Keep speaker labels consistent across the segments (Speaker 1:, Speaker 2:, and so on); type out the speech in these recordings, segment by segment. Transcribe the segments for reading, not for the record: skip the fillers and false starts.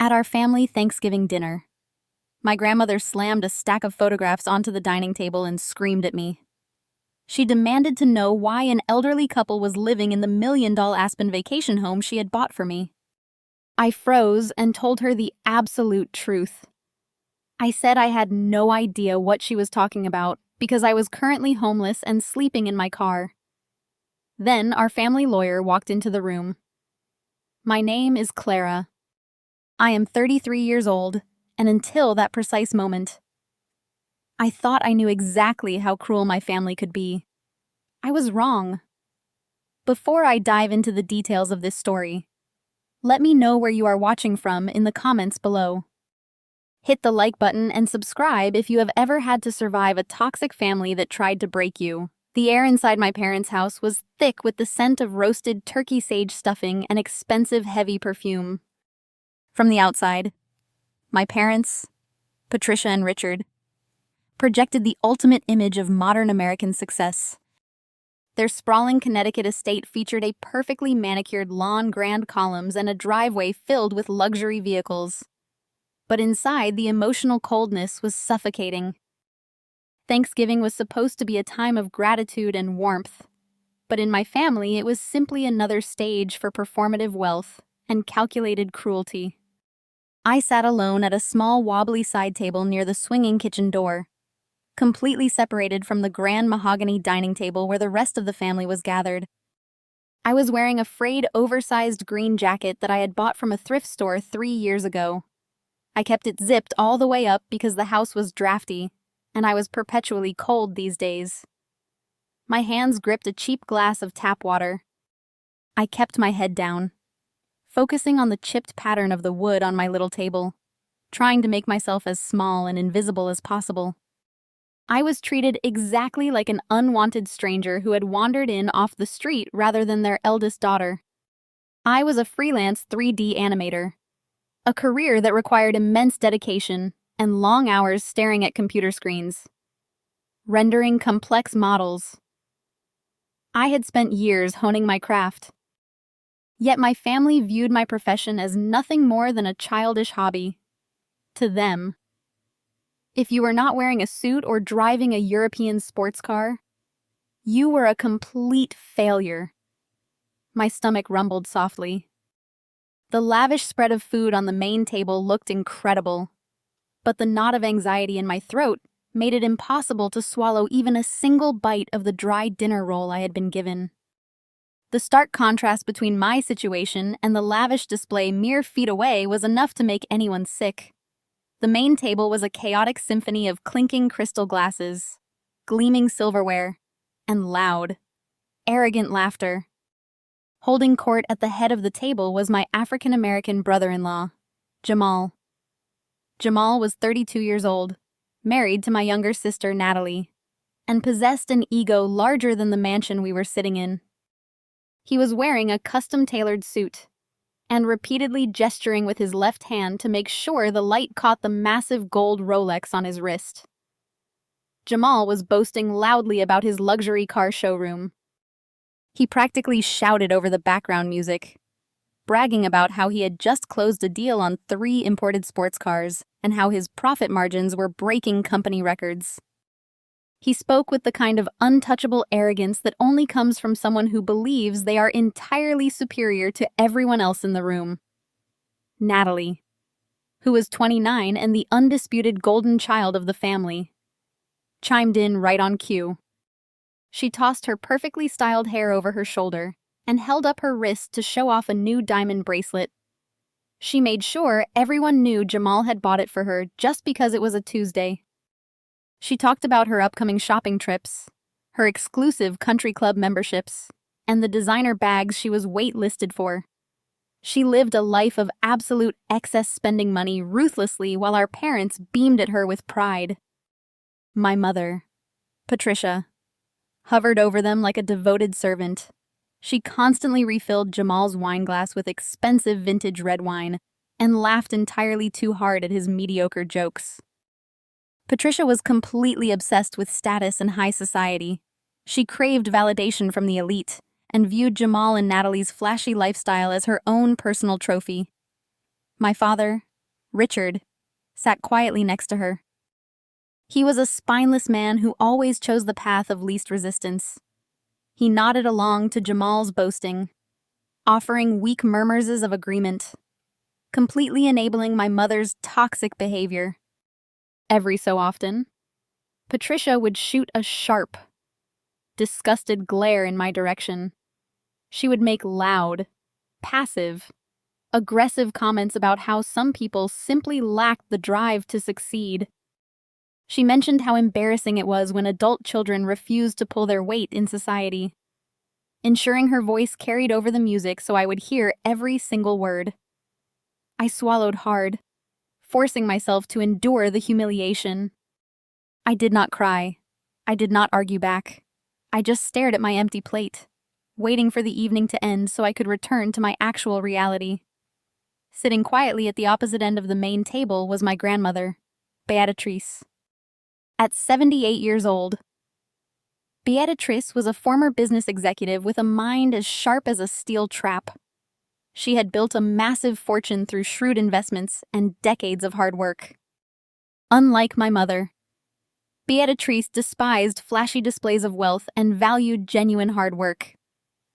Speaker 1: At our family Thanksgiving dinner, my grandmother slammed a stack of photographs onto the dining table and screamed at me. She demanded to know why an elderly couple was living in the $1 million Aspen vacation home she had bought for me. I froze and told her the absolute truth. I said I had no idea what she was talking about because I was currently homeless and sleeping in my car. Then our family lawyer walked into the room. My name is Clara. I am 33 years old, and until that precise moment, I thought I knew exactly how cruel my family could be. I was wrong. Before I dive into the details of this story, let me know where you are watching from in the comments below. Hit the like button and subscribe if you have ever had to survive a toxic family that tried to break you. The air inside my parents' house was thick with the scent of roasted turkey sage stuffing and expensive heavy perfume. From the outside, my parents, Patricia and Richard, projected the ultimate image of modern American success. Their sprawling Connecticut estate featured a perfectly manicured lawn, grand columns, and a driveway filled with luxury vehicles. But inside, the emotional coldness was suffocating. Thanksgiving was supposed to be a time of gratitude and warmth, but in my family, it was simply another stage for performative wealth and calculated cruelty. I sat alone at a small wobbly side table near the swinging kitchen door, completely separated from the grand mahogany dining table where the rest of the family was gathered. I was wearing a frayed, oversized green jacket that I had bought from a thrift store 3 years ago. I kept it zipped all the way up because the house was drafty, and I was perpetually cold these days. My hands gripped a cheap glass of tap water. I kept my head down, focusing on the chipped pattern of the wood on my little table, trying to make myself as small and invisible as possible. I was treated exactly like an unwanted stranger who had wandered in off the street rather than their eldest daughter. I was a freelance 3D animator, a career that required immense dedication and long hours staring at computer screens, rendering complex models. I had spent years honing my craft. Yet my family viewed my profession as nothing more than a childish hobby. To them, if you were not wearing a suit or driving a European sports car, you were a complete failure. My stomach rumbled softly. The lavish spread of food on the main table looked incredible, but the knot of anxiety in my throat made it impossible to swallow even a single bite of the dry dinner roll I had been given. The stark contrast between my situation and the lavish display mere feet away was enough to make anyone sick. The main table was a chaotic symphony of clinking crystal glasses, gleaming silverware, and loud, arrogant laughter. Holding court at the head of the table was my African-American brother-in-law, Jamal. Jamal was 32 years old, married to my younger sister, Natalie, and possessed an ego larger than the mansion we were sitting in. He was wearing a custom-tailored suit and repeatedly gesturing with his left hand to make sure the light caught the massive gold Rolex on his wrist. Jamal was boasting loudly about his luxury car showroom. He practically shouted over the background music, bragging about how he had just closed a deal on 3 imported sports cars and how his profit margins were breaking company records. He spoke with the kind of untouchable arrogance that only comes from someone who believes they are entirely superior to everyone else in the room. Natalie, who was 29 and the undisputed golden child of the family, chimed in right on cue. She tossed her perfectly styled hair over her shoulder and held up her wrist to show off a new diamond bracelet. She made sure everyone knew Jamal had bought it for her just because it was a Tuesday. She talked about her upcoming shopping trips, her exclusive country club memberships, and the designer bags she was waitlisted for. She lived a life of absolute excess spending money ruthlessly while our parents beamed at her with pride. My mother, Patricia, hovered over them like a devoted servant. She constantly refilled Jamal's wine glass with expensive vintage red wine and laughed entirely too hard at his mediocre jokes. Patricia was completely obsessed with status and high society. She craved validation from the elite and viewed Jamal and Natalie's flashy lifestyle as her own personal trophy. My father, Richard, sat quietly next to her. He was a spineless man who always chose the path of least resistance. He nodded along to Jamal's boasting, offering weak murmurs of agreement, completely enabling my mother's toxic behavior. Every so often, Patricia would shoot a sharp, disgusted glare in my direction. She would make loud, passive, aggressive comments about how some people simply lacked the drive to succeed. She mentioned how embarrassing it was when adult children refused to pull their weight in society, ensuring her voice carried over the music so I would hear every single word. I swallowed hard, forcing myself to endure the humiliation. I did not cry. I did not argue back. I just stared at my empty plate, waiting for the evening to end so I could return to my actual reality. Sitting quietly at the opposite end of the main table was my grandmother, Beatrice. At 78 years old, Beatrice was a former business executive with a mind as sharp as a steel trap. She had built a massive fortune through shrewd investments and decades of hard work. Unlike my mother, Beatrice despised flashy displays of wealth and valued genuine hard work.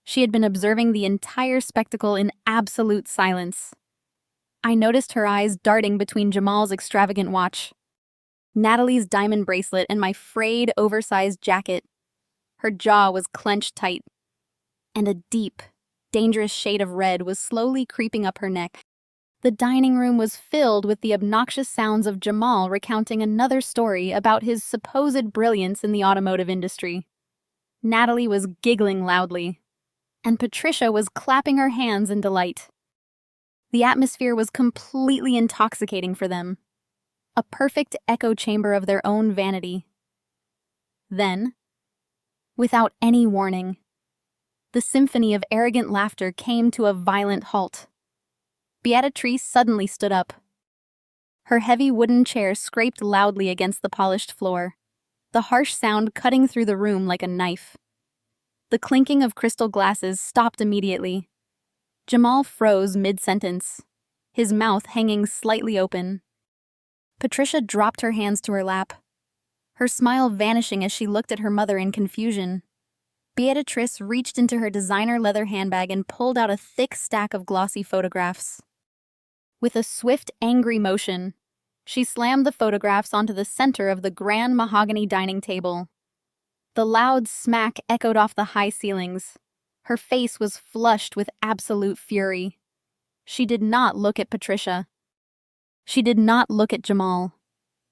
Speaker 1: She had been observing the entire spectacle in absolute silence. I noticed her eyes darting between Jamal's extravagant watch, Natalie's diamond bracelet, and my frayed, oversized jacket. Her jaw was clenched tight, and a deep, dangerous shade of red was slowly creeping up her neck. The dining room was filled with the obnoxious sounds of Jamal recounting another story about his supposed brilliance in the automotive industry. Natalie was giggling loudly, and Patricia was clapping her hands in delight. The atmosphere was completely intoxicating for them, a perfect echo chamber of their own vanity. Then, without any warning, the symphony of arrogant laughter came to a violent halt. Beatrice suddenly stood up. Her heavy wooden chair scraped loudly against the polished floor, the harsh sound cutting through the room like a knife. The clinking of crystal glasses stopped immediately. Jamal froze mid-sentence, his mouth hanging slightly open. Patricia dropped her hands to her lap, her smile vanishing as she looked at her mother in confusion. Beatrice reached into her designer leather handbag and pulled out a thick stack of glossy photographs. With a swift, angry motion, she slammed the photographs onto the center of the grand mahogany dining table. The loud smack echoed off the high ceilings. Her face was flushed with absolute fury. She did not look at Patricia. She did not look at Jamal.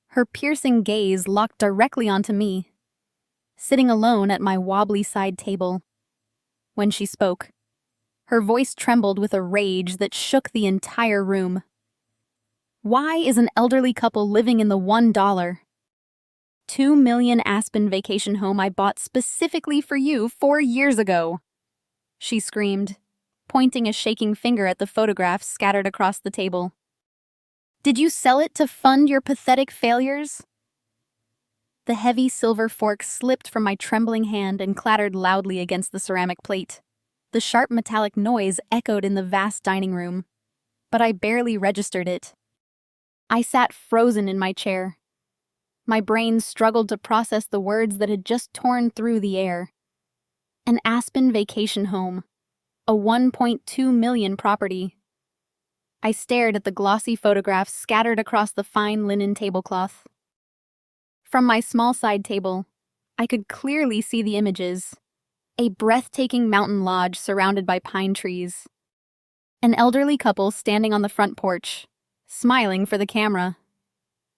Speaker 1: Her piercing gaze locked directly onto me, sitting alone at my wobbly side table. When she spoke, her voice trembled with a rage that shook the entire room. Why is an elderly couple living in the $1, $2 million Aspen vacation home I bought specifically for you 4 years ago? She screamed, pointing a shaking finger at the photographs scattered across the table. Did you sell it to fund your pathetic failures? The heavy silver fork slipped from my trembling hand and clattered loudly against the ceramic plate. The sharp metallic noise echoed in the vast dining room, but I barely registered it. I sat frozen in my chair. My brain struggled to process the words that had just torn through the air. An Aspen vacation home, a $1.2 million property. I stared at the glossy photographs scattered across the fine linen tablecloth. From my small side table, I could clearly see the images. A breathtaking mountain lodge surrounded by pine trees. An elderly couple standing on the front porch, smiling for the camera.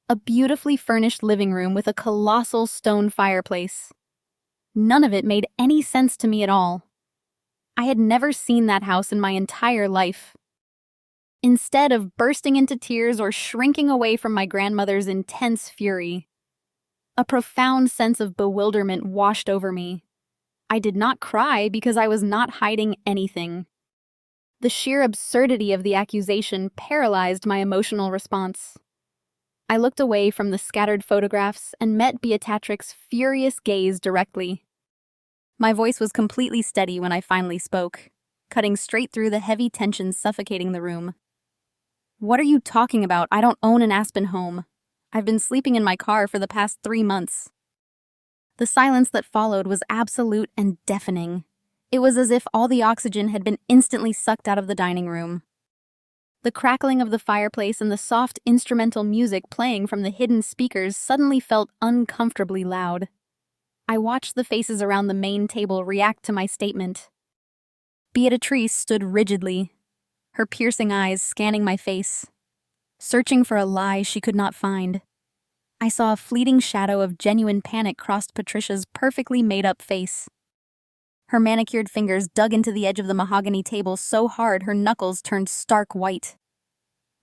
Speaker 1: A beautifully furnished living room with a colossal stone fireplace. None of it made any sense to me at all. I had never seen that house in my entire life. Instead of bursting into tears or shrinking away from my grandmother's intense fury, a profound sense of bewilderment washed over me. I did not cry because I was not hiding anything. The sheer absurdity of the accusation paralyzed my emotional response. I looked away from the scattered photographs and met Beatrix's furious gaze directly. My voice was completely steady when I finally spoke, cutting straight through the heavy tension suffocating the room. What are you talking about? I don't own an Aspen home. I've been sleeping in my car for the past 3 months. The silence that followed was absolute and deafening. It was as if all the oxygen had been instantly sucked out of the dining room. The crackling of the fireplace and the soft instrumental music playing from the hidden speakers suddenly felt uncomfortably loud. I watched the faces around the main table react to my statement. Beatrice stood rigidly, her piercing eyes scanning my face, searching for a lie she could not find. I saw a fleeting shadow of genuine panic cross Patricia's perfectly made-up face. Her manicured fingers dug into the edge of the mahogany table so hard her knuckles turned stark white.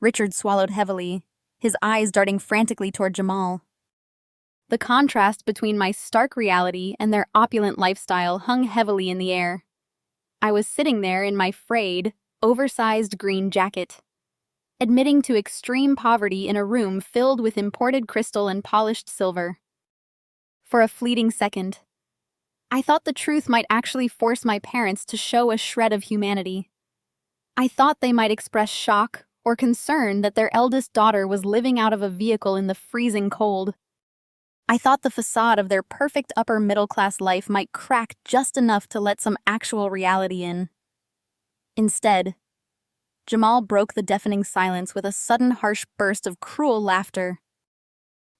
Speaker 1: Richard swallowed heavily, his eyes darting frantically toward Jamal. The contrast between my stark reality and their opulent lifestyle hung heavily in the air. I was sitting there in my frayed, oversized green jacket, admitting to extreme poverty in a room filled with imported crystal and polished silver. For a fleeting second, I thought the truth might actually force my parents to show a shred of humanity. I thought they might express shock or concern that their eldest daughter was living out of a vehicle in the freezing cold. I thought the facade of their perfect upper-middle-class life might crack just enough to let some actual reality in. Instead, Jamal broke the deafening silence with a sudden harsh burst of cruel laughter.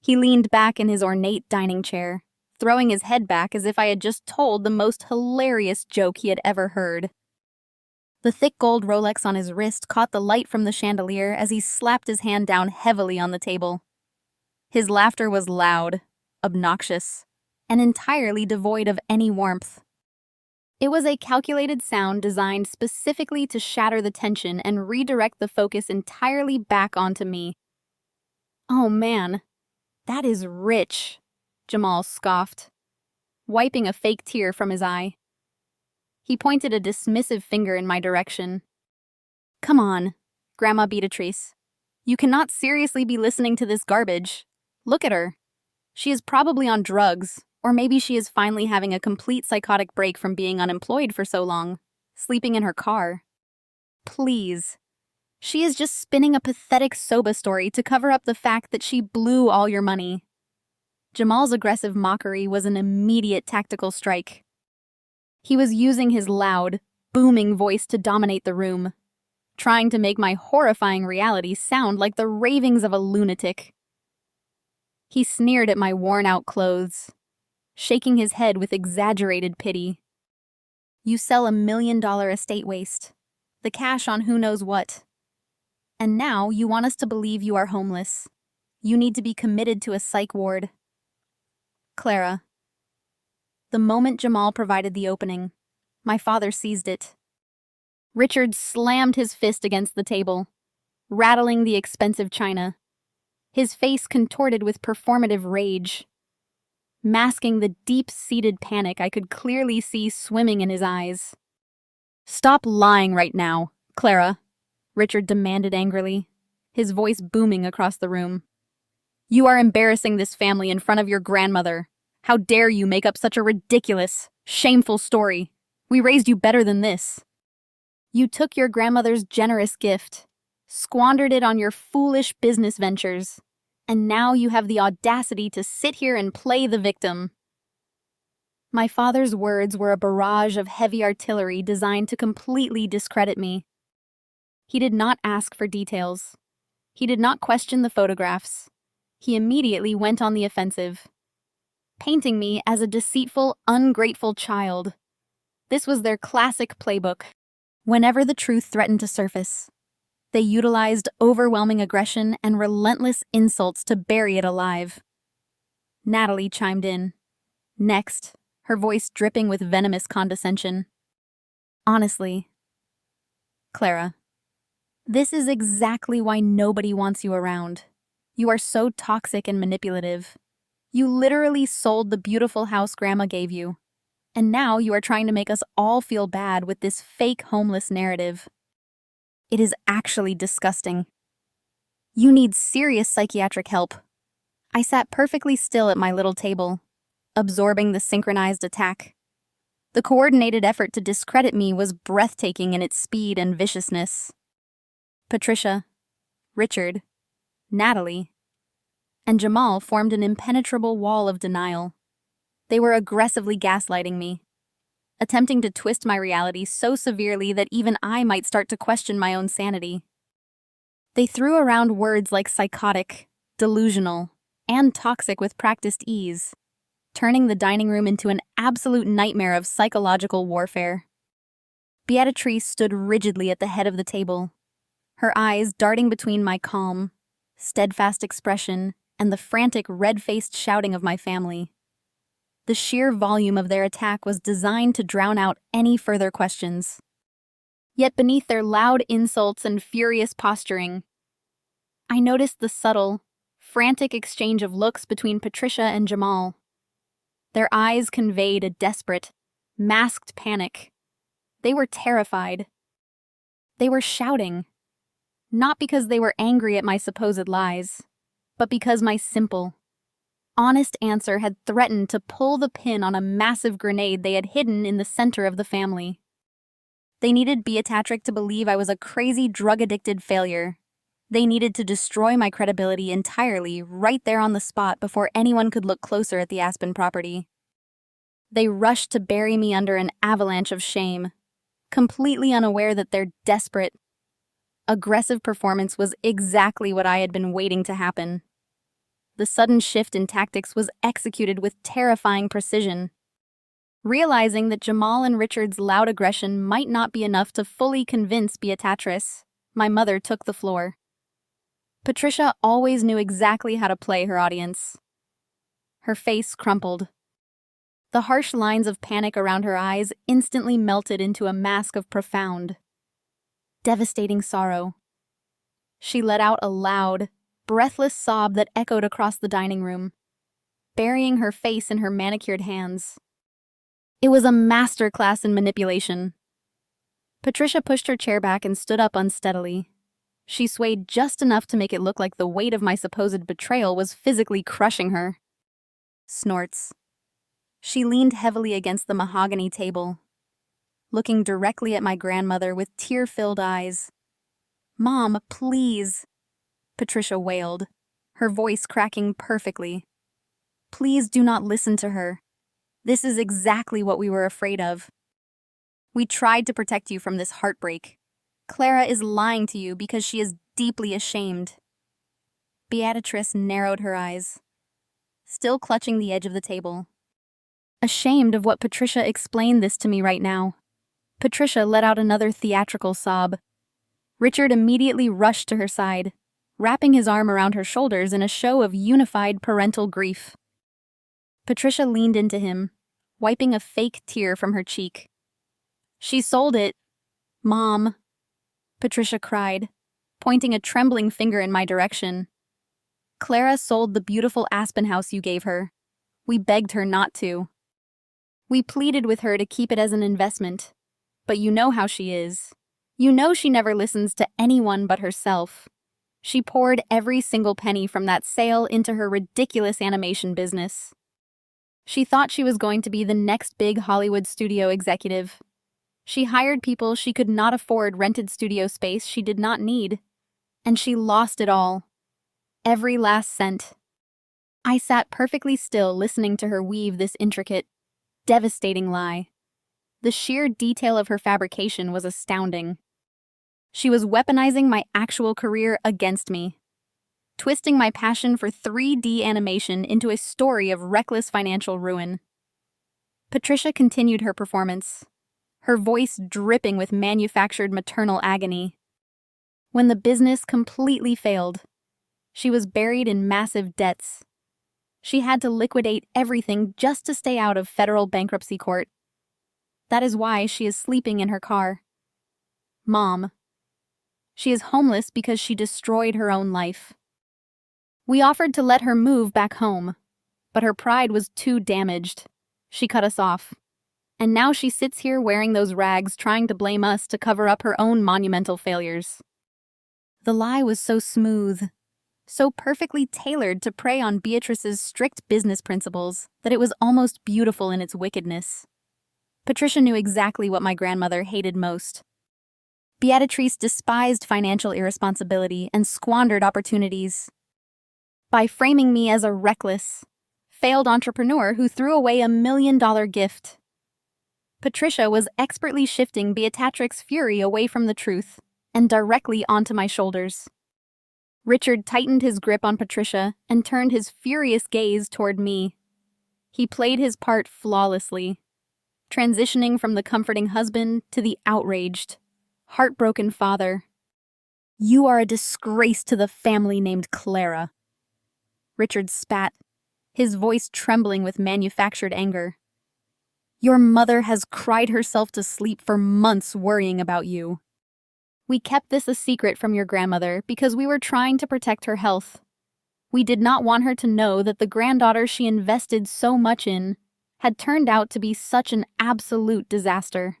Speaker 1: He leaned back in his ornate dining chair, throwing his head back as if I had just told the most hilarious joke he had ever heard. The thick gold Rolex on his wrist caught the light from the chandelier as he slapped his hand down heavily on the table. His laughter was loud, obnoxious, and entirely devoid of any warmth. It was a calculated sound designed specifically to shatter the tension and redirect the focus entirely back onto me. "Oh man, that is rich," Jamal scoffed, wiping a fake tear from his eye. He pointed a dismissive finger in my direction. "Come on, Grandma Beatrice. You cannot seriously be listening to this garbage. Look at her. She is probably on drugs, or maybe she is finally having a complete psychotic break from being unemployed for so long, sleeping in her car. Please. She is just spinning a pathetic soba story to cover up the fact that she blew all your money." Jamal's aggressive mockery was an immediate tactical strike. He was using his loud, booming voice to dominate the room, trying to make my horrifying reality sound like the ravings of a lunatic. He sneered at my worn-out clothes, shaking his head with exaggerated pity. "You sell $1 million estate waste, the cash on who knows what. And now you want us to believe you are homeless. You need to be committed to a psych ward." Clara. The moment Jamal provided the opening, my father seized it. Richard slammed his fist against the table, rattling the expensive china, his face contorted with performative rage, masking the deep-seated panic I could clearly see swimming in his eyes. "Stop lying right now, Clara," Richard demanded angrily, his voice booming across the room. "You are embarrassing this family in front of your grandmother. How dare you make up such a ridiculous, shameful story? We raised you better than this. You took your grandmother's generous gift, squandered it on your foolish business ventures, and now you have the audacity to sit here and play the victim." My father's words were a barrage of heavy artillery designed to completely discredit me. He did not ask for details. He did not question the photographs. He immediately went on the offensive, painting me as a deceitful, ungrateful child. This was their classic playbook. Whenever the truth threatened to surface, they utilized overwhelming aggression and relentless insults to bury it alive. Natalie chimed in. Next, her voice dripping with venomous condescension. "Honestly, Clara, this is exactly why nobody wants you around. You are so toxic and manipulative. You literally sold the beautiful house Grandma gave you. And now you are trying to make us all feel bad with this fake homeless narrative. It is actually disgusting. You need serious psychiatric help." I sat perfectly still at my little table, absorbing the synchronized attack. The coordinated effort to discredit me was breathtaking in its speed and viciousness. "Patricia," Richard, Natalie, and Jamal formed an impenetrable wall of denial. They were aggressively gaslighting me, attempting to twist my reality so severely that even I might start to question my own sanity. They threw around words like psychotic, delusional, and toxic with practiced ease, turning the dining room into an absolute nightmare of psychological warfare. Beatrice stood rigidly at the head of the table, her eyes darting between my calm, steadfast expression and the frantic, red-faced shouting of my family. The sheer volume of their attack was designed to drown out any further questions. Yet beneath their loud insults and furious posturing, I noticed the subtle, frantic exchange of looks between Patricia and Jamal. Their eyes conveyed a desperate, masked panic. They were terrified. They were shouting, not because they were angry at my supposed lies, but because my simple, honest answer had threatened to pull the pin on a massive grenade they had hidden in the center of the family. They needed Beatrice to believe I was a crazy, drug-addicted failure. They needed to destroy my credibility entirely right there on the spot before anyone could look closer at the Aspen property. They rushed to bury me under an avalanche of shame, completely unaware that their desperate, aggressive performance was exactly what I had been waiting to happen. The sudden shift in tactics was executed with terrifying precision. Realizing that Jamal and Richard's loud aggression might not be enough to fully convince Beatrice, my mother took the floor. Patricia always knew exactly how to play her audience. Her face crumpled. The harsh lines of panic around her eyes instantly melted into a mask of profound, devastating sorrow. She let out a loud, breathless sob that echoed across the dining room, burying her face in her manicured hands. It was a masterclass in manipulation. Patricia pushed her chair back and stood up unsteadily. She swayed just enough to make it look like the weight of my supposed betrayal was physically crushing her. Snorts. She leaned heavily against the mahogany table, looking directly at my grandmother with tear-filled eyes. "Mom, please," Patricia wailed, her voice cracking perfectly. "Please do not listen to her. This is exactly what we were afraid of. We tried to protect you from this heartbreak. Clara is lying to you because she is deeply ashamed." Beatrice narrowed her eyes, still clutching the edge of the table. Ashamed of what Patricia explained this to me right now. Patricia let out another theatrical sob. Richard immediately rushed to her side, wrapping his arm around her shoulders in a show of unified parental grief. Patricia leaned into him, wiping a fake tear from her cheek. "She sold it, Mom," Patricia cried, pointing a trembling finger in my direction. "Clara sold the beautiful Aspen house you gave her. We begged her not to. We pleaded with her to keep it as an investment. But you know how she is. You know she never listens to anyone but herself. She poured every single penny from that sale into her ridiculous animation business. She thought she was going to be the next big Hollywood studio executive. She hired people she could not afford rented studio space she did not need. And she lost it all. Every last cent." I sat perfectly still listening to her weave this intricate, devastating lie. The sheer detail of her fabrication was astounding. She was weaponizing my actual career against me, twisting my passion for 3D animation into a story of reckless financial ruin. Patricia continued her performance, her voice dripping with manufactured maternal agony. When the business completely failed, she was buried in massive debts. She had to liquidate everything just to stay out of federal bankruptcy court. That is why she is sleeping in her car. Mom. She is homeless because she destroyed her own life. We offered to let her move back home, but her pride was too damaged. She cut us off. And now she sits here wearing those rags trying to blame us to cover up her own monumental failures. The lie was so smooth, so perfectly tailored to prey on Beatrice's strict business principles that it was almost beautiful in its wickedness. Patricia knew exactly what my grandmother hated most. Beatrice despised financial irresponsibility and squandered opportunities. By framing me as a reckless, failed entrepreneur who threw away $1 million gift, Patricia was expertly shifting Beatrix's fury away from the truth and directly onto my shoulders. Richard tightened his grip on Patricia and turned his furious gaze toward me. He played his part flawlessly, transitioning from the comforting husband to the outraged, heartbroken father. "You are a disgrace to the family named Clara." Richard spat, his voice trembling with manufactured anger. "Your mother has cried herself to sleep for months worrying about you. We kept this a secret from your grandmother because we were trying to protect her health. We did not want her to know that the granddaughter she invested so much in had turned out to be such an absolute disaster.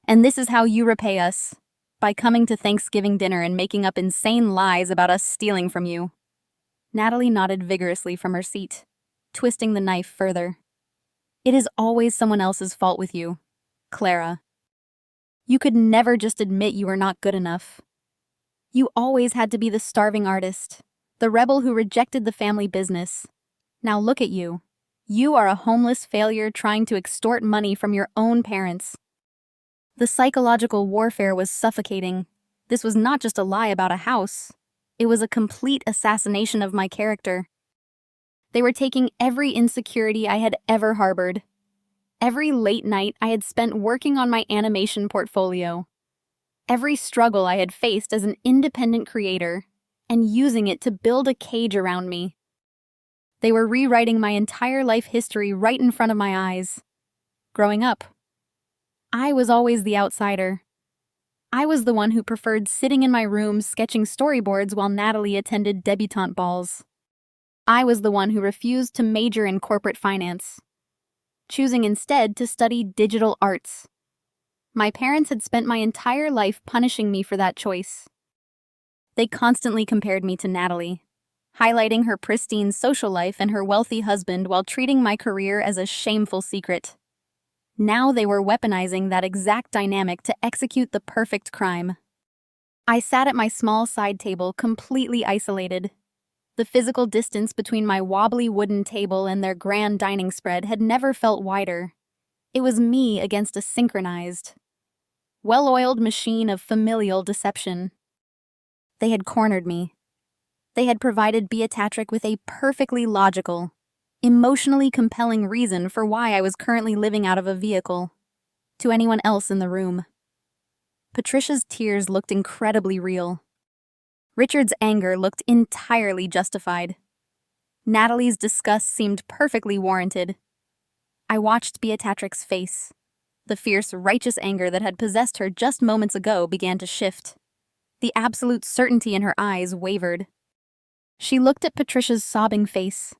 Speaker 1: And this is how you repay us, by coming to Thanksgiving dinner and making up insane lies about us stealing from you." Natalie nodded vigorously from her seat, twisting the knife further. "It is always someone else's fault with you, Clara. You could never just admit you were not good enough. You always had to be the starving artist, the rebel who rejected the family business. Now look at you. You are a homeless failure trying to extort money from your own parents." The psychological warfare was suffocating. This was not just a lie about a house. It was a complete assassination of my character. They were taking every insecurity I had ever harbored. Every late night I had spent working on my animation portfolio. Every struggle I had faced as an independent creator, and using it to build a cage around me. They were rewriting my entire life history right in front of my eyes. Growing up, I was always the outsider. I was the one who preferred sitting in my room sketching storyboards while Natalie attended debutante balls. I was the one who refused to major in corporate finance, choosing instead to study digital arts. My parents had spent my entire life punishing me for that choice. They constantly compared me to Natalie, highlighting her pristine social life and her wealthy husband while treating my career as a shameful secret. Now they were weaponizing that exact dynamic to execute the perfect crime. I sat at my small side table completely isolated. The physical distance between my wobbly wooden table and their grand dining spread had never felt wider. It was me against a synchronized, well-oiled machine of familial deception. They had cornered me. They had provided Beatrix with a perfectly logical, emotionally compelling reason for why I was currently living out of a vehicle, to anyone else in the room. Patricia's tears looked incredibly real. Richard's anger looked entirely justified. Natalie's disgust seemed perfectly warranted. I watched Beatrix's face. The fierce, righteous anger that had possessed her just moments ago began to shift. The absolute certainty in her eyes wavered. She looked at Patricia's sobbing face,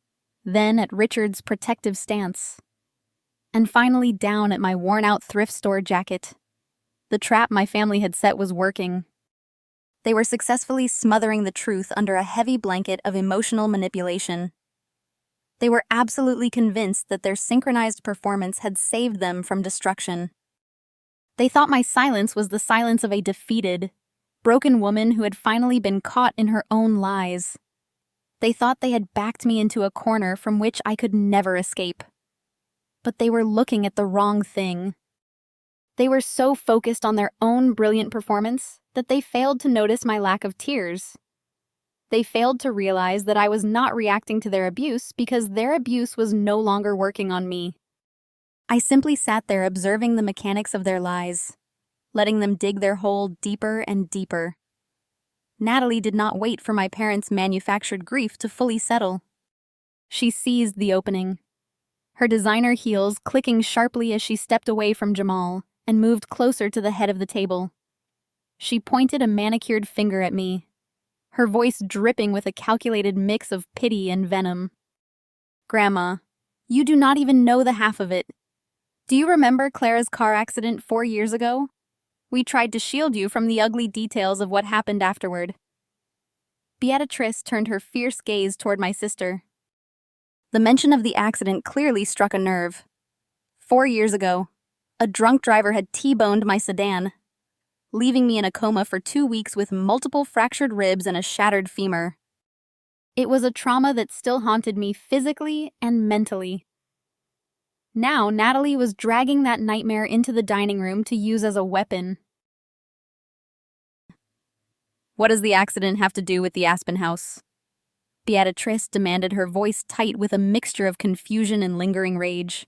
Speaker 1: then at Richard's protective stance, and finally down at my worn-out thrift store jacket. The trap my family had set was working. They were successfully smothering the truth under a heavy blanket of emotional manipulation. They were absolutely convinced that their synchronized performance had saved them from destruction. They thought my silence was the silence of a defeated, broken woman who had finally been caught in her own lies. They thought they had backed me into a corner from which I could never escape. But they were looking at the wrong thing. They were so focused on their own brilliant performance that they failed to notice my lack of tears. They failed to realize that I was not reacting to their abuse because their abuse was no longer working on me. I simply sat there observing the mechanics of their lies, letting them dig their hole deeper and deeper. Natalie did not wait for my parents' manufactured grief to fully settle. She seized the opening, her designer heels clicking sharply as she stepped away from Jamal and moved closer to the head of the table. She pointed a manicured finger at me, her voice dripping with a calculated mix of pity and venom. "Grandma, you do not even know the half of it. Do you remember Clara's car accident 4 years ago? We tried to shield you from the ugly details of what happened afterward." Beatrice turned her fierce gaze toward my sister. The mention of the accident clearly struck a nerve. 4 years ago, a drunk driver had T-boned my sedan. leaving me in a coma for 2 weeks with multiple fractured ribs and a shattered femur. It was a trauma that still haunted me physically and mentally. Now, Natalie was dragging that nightmare into the dining room to use as a weapon. What does the accident have to do with the Aspen house? Beatrice demanded, her voice tight with a mixture of confusion and lingering rage.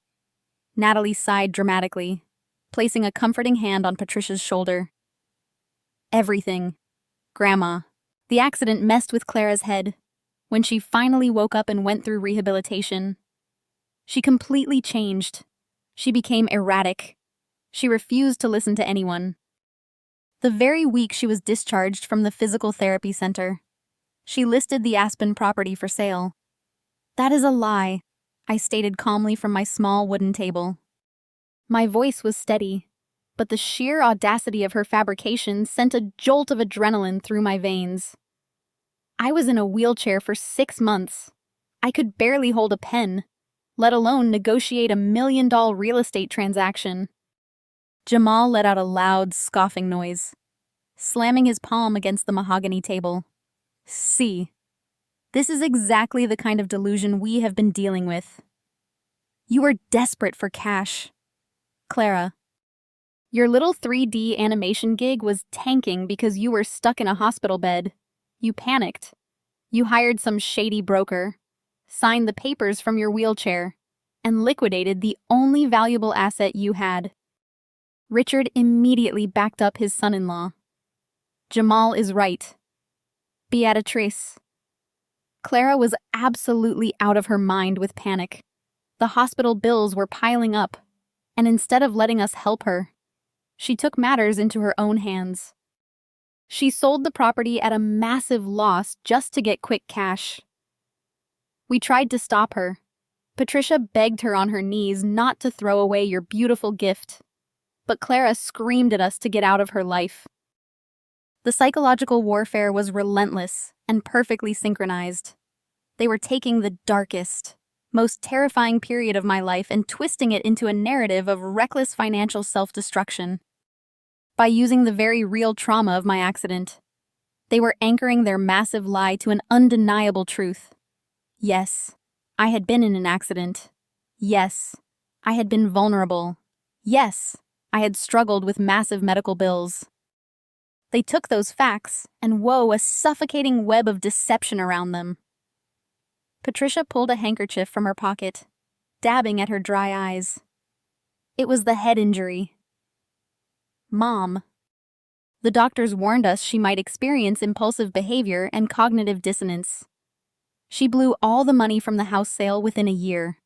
Speaker 1: Natalie sighed dramatically, placing a comforting hand on Patricia's shoulder. Everything. Grandma. The accident messed with Clara's head. When she finally woke up and went through rehabilitation, she completely changed. She became erratic. She refused to listen to anyone. The very week she was discharged from the physical therapy center, she listed the Aspen property for sale. That is a lie, I stated calmly from my small wooden table. My voice was steady, but the sheer audacity of her fabrication sent a jolt of adrenaline through my veins. I was in a wheelchair for 6 months. I could barely hold a pen, let alone negotiate a $1 million real estate transaction. Jamal let out a loud, scoffing noise, slamming his palm against the mahogany table. See, this is exactly the kind of delusion we have been dealing with. You are desperate for cash. Clara, your little 3D animation gig was tanking because you were stuck in a hospital bed. You panicked. You hired some shady broker, signed the papers from your wheelchair, and liquidated the only valuable asset you had. Richard immediately backed up his son-in-law. Jamal is right. Beatrice. Clara was absolutely out of her mind with panic. The hospital bills were piling up, and instead of letting us help her, she took matters into her own hands. She sold the property at a massive loss just to get quick cash. We tried to stop her. Patricia begged her on her knees not to throw away your beautiful gift, but Clara screamed at us to get out of her life. The psychological warfare was relentless and perfectly synchronized. They were taking the darkest, most terrifying period of my life and twisting it into a narrative of reckless financial self-destruction. By using the very real trauma of my accident, they were anchoring their massive lie to an undeniable truth. Yes, I had been in an accident. Yes, I had been vulnerable. Yes, I had struggled with massive medical bills. They took those facts and wove a suffocating web of deception around them. Patricia pulled a handkerchief from her pocket, dabbing at her dry eyes. It was the head injury. Mom. The doctors warned us she might experience impulsive behavior and cognitive dissonance. She blew all the money from the house sale within a year.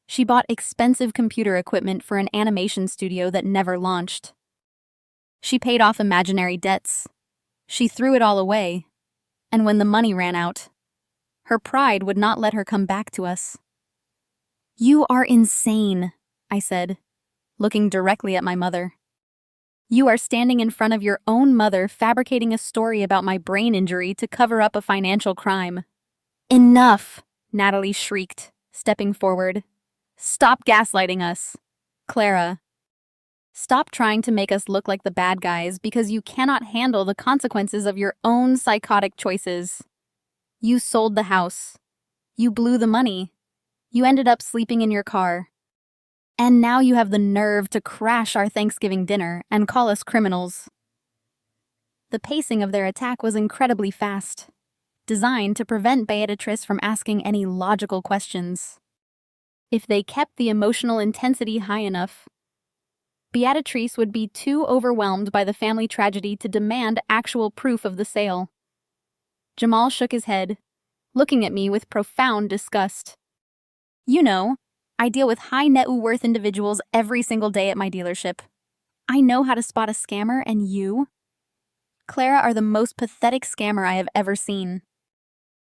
Speaker 1: She bought expensive computer equipment for an animation studio that never launched. She paid off imaginary debts. She threw it all away. And when the money ran out, her pride would not let her come back to us. You are insane, I said, looking directly at my mother. You are standing in front of your own mother fabricating a story about my brain injury to cover up a financial crime. Enough, Natalie shrieked, stepping forward. Stop gaslighting us. Clara. Stop trying to make us look like the bad guys because you cannot handle the consequences of your own psychotic choices. You sold the house. You blew the money. You ended up sleeping in your car. And now you have the nerve to crash our Thanksgiving dinner and call us criminals. The pacing of their attack was incredibly fast, designed to prevent Beatrice from asking any logical questions. If they kept the emotional intensity high enough, Beatrice would be too overwhelmed by the family tragedy to demand actual proof of the sale. Jamal shook his head, looking at me with profound disgust. You know, I deal with high net worth individuals every single day at my dealership. I know how to spot a scammer, and you, Clara, are the most pathetic scammer I have ever seen.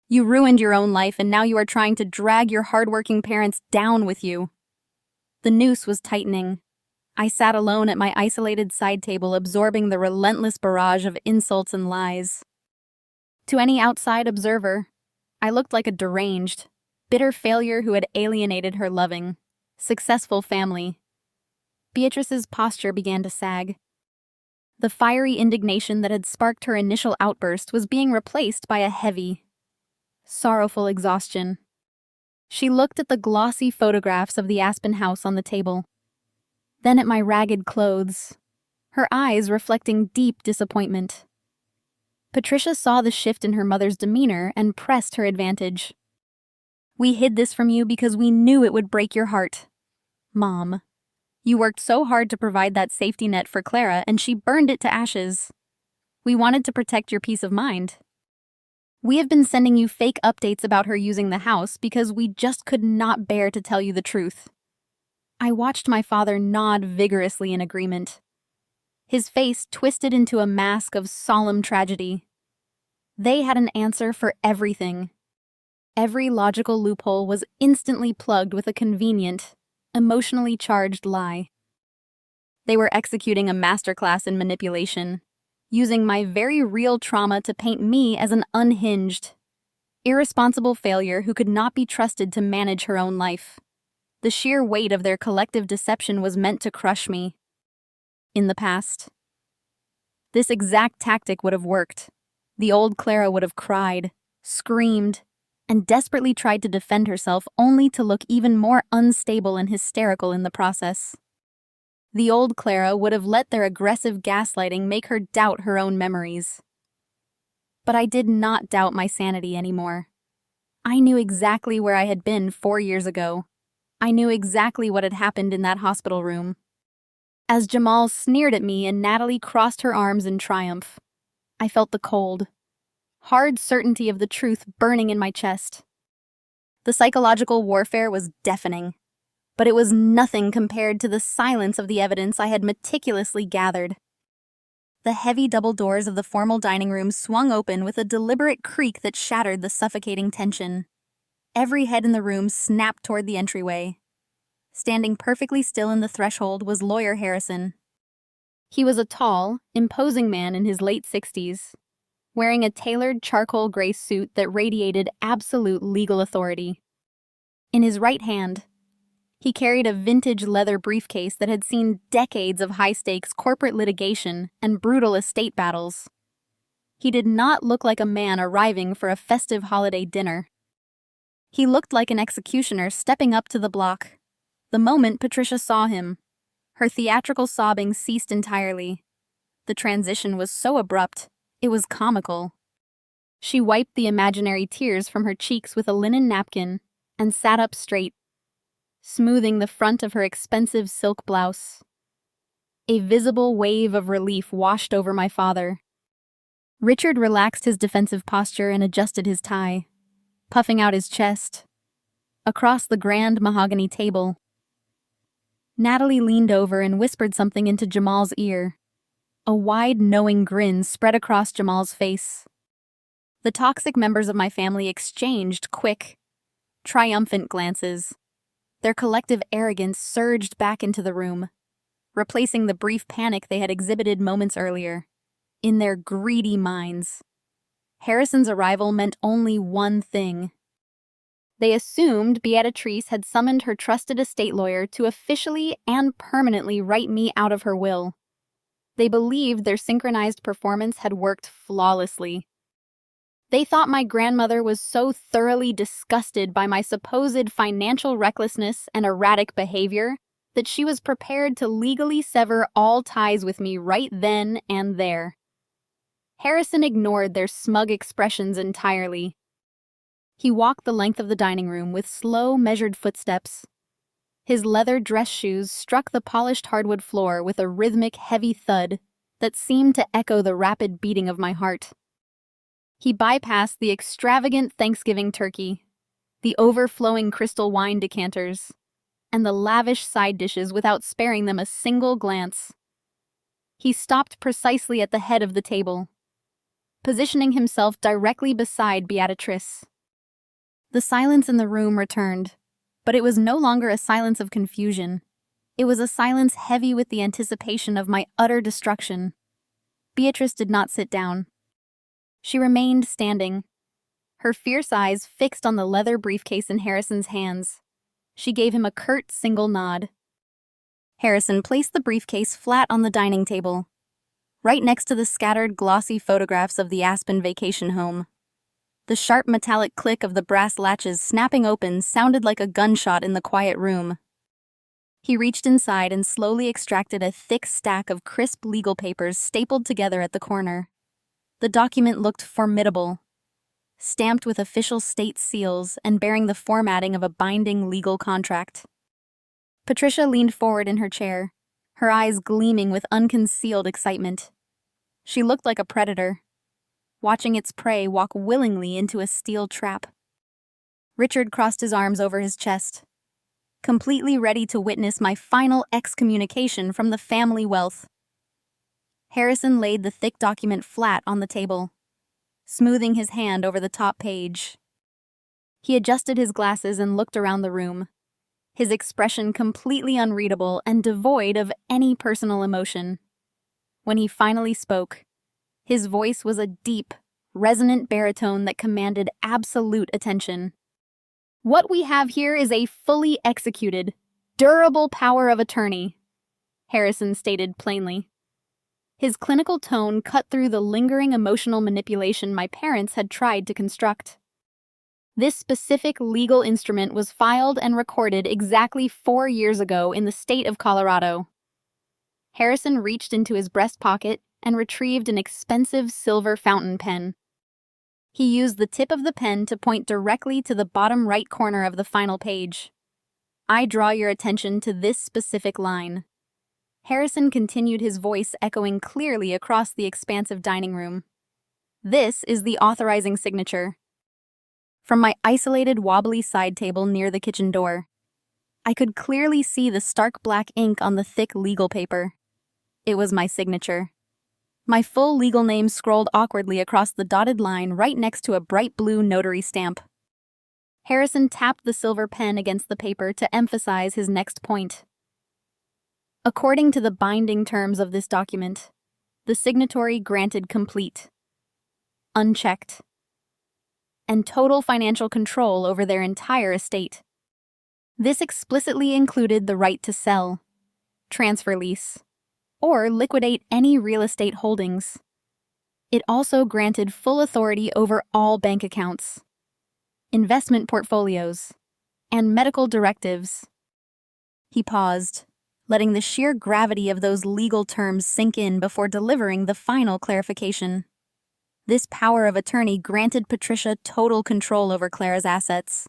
Speaker 1: You ruined your own life, and now you are trying to drag your hardworking parents down with you. The noose was tightening. I sat alone at my isolated side table, absorbing the relentless barrage of insults and lies. To any outside observer, I looked like a deranged, bitter failure who had alienated her loving, successful family. Beatrice's posture began to sag. The fiery indignation that had sparked her initial outburst was being replaced by a heavy, sorrowful exhaustion. She looked at the glossy photographs of the Aspen house on the table, then at my ragged clothes, her eyes reflecting deep disappointment. Patricia saw the shift in her mother's demeanor and pressed her advantage. "We hid this from you because we knew it would break your heart. Mom, you worked so hard to provide that safety net for Clara and she burned it to ashes. We wanted to protect your peace of mind. We have been sending you fake updates about her using the house because we just could not bear to tell you the truth." I watched my father nod vigorously in agreement. His face twisted into a mask of solemn tragedy. They had an answer for everything. Every logical loophole was instantly plugged with a convenient, emotionally charged lie. They were executing a masterclass in manipulation, using my very real trauma to paint me as an unhinged, irresponsible failure who could not be trusted to manage her own life. The sheer weight of their collective deception was meant to crush me. In the past, this exact tactic would have worked. The old Clara would have cried, screamed, and desperately tried to defend herself only to look even more unstable and hysterical in the process. The old Clara would have let their aggressive gaslighting make her doubt her own memories. But I did not doubt my sanity anymore. I knew exactly where I had been 4 years ago. I knew exactly what had happened in that hospital room. As Jamal sneered at me and Natalie crossed her arms in triumph, I felt the cold, hard certainty of the truth burning in my chest. The psychological warfare was deafening, but it was nothing compared to the silence of the evidence I had meticulously gathered. The heavy double doors of the formal dining room swung open with a deliberate creak that shattered the suffocating tension. Every head in the room snapped toward the entryway. Standing perfectly still in the threshold was Lawyer Harrison. He was a tall, imposing man in his late 60s, wearing a tailored charcoal gray suit that radiated absolute legal authority. In his right hand, he carried a vintage leather briefcase that had seen decades of high-stakes corporate litigation and brutal estate battles. He did not look like a man arriving for a festive holiday dinner. He looked like an executioner stepping up to the block. The moment Patricia saw him, her theatrical sobbing ceased entirely. The transition was so abrupt, it was comical. She wiped the imaginary tears from her cheeks with a linen napkin and sat up straight, smoothing the front of her expensive silk blouse. A visible wave of relief washed over my father. Richard relaxed his defensive posture and adjusted his tie, puffing out his chest. Across the grand mahogany table, Natalie leaned over and whispered something into Jamal's ear. A wide, knowing grin spread across Jamal's face. The toxic members of my family exchanged quick, triumphant glances. Their collective arrogance surged back into the room, replacing the brief panic they had exhibited moments earlier. In their greedy minds, Harrison's arrival meant only one thing. They assumed Beatrice had summoned her trusted estate lawyer to officially and permanently write me out of her will. They believed their synchronized performance had worked flawlessly. They thought my grandmother was so thoroughly disgusted by my supposed financial recklessness and erratic behavior that she was prepared to legally sever all ties with me right then and there. Harrison ignored their smug expressions entirely. He walked the length of the dining room with slow, measured footsteps. His leather dress shoes struck the polished hardwood floor with a rhythmic, heavy thud that seemed to echo the rapid beating of my heart. He bypassed the extravagant Thanksgiving turkey, the overflowing crystal wine decanters, and the lavish side dishes without sparing them a single glance. He stopped precisely at the head of the table, positioning himself directly beside Beatrice. The silence in the room returned, but it was no longer a silence of confusion. It was a silence heavy with the anticipation of my utter destruction. Beatrice did not sit down. She remained standing, her fierce eyes fixed on the leather briefcase in Harrison's hands. She gave him a curt, single nod. Harrison placed the briefcase flat on the dining table. right next to the scattered, glossy photographs of the Aspen vacation home. The sharp metallic click of the brass latches snapping open sounded like a gunshot in the quiet room. He reached inside and slowly extracted a thick stack of crisp legal papers stapled together at the corner. The document looked formidable, stamped with official state seals and bearing the formatting of a binding legal contract. Patricia leaned forward in her chair, her eyes gleaming with unconcealed excitement. She looked like a predator, watching its prey walk willingly into a steel trap. Richard crossed his arms over his chest, completely ready to witness my final excommunication from the family wealth. Harrison laid the thick document flat on the table, smoothing his hand over the top page. He adjusted his glasses and looked around the room, his expression completely unreadable and devoid of any personal emotion. When he finally spoke, his voice was a deep, resonant baritone that commanded absolute attention. "What we have here is a fully executed, durable power of attorney," Harrison stated plainly. His clinical tone cut through the lingering emotional manipulation my parents had tried to construct. This specific legal instrument was filed and recorded exactly 4 years ago in the state of Colorado. Harrison reached into his breast pocket and retrieved an expensive silver fountain pen. He used the tip of the pen to point directly to the bottom right corner of the final page. "I draw your attention to this specific line." Harrison continued, his voice echoing clearly across the expansive dining room. "This is the authorizing signature." From my isolated, wobbly side table near the kitchen door, I could clearly see the stark black ink on the thick legal paper. It was my signature. My full legal name scrolled awkwardly across the dotted line right next to a bright blue notary stamp. Harrison tapped the silver pen against the paper to emphasize his next point. According to the binding terms of this document, the signatory granted complete, unchecked, and total financial control over their entire estate. This explicitly included the right to sell, transfer lease, or liquidate any real estate holdings. It also granted full authority over all bank accounts, investment portfolios, and medical directives. He paused, letting the sheer gravity of those legal terms sink in before delivering the final clarification. This power of attorney granted Patricia total control over Clara's assets.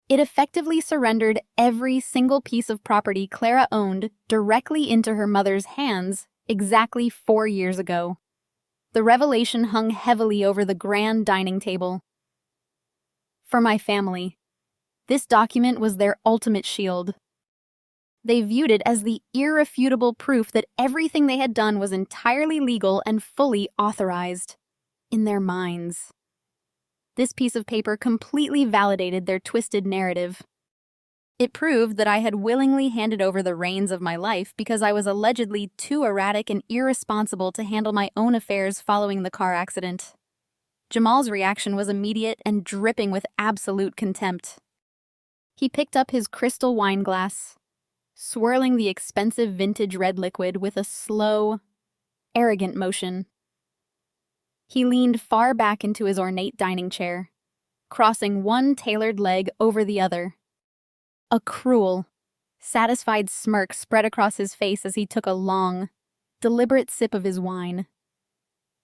Speaker 1: It effectively surrendered every single piece of property Clara owned directly into her mother's hands exactly 4 years ago. The revelation hung heavily over the grand dining table. For my family, this document was their ultimate shield. They viewed it as the irrefutable proof that everything they had done was entirely legal and fully authorized. In their minds. This piece of paper completely validated their twisted narrative. It proved that I had willingly handed over the reins of my life because I was allegedly too erratic and irresponsible to handle my own affairs following the car accident. Jamal's reaction was immediate and dripping with absolute contempt. He picked up his crystal wine glass, swirling the expensive vintage red liquid with a slow, arrogant motion. He leaned far back into his ornate dining chair, crossing one tailored leg over the other. A cruel, satisfied smirk spread across his face as he took a long, deliberate sip of his wine.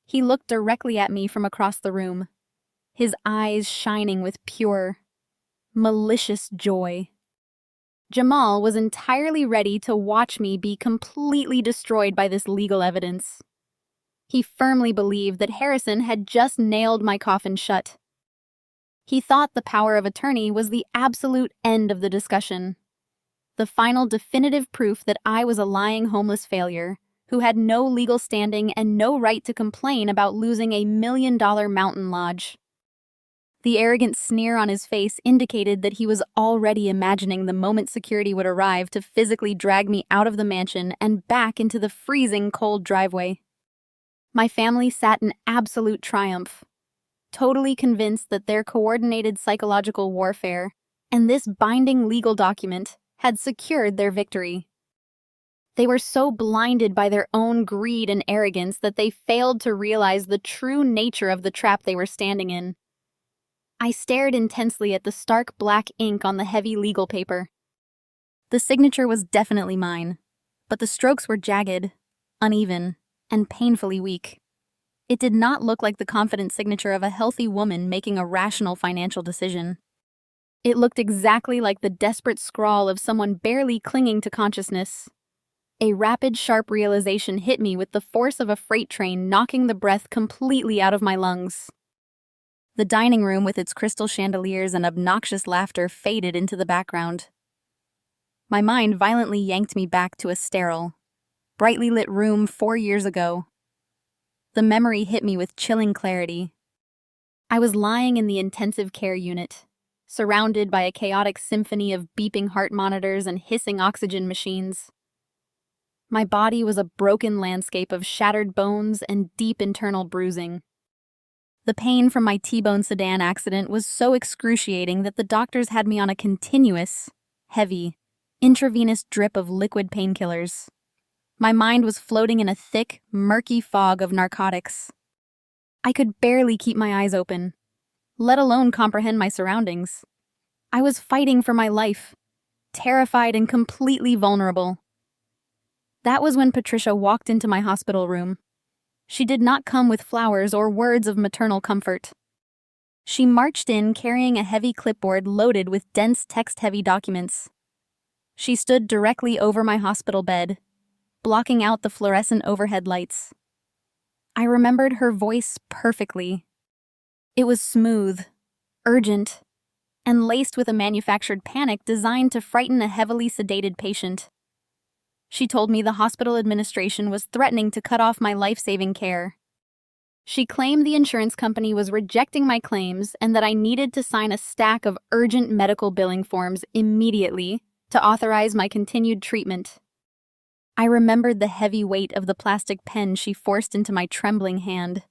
Speaker 1: He looked directly at me from across the room, his eyes shining with pure, malicious joy. Jamal was entirely ready to watch me be completely destroyed by this legal evidence. He firmly believed that Harrison had just nailed my coffin shut. He thought the power of attorney was the absolute end of the discussion, the final definitive proof that I was a lying homeless failure who had no legal standing and no right to complain about losing a $1 million mountain lodge. The arrogant sneer on his face indicated that he was already imagining the moment security would arrive to physically drag me out of the mansion and back into the freezing cold driveway. My family sat in absolute triumph, totally convinced that their coordinated psychological warfare and this binding legal document had secured their victory. They were so blinded by their own greed and arrogance that they failed to realize the true nature of the trap they were standing in. I stared intensely at the stark black ink on the heavy legal paper. The signature was definitely mine, but the strokes were jagged, uneven, and painfully weak. It did not look like the confident signature of a healthy woman making a rational financial decision. It looked exactly like the desperate scrawl of someone barely clinging to consciousness. A rapid, sharp realization hit me with the force of a freight train, knocking the breath completely out of my lungs. The dining room with its crystal chandeliers and obnoxious laughter faded into the background. My mind violently yanked me back to a sterile, brightly lit room 4 years ago. The memory hit me with chilling clarity. I was lying in the intensive care unit, surrounded by a chaotic symphony of beeping heart monitors and hissing oxygen machines. My body was a broken landscape of shattered bones and deep internal bruising. The pain from my T-bone sedan accident was so excruciating that the doctors had me on a continuous, heavy, intravenous drip of liquid painkillers. My mind was floating in a thick, murky fog of narcotics. I could barely keep my eyes open, let alone comprehend my surroundings. I was fighting for my life, terrified and completely vulnerable. That was when Patricia walked into my hospital room. She did not come with flowers or words of maternal comfort. She marched in carrying a heavy clipboard loaded with dense text-heavy documents. She stood directly over my hospital bed, blocking out the fluorescent overhead lights. I remembered her voice perfectly. It was smooth, urgent, and laced with a manufactured panic designed to frighten a heavily sedated patient. She told me the hospital administration was threatening to cut off my life-saving care. She claimed the insurance company was rejecting my claims and that I needed to sign a stack of urgent medical billing forms immediately to authorize my continued treatment. I remembered the heavy weight of the plastic pen she forced into my trembling hand.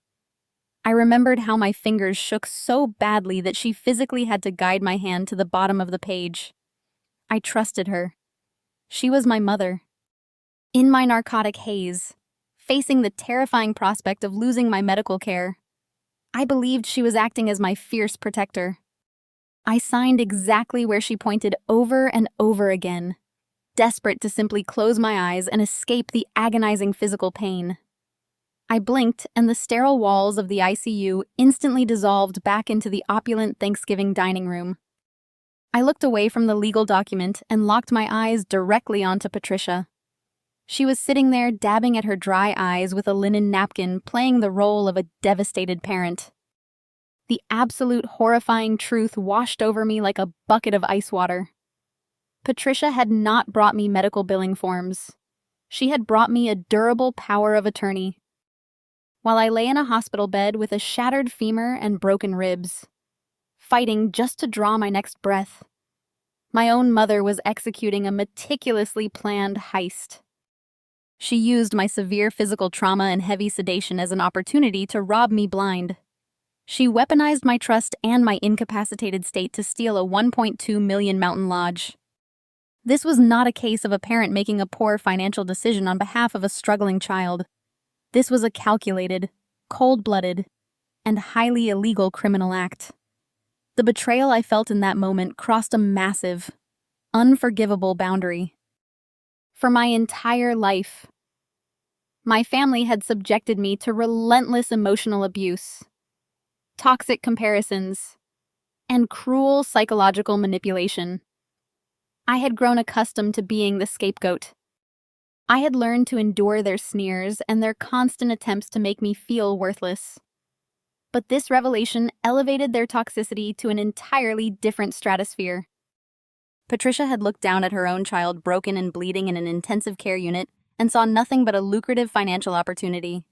Speaker 1: I remembered how my fingers shook so badly that she physically had to guide my hand to the bottom of the page. I trusted her. She was my mother. In my narcotic haze, facing the terrifying prospect of losing my medical care, I believed she was acting as my fierce protector. I signed exactly where she pointed over and over again, desperate to simply close my eyes and escape the agonizing physical pain. I blinked, and the sterile walls of the ICU instantly dissolved back into the opulent Thanksgiving dining room. I looked away from the legal document and locked my eyes directly onto Patricia. She was sitting there dabbing at her dry eyes with a linen napkin, playing the role of a devastated parent. The absolute horrifying truth washed over me like a bucket of ice water. Patricia had not brought me medical billing forms. She had brought me a durable power of attorney. While I lay in a hospital bed with a shattered femur and broken ribs, fighting just to draw my next breath, my own mother was executing a meticulously planned heist. She used my severe physical trauma and heavy sedation as an opportunity to rob me blind. She weaponized my trust and my incapacitated state to steal a $1.2 million mountain lodge. This was not a case of a parent making a poor financial decision on behalf of a struggling child. This was a calculated, cold-blooded, and highly illegal criminal act. The betrayal I felt in that moment crossed a massive, unforgivable boundary. For my entire life, my family had subjected me to relentless emotional abuse, toxic comparisons, and cruel psychological manipulation. I had grown accustomed to being the scapegoat. I had learned to endure their sneers and their constant attempts to make me feel worthless. But this revelation elevated their toxicity to an entirely different stratosphere. Patricia had looked down at her own child broken and bleeding in an intensive care unit and saw nothing but a lucrative financial opportunity.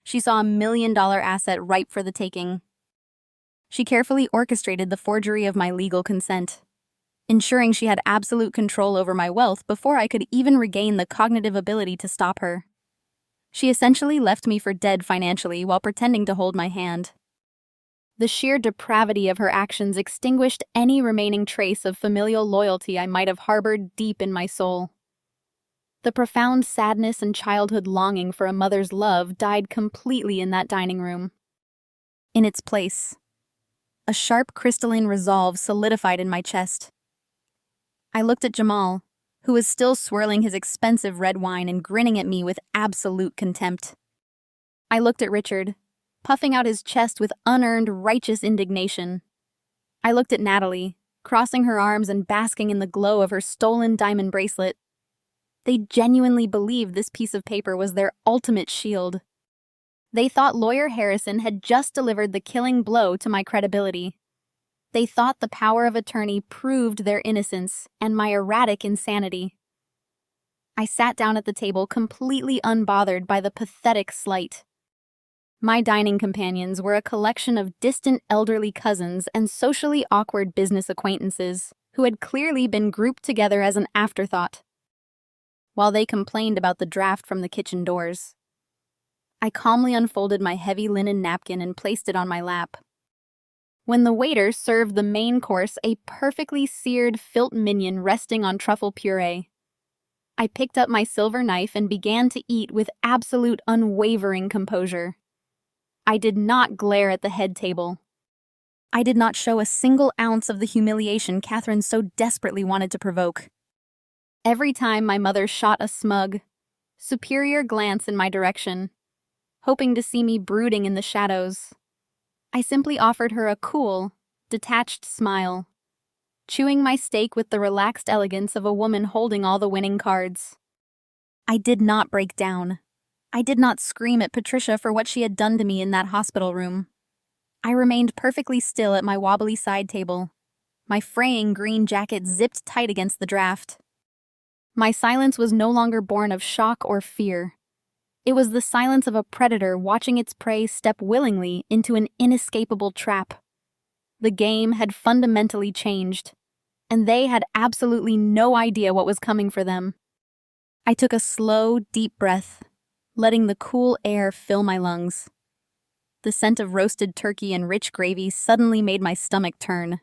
Speaker 1: She saw $1 million asset ripe for the taking. She carefully orchestrated the forgery of my legal consent, ensuring she had absolute control over my wealth before I could even regain the cognitive ability to stop her. She essentially left me for dead financially while pretending to hold my hand. The sheer depravity of her actions extinguished any remaining trace of familial loyalty I might have harbored deep in my soul. The profound sadness and childhood longing for a mother's love died completely in that dining room. In its place, a sharp crystalline resolve solidified in my chest. I looked at Jamal, who was still swirling his expensive red wine and grinning at me with absolute contempt. I looked at Richard, puffing out his chest with unearned righteous indignation. I looked at Natalie, crossing her arms and basking in the glow of her stolen diamond bracelet. They genuinely believed this piece of paper was their ultimate shield. They thought Lawyer Harrison had just delivered the killing blow to my credibility. They thought the power of attorney proved their innocence and my erratic insanity. I sat down at the table completely unbothered by the pathetic slight. My dining companions were a collection of distant elderly cousins and socially awkward business acquaintances who had clearly been grouped together as an afterthought. While they complained about the draft from the kitchen doors, I calmly unfolded my heavy linen napkin and placed it on my lap. When the waiter served the main course, a perfectly seared filet mignon resting on truffle puree, I picked up my silver knife and began to eat with absolute unwavering composure. I did not glare at the head table. I did not show a single ounce of the humiliation Catherine so desperately wanted to provoke. Every time my mother shot a smug, superior glance in my direction, hoping to see me brooding in the shadows, I simply offered her a cool, detached smile, chewing my steak with the relaxed elegance of a woman holding all the winning cards. I did not break down. I did not scream at Patricia for what she had done to me in that hospital room. I remained perfectly still at my wobbly side table, my fraying green jacket zipped tight against the draft. My silence was no longer born of shock or fear. It was the silence of a predator watching its prey step willingly into an inescapable trap. The game had fundamentally changed, and they had absolutely no idea what was coming for them. I took a slow, deep breath, letting the cool air fill my lungs. The scent of roasted turkey and rich gravy suddenly made my stomach turn.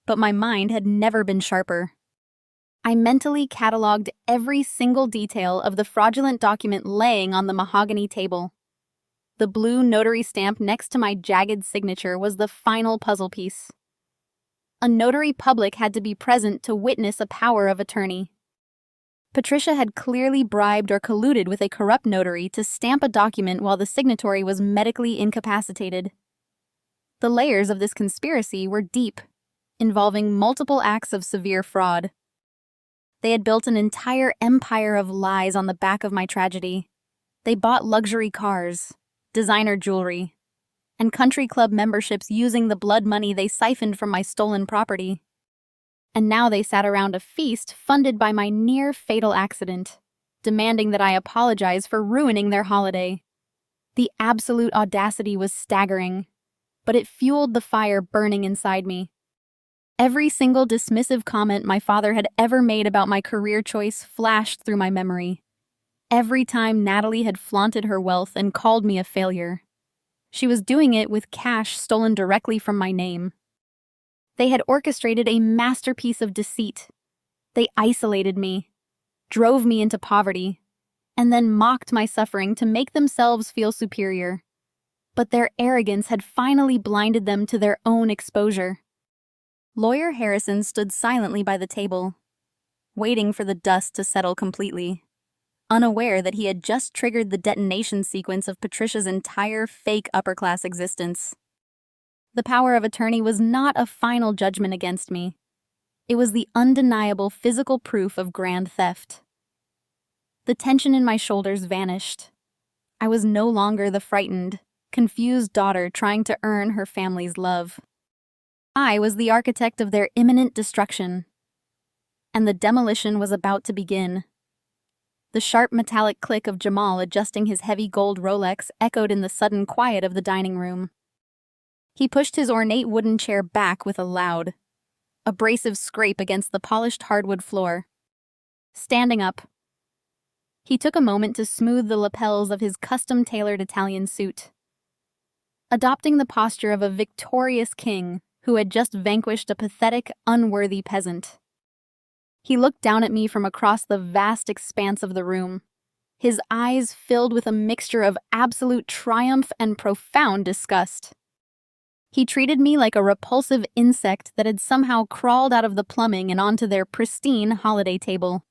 Speaker 1: But my mind had never been sharper. I mentally cataloged every single detail of the fraudulent document laying on the mahogany table. The blue notary stamp next to my jagged signature was the final puzzle piece. A notary public had to be present to witness a power of attorney. Patricia had clearly bribed or colluded with a corrupt notary to stamp a document while the signatory was medically incapacitated. The layers of this conspiracy were deep, involving multiple acts of severe fraud. They had built an entire empire of lies on the back of my tragedy. They bought luxury cars, designer jewelry, and country club memberships using the blood money they siphoned from my stolen property. And now they sat around a feast funded by my near-fatal accident, demanding that I apologize for ruining their holiday. The absolute audacity was staggering, but it fueled the fire burning inside me. Every single dismissive comment my father had ever made about my career choice flashed through my memory. Every time Natalie had flaunted her wealth and called me a failure, she was doing it with cash stolen directly from my name. They had orchestrated a masterpiece of deceit. They isolated me, drove me into poverty, and then mocked my suffering to make themselves feel superior. But their arrogance had finally blinded them to their own exposure. Lawyer Harrison stood silently by the table, waiting for the dust to settle completely, unaware that he had just triggered the detonation sequence of Patricia's entire fake upper-class existence. The power of attorney was not a final judgment against me. It was the undeniable physical proof of grand theft. The tension in my shoulders vanished. I was no longer the frightened, confused daughter trying to earn her family's love. I was the architect of their imminent destruction, and the demolition was about to begin. The sharp metallic click of Jamal adjusting his heavy gold Rolex echoed in the sudden quiet of the dining room. He pushed his ornate wooden chair back with a loud, abrasive scrape against the polished hardwood floor. Standing up, he took a moment to smooth the lapels of his custom-tailored Italian suit. Adopting the posture of a victorious king who had just vanquished a pathetic, unworthy peasant, He looked down at me from across the vast expanse of the room, his eyes filled with a mixture of absolute triumph and profound disgust. He treated me like a repulsive insect that had somehow crawled out of the plumbing and onto their pristine holiday table.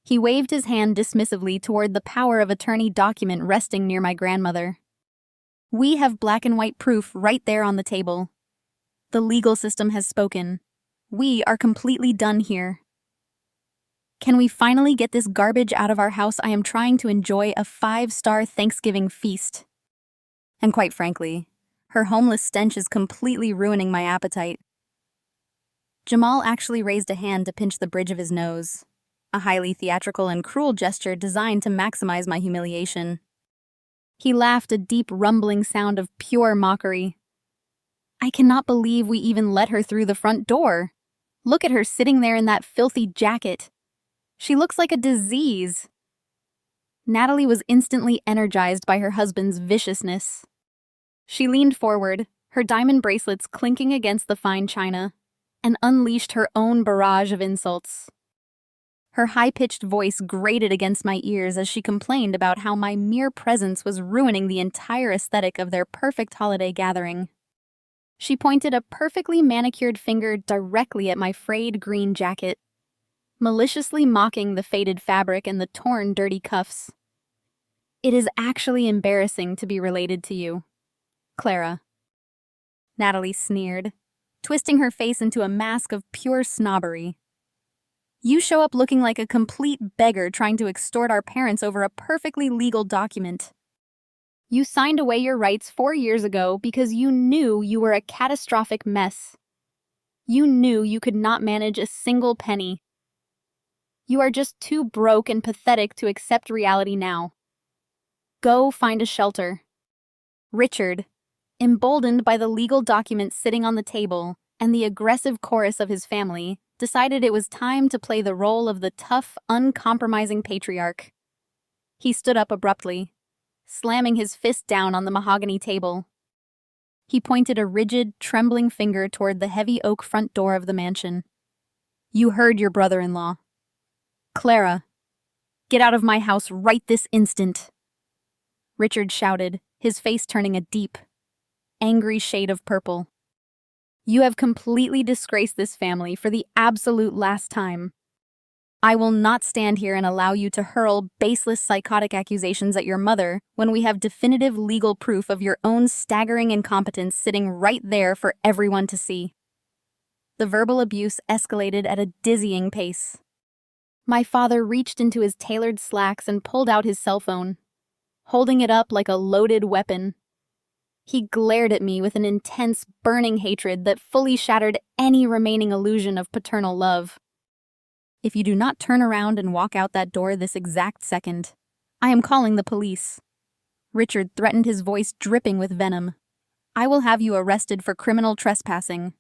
Speaker 1: He waved his hand dismissively toward the power of attorney document resting near my grandmother. We have black and white proof right there on the table. The legal system has spoken. We are completely done here. Can we finally get this garbage out of our house? I am trying to enjoy a 5-star Thanksgiving feast. And quite frankly, her homeless stench is completely ruining my appetite. Jamal actually raised a hand to pinch the bridge of his nose, a highly theatrical and cruel gesture designed to maximize my humiliation. He laughed a deep rumbling sound of pure mockery. I cannot believe we even let her through the front door. Look at her sitting there in that filthy jacket. She looks like a disease. Natalie was instantly energized by her husband's viciousness. She leaned forward, her diamond bracelets clinking against the fine china, and unleashed her own barrage of insults. Her high-pitched voice grated against my ears as she complained about how my mere presence was ruining the entire aesthetic of their perfect holiday gathering. She pointed a perfectly manicured finger directly at my frayed green jacket, maliciously mocking the faded fabric and the torn, dirty cuffs. It is actually embarrassing to be related to you, Clara. Natalie sneered, twisting her face into a mask of pure snobbery. You show up looking like a complete beggar trying to extort our parents over a perfectly legal document. You signed away your rights 4 years ago because you knew you were a catastrophic mess. You knew you could not manage a single penny. You are just too broke and pathetic to accept reality now. Go find a shelter. Richard, emboldened by the legal documents sitting on the table and the aggressive chorus of his family, decided it was time to play the role of the tough, uncompromising patriarch. He stood up abruptly, slamming his fist down on the mahogany table. He pointed a rigid, trembling finger toward the heavy oak front door of the mansion. You heard your brother-in-law. Clara, get out of my house right this instant. Richard shouted, his face turning a deep, angry shade of purple. You have completely disgraced this family for the absolute last time. I will not stand here and allow you to hurl baseless psychotic accusations at your mother when we have definitive legal proof of your own staggering incompetence sitting right there for everyone to see. The verbal abuse escalated at a dizzying pace. My father reached into his tailored slacks and pulled out his cell phone, holding it up like a loaded weapon. He glared at me with an intense, burning hatred that fully shattered any remaining illusion of paternal love. If you do not turn around and walk out that door this exact second, I am calling the police. Richard threatened, his voice dripping with venom. I will have you arrested for criminal trespassing.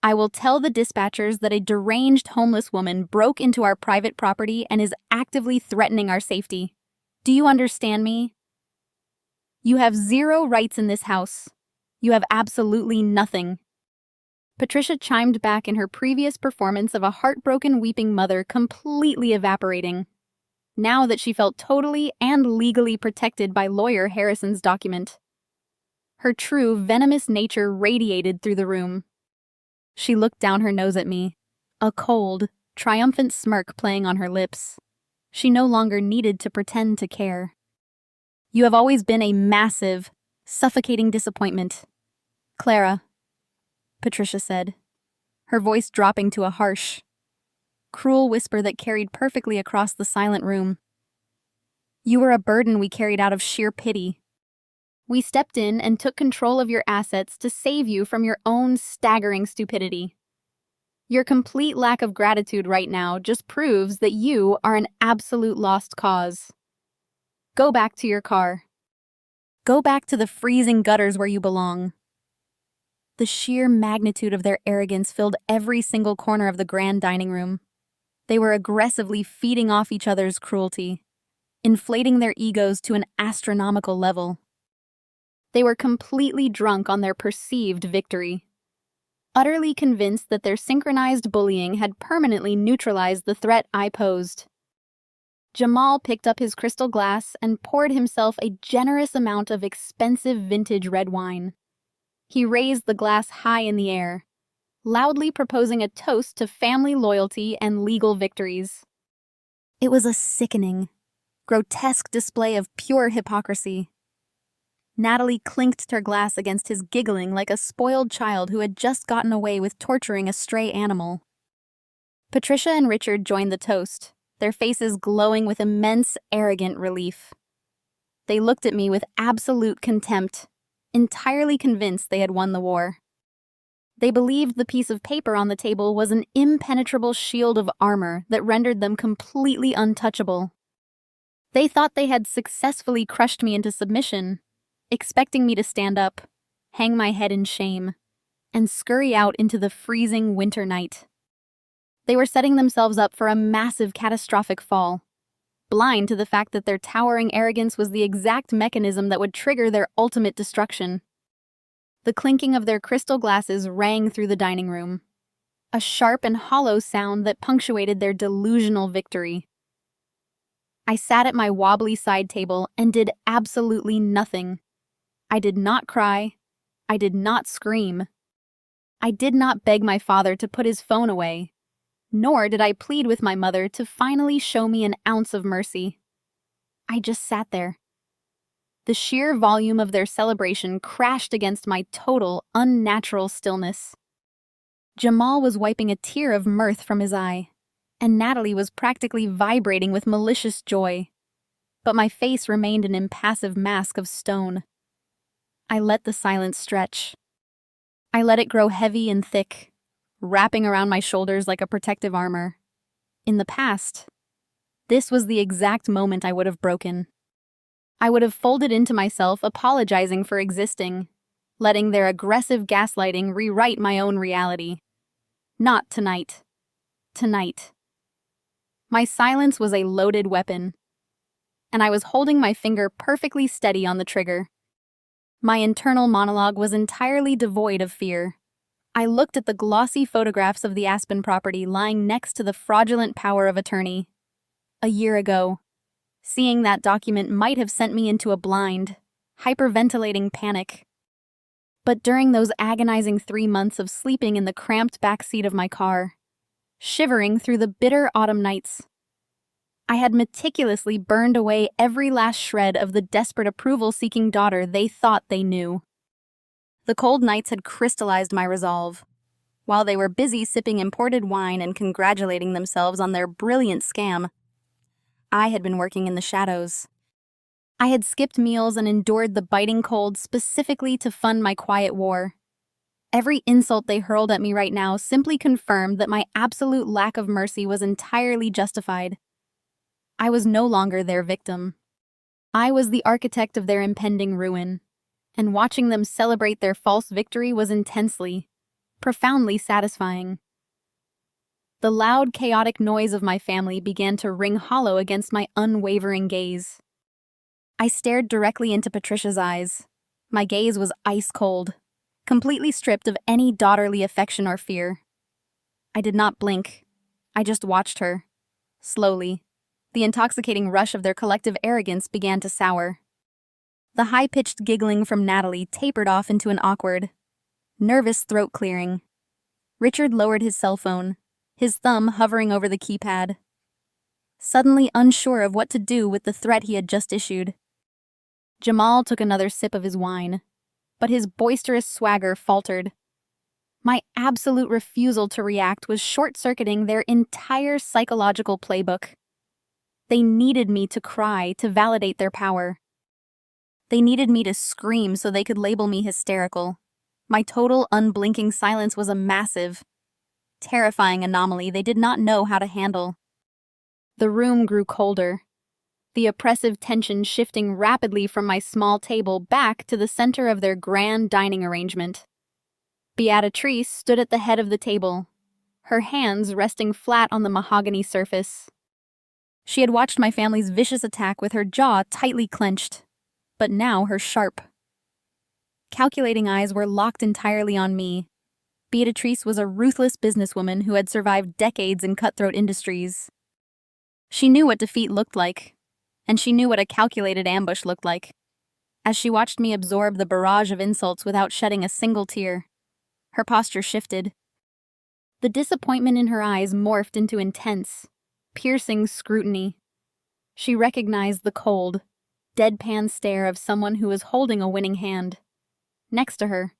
Speaker 1: I will tell the dispatchers that a deranged homeless woman broke into our private property and is actively threatening our safety. Do you understand me? You have zero rights in this house. You have absolutely nothing. Patricia chimed back in her previous performance of a heartbroken weeping mother completely evaporating, now that she felt totally and legally protected by lawyer Harrison's document. Her true, venomous nature radiated through the room. She looked down her nose at me, a cold, triumphant smirk playing on her lips. She no longer needed to pretend to care. You have always been a massive, suffocating disappointment, Clara, Patricia said, her voice dropping to a harsh, cruel whisper that carried perfectly across the silent room. You were a burden we carried out of sheer pity. We stepped in and took control of your assets to save you from your own staggering stupidity. Your complete lack of gratitude right now just proves that you are an absolute lost cause. Go back to your car. Go back to the freezing gutters where you belong. The sheer magnitude of their arrogance filled every single corner of the grand dining room. They were aggressively feeding off each other's cruelty, inflating their egos to an astronomical level. They were completely drunk on their perceived victory. utterly convinced that their synchronized bullying had permanently neutralized the threat I posed. Jamal picked up his crystal glass and poured himself a generous amount of expensive vintage red wine. He raised the glass high in the air, loudly proposing a toast to family loyalty and legal victories. It was a sickening, grotesque display of pure hypocrisy. Natalie clinked her glass against his, giggling like a spoiled child who had just gotten away with torturing a stray animal. Patricia and Richard joined the toast, their faces glowing with immense, arrogant relief. They looked at me with absolute contempt, entirely convinced they had won the war. They believed the piece of paper on the table was an impenetrable shield of armor that rendered them completely untouchable. They thought they had successfully crushed me into submission, expecting me to stand up, hang my head in shame, and scurry out into the freezing winter night. They were setting themselves up for a massive catastrophic fall, blind to the fact that their towering arrogance was the exact mechanism that would trigger their ultimate destruction. The clinking of their crystal glasses rang through the dining room, a sharp and hollow sound that punctuated their delusional victory. I sat at my wobbly side table and did absolutely nothing. I did not cry. I did not scream. I did not beg my father to put his phone away, nor did I plead with my mother to finally show me an ounce of mercy. I just sat there. The sheer volume of their celebration crashed against my total, unnatural stillness. Jamal was wiping a tear of mirth from his eye, and Natalie was practically vibrating with malicious joy. But my face remained an impassive mask of stone. I let the silence stretch. I let it grow heavy and thick, wrapping around my shoulders like a protective armor. In the past, this was the exact moment I would have broken. I would have folded into myself, apologizing for existing, letting their aggressive gaslighting rewrite my own reality. Not tonight. Tonight. My silence was a loaded weapon, and I was holding my finger perfectly steady on the trigger. My internal monologue was entirely devoid of fear. I looked at the glossy photographs of the Aspen property lying next to the fraudulent power of attorney. A year ago, seeing that document might have sent me into a blind, hyperventilating panic. But during those agonizing 3 months of sleeping in the cramped back seat of my car, shivering through the bitter autumn nights, I had meticulously burned away every last shred of the desperate approval-seeking daughter they thought they knew. The cold nights had crystallized my resolve. While they were busy sipping imported wine and congratulating themselves on their brilliant scam, I had been working in the shadows. I had skipped meals and endured the biting cold specifically to fund my quiet war. Every insult they hurled at me right now simply confirmed that my absolute lack of mercy was entirely justified. I was no longer their victim. I was the architect of their impending ruin, and watching them celebrate their false victory was intensely, profoundly satisfying. The loud, chaotic noise of my family began to ring hollow against my unwavering gaze. I stared directly into Patricia's eyes. My gaze was ice cold, completely stripped of any daughterly affection or fear. I did not blink. I just watched her. Slowly, the intoxicating rush of their collective arrogance began to sour. The high-pitched giggling from Natalie tapered off into an awkward, nervous throat clearing. Richard lowered his cell phone, his thumb hovering over the keypad, suddenly unsure of what to do with the threat he had just issued. Jamal took another sip of his wine, but his boisterous swagger faltered. My absolute refusal to react was short-circuiting their entire psychological playbook. They needed me to cry to validate their power. They needed me to scream so they could label me hysterical. My total, unblinking silence was a massive, terrifying anomaly they did not know how to handle. The room grew colder, the oppressive tension shifting rapidly from my small table back to the center of their grand dining arrangement. Beatrice stood at the head of the table, her hands resting flat on the mahogany surface. She had watched my family's vicious attack with her jaw tightly clenched, but now her sharp, calculating eyes were locked entirely on me, Beatrice was a ruthless businesswoman who had survived decades in cutthroat industries. She knew what defeat looked like, and she knew what a calculated ambush looked like. As she watched me absorb the barrage of insults without shedding a single tear, her posture shifted. The disappointment in her eyes morphed into intense, piercing scrutiny. She recognized the cold, deadpan stare of someone who was holding a winning hand. Next to her,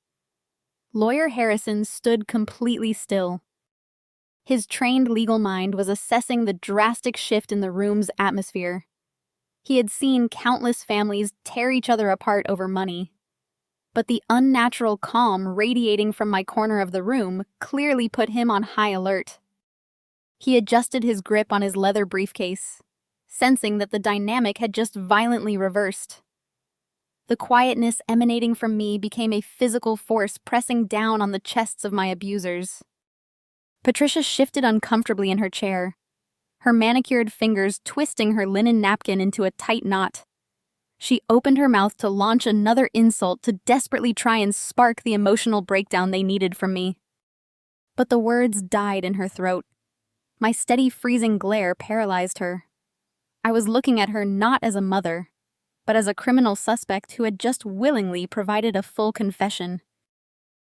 Speaker 1: Lawyer Harrison stood completely still. His trained legal mind was assessing the drastic shift in the room's atmosphere. He had seen countless families tear each other apart over money. But the unnatural calm radiating from my corner of the room clearly put him on high alert. He adjusted his grip on his leather briefcase, sensing that the dynamic had just violently reversed. The quietness emanating from me became a physical force pressing down on the chests of my abusers. Patricia shifted uncomfortably in her chair, her manicured fingers twisting her linen napkin into a tight knot. She opened her mouth to launch another insult to desperately try and spark the emotional breakdown they needed from me. But the words died in her throat. My steady, freezing glare paralyzed her. I was looking at her not as a mother, but as a criminal suspect who had just willingly provided a full confession.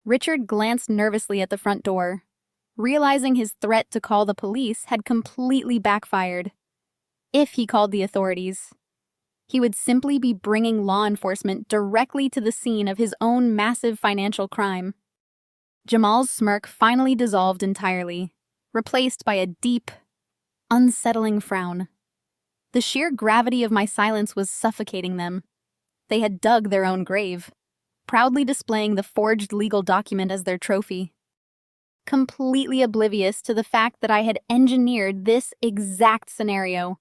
Speaker 1: Richard glanced nervously at the front door, realizing his threat to call the police had completely backfired. If he called the authorities, he would simply be bringing law enforcement directly to the scene of his own massive financial crime. Jamal's smirk finally dissolved entirely, replaced by a deep, unsettling frown. The sheer gravity of my silence was suffocating them. They had dug their own grave, proudly displaying the forged legal document as their trophy. Completely oblivious to the fact that I had engineered this exact scenario,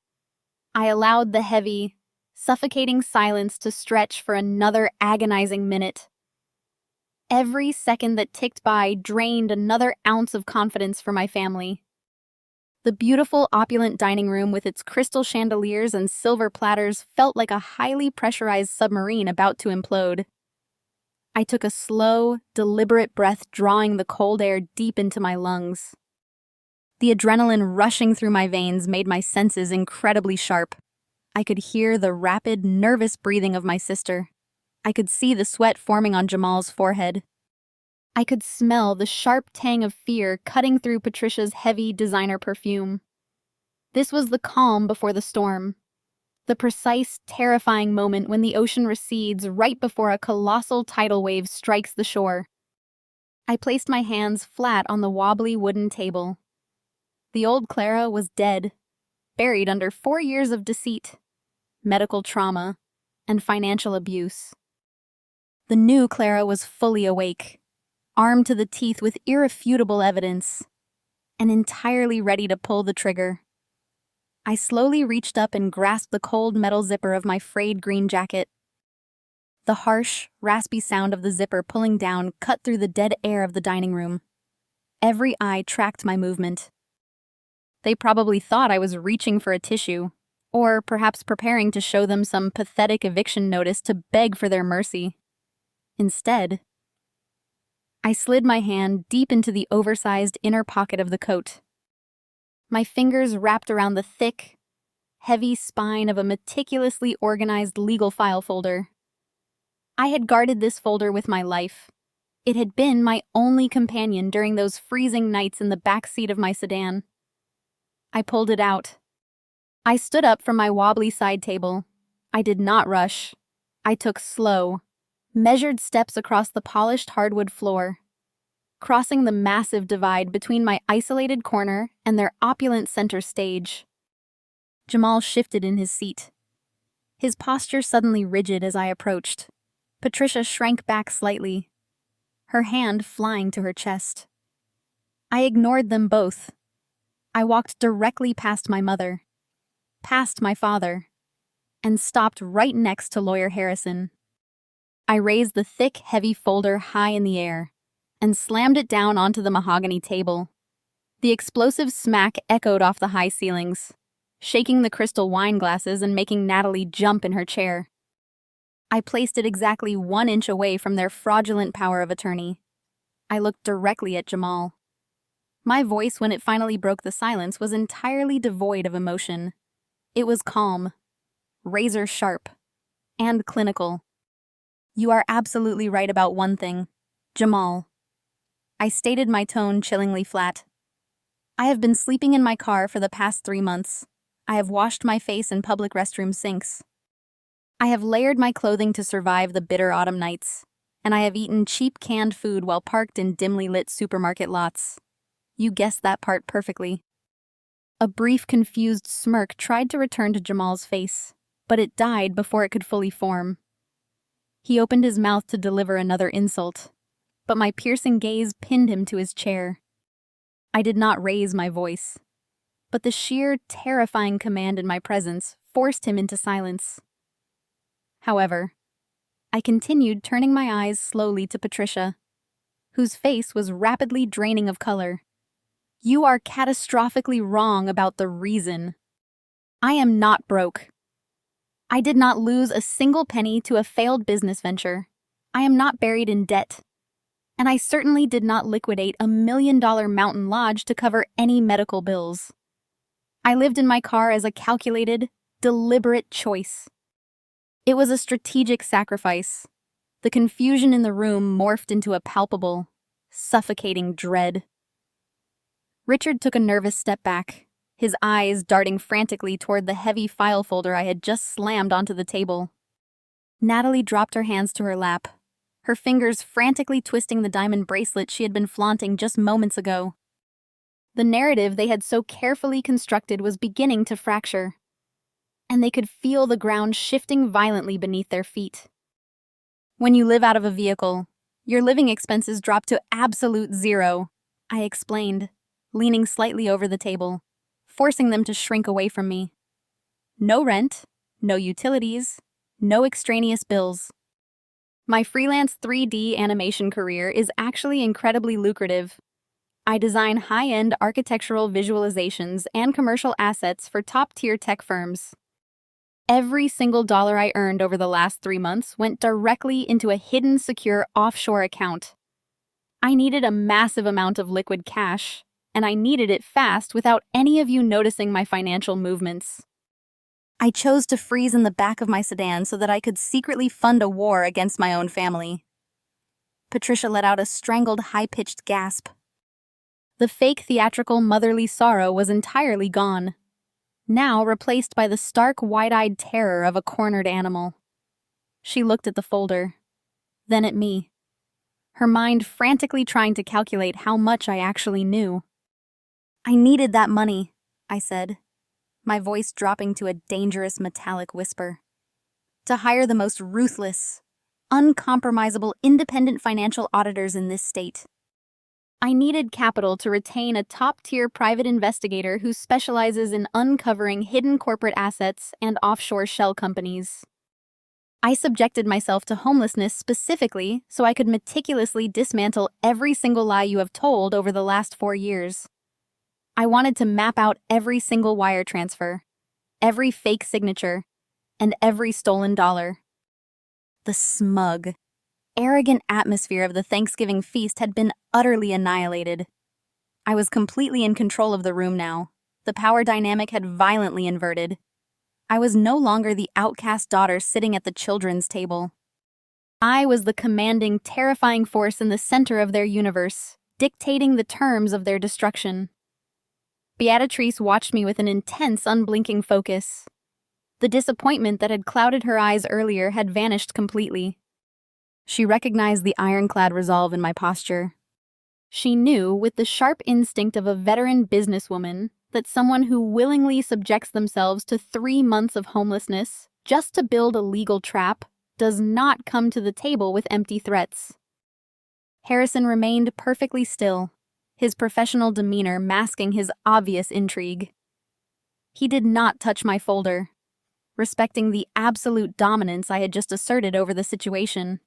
Speaker 1: I allowed the heavy, suffocating silence to stretch for another agonizing minute. Every second that ticked by drained another ounce of confidence for my family. The beautiful, opulent dining room with its crystal chandeliers and silver platters felt like a highly pressurized submarine about to implode. I took a slow, deliberate breath, drawing the cold air deep into my lungs. The adrenaline rushing through my veins made my senses incredibly sharp. I could hear the rapid, nervous breathing of my sister. I could see the sweat forming on Jamal's forehead. I could smell the sharp tang of fear cutting through Patricia's heavy designer perfume. This was the calm before the storm. The precise, terrifying moment when the ocean recedes right before a colossal tidal wave strikes the shore. I placed my hands flat on the wobbly wooden table. The old Clara was dead, buried under 4 years of deceit, medical trauma, and financial abuse. The new Clara was fully awake, armed to the teeth with irrefutable evidence, and entirely ready to pull the trigger. I slowly reached up and grasped the cold metal zipper of my frayed green jacket. The harsh, raspy sound of the zipper pulling down cut through the dead air of the dining room. Every eye tracked my movement. They probably thought I was reaching for a tissue, or perhaps preparing to show them some pathetic eviction notice to beg for their mercy. Instead, I slid my hand deep into the oversized inner pocket of the coat. My fingers wrapped around the thick, heavy spine of a meticulously organized legal file folder. I had guarded this folder with my life. It had been my only companion during those freezing nights in the back seat of my sedan. I pulled it out. I stood up from my wobbly side table. I did not rush. I took slow, measured steps across the polished hardwood floor, crossing the massive divide between my isolated corner and their opulent center stage. Jamal shifted in his seat, his posture suddenly rigid as I approached. Patricia shrank back slightly, her hand flying to her chest. I ignored them both. I walked directly past my mother, past my father, and stopped right next to Lawyer Harrison. I raised the thick, heavy folder high in the air and slammed it down onto the mahogany table. The explosive smack echoed off the high ceilings, shaking the crystal wine glasses and making Natalie jump in her chair. I placed it exactly 1 inch away from their fraudulent power of attorney. I looked directly at Jamal. My voice, when it finally broke the silence, was entirely devoid of emotion. It was calm, razor sharp, and clinical. You are absolutely right about one thing, Jamal. I stated, my tone chillingly flat. I have been sleeping in my car for the past 3 months. I have washed my face in public restroom sinks. I have layered my clothing to survive the bitter autumn nights, and I have eaten cheap canned food while parked in dimly lit supermarket lots. You guessed that part perfectly. A brief, confused smirk tried to return to Jamal's face, but it died before it could fully form. He opened his mouth to deliver another insult, but my piercing gaze pinned him to his chair. I did not raise my voice, but the sheer, terrifying command in my presence forced him into silence. However, I continued, turning my eyes slowly to Patricia, whose face was rapidly draining of color. You are catastrophically wrong about the reason. I am not broke. I did not lose a single penny to a failed business venture. I am not buried in debt. And I certainly did not liquidate $1 million mountain lodge to cover any medical bills. I lived in my car as a calculated, deliberate choice. It was a strategic sacrifice. The confusion in the room morphed into a palpable, suffocating dread. Richard took a nervous step back, his eyes darting frantically toward the heavy file folder I had just slammed onto the table. Natalie dropped her hands to her lap, her fingers frantically twisting the diamond bracelet she had been flaunting just moments ago. The narrative they had so carefully constructed was beginning to fracture, and they could feel the ground shifting violently beneath their feet. When you live out of a vehicle, your living expenses drop to absolute zero, I explained, leaning slightly over the table, forcing them to shrink away from me. No rent, no utilities, no extraneous bills. My freelance 3D animation career is actually incredibly lucrative. I design high-end architectural visualizations and commercial assets for top-tier tech firms. Every single dollar I earned over the last 3 months went directly into a hidden, secure offshore account. I needed a massive amount of liquid cash, and I needed it fast without any of you noticing my financial movements. I chose to freeze in the back of my sedan so that I could secretly fund a war against my own family. Patricia let out a strangled, high-pitched gasp. The fake theatrical motherly sorrow was entirely gone, now replaced by the stark, wide-eyed terror of a cornered animal. She looked at the folder, then at me, her mind frantically trying to calculate how much I actually knew. I needed that money, I said, my voice dropping to a dangerous metallic whisper. To hire the most ruthless, uncompromisable independent financial auditors in this state. I needed capital to retain a top-tier private investigator who specializes in uncovering hidden corporate assets and offshore shell companies. I subjected myself to homelessness specifically so I could meticulously dismantle every single lie you have told over the last 4 years. I wanted to map out every single wire transfer, every fake signature, and every stolen dollar. The smug, arrogant atmosphere of the Thanksgiving feast had been utterly annihilated. I was completely in control of the room now. The power dynamic had violently inverted. I was no longer the outcast daughter sitting at the children's table. I was the commanding, terrifying force in the center of their universe, dictating the terms of their destruction. Beatrice watched me with an intense, unblinking focus. The disappointment that had clouded her eyes earlier had vanished completely. She recognized the ironclad resolve in my posture. She knew, with the sharp instinct of a veteran businesswoman, that someone who willingly subjects themselves to 3 months of homelessness just to build a legal trap does not come to the table with empty threats. Harrison remained perfectly still, his professional demeanor masking his obvious intrigue. He did not touch my folder, respecting the absolute dominance I had just asserted over the situation.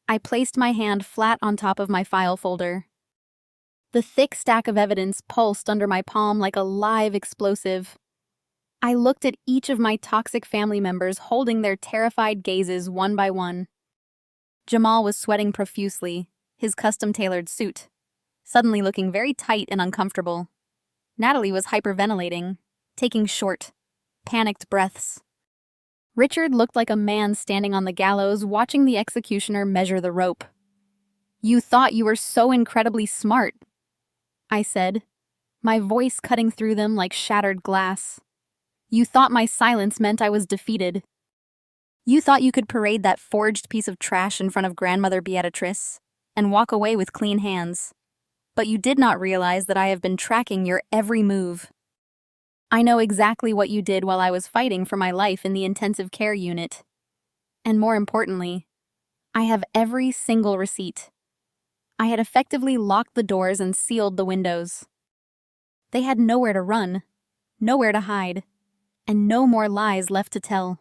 Speaker 1: I placed my hand flat on top of my file folder. The thick stack of evidence pulsed under my palm like a live explosive. I looked at each of my toxic family members holding their terrified gazes one by one. Jamal was sweating profusely, his custom-tailored suit, suddenly looking very tight and uncomfortable. Natalie was hyperventilating, taking short, panicked breaths. Richard looked like a man standing on the gallows watching the executioner measure the rope. "You thought you were so incredibly smart," I said, my voice cutting through them like shattered glass. "You thought my silence meant I was defeated. You thought you could parade that forged piece of trash in front of Grandmother Beatrice and walk away with clean hands. But you did not realize that I have been tracking your every move. I know exactly what you did while I was fighting for my life in the intensive care unit. And more importantly, I have every single receipt. I had effectively locked the doors and sealed the windows. They had nowhere to run, nowhere to hide, and no more lies left to tell.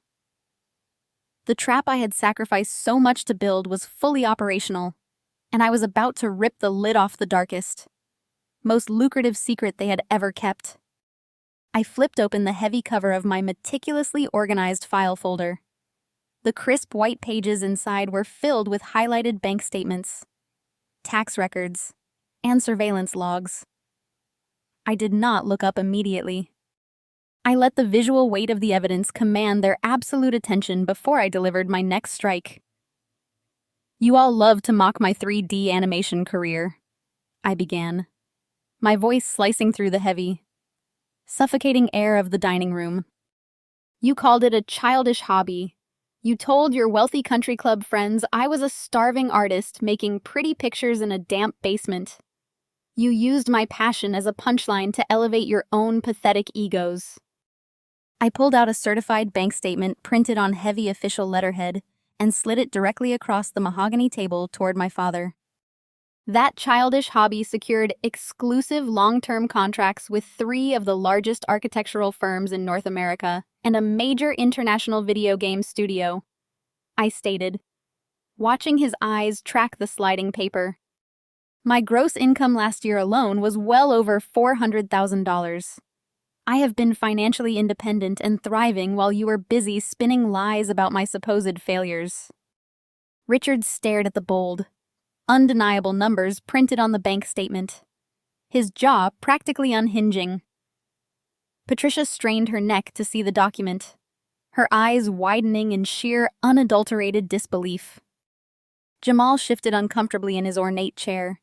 Speaker 1: The trap I had sacrificed so much to build was fully operational, and I was about to rip the lid off the darkest, most lucrative secret they had ever kept. I flipped open the heavy cover of my meticulously organized file folder. The crisp white pages inside were filled with highlighted bank statements, tax records, and surveillance logs. I did not look up immediately. I let the visual weight of the evidence command their absolute attention before I delivered my next strike. "You all love to mock my 3D animation career," I began, my voice slicing through the heavy, suffocating air of the dining room. "You called it a childish hobby. You told your wealthy country club friends I was a starving artist making pretty pictures in a damp basement. You used my passion as a punchline to elevate your own pathetic egos." I pulled out a certified bank statement printed on heavy official letterhead and slid it directly across the mahogany table toward my father. That childish hobby secured exclusive long-term contracts with 3 of the largest architectural firms in North America and a major international video game studio, I stated, watching his eyes track the sliding paper. My gross income last year alone was well over $400,000. I have been financially independent and thriving while you were busy spinning lies about my supposed failures. Richard stared at the bold, undeniable numbers printed on the bank statement, his jaw practically unhinging. Patricia strained her neck to see the document, her eyes widening in sheer, unadulterated disbelief. Jamal shifted uncomfortably in his ornate chair,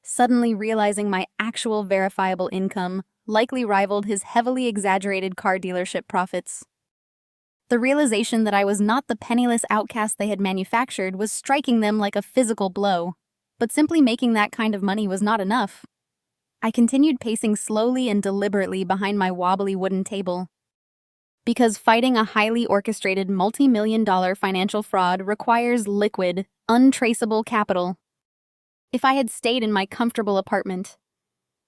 Speaker 1: suddenly realizing my actual verifiable income likely rivaled his heavily exaggerated car dealership profits. The realization that I was not the penniless outcast they had manufactured was striking them like a physical blow, but simply making that kind of money was not enough. I continued pacing slowly and deliberately behind my wobbly wooden table. Because fighting a highly orchestrated multi-million-dollar financial fraud requires liquid, untraceable capital. If I had stayed in my comfortable apartment,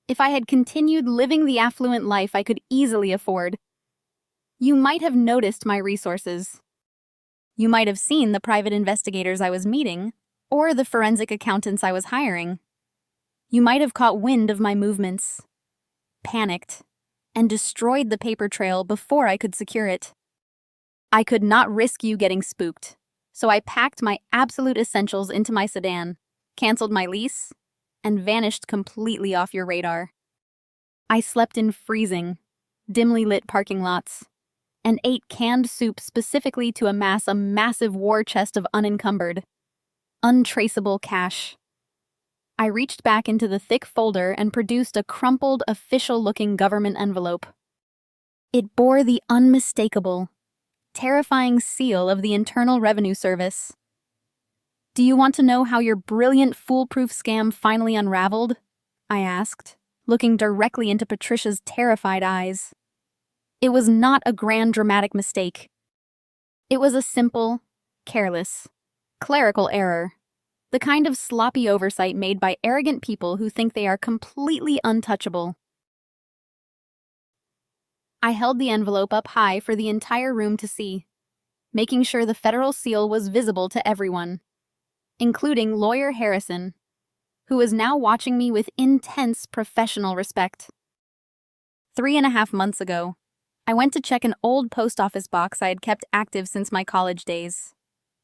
Speaker 1: if I had continued living the affluent life I could easily afford, you might have noticed my resources. You might have seen the private investigators I was meeting, or the forensic accountants I was hiring. You might have caught wind of my movements, panicked, and destroyed the paper trail before I could secure it. I could not risk you getting spooked, so I packed my absolute essentials into my sedan, canceled my lease, and vanished completely off your radar. I slept in freezing, dimly lit parking lots, and ate canned soup specifically to amass a massive war chest of unencumbered, untraceable cash. I reached back into the thick folder and produced a crumpled, official-looking government envelope. It bore the unmistakable, terrifying seal of the Internal Revenue Service. "Do you want to know how your brilliant, foolproof scam finally unraveled?" I asked, looking directly into Patricia's terrified eyes. It was not a grand dramatic mistake. It was a simple, careless, clerical error, the kind of sloppy oversight made by arrogant people who think they are completely untouchable. I held the envelope up high for the entire room to see, making sure the federal seal was visible to everyone, including Lawyer Harrison, who was now watching me with intense professional respect. 3.5 months ago, I went to check an old post office box I had kept active since my college days.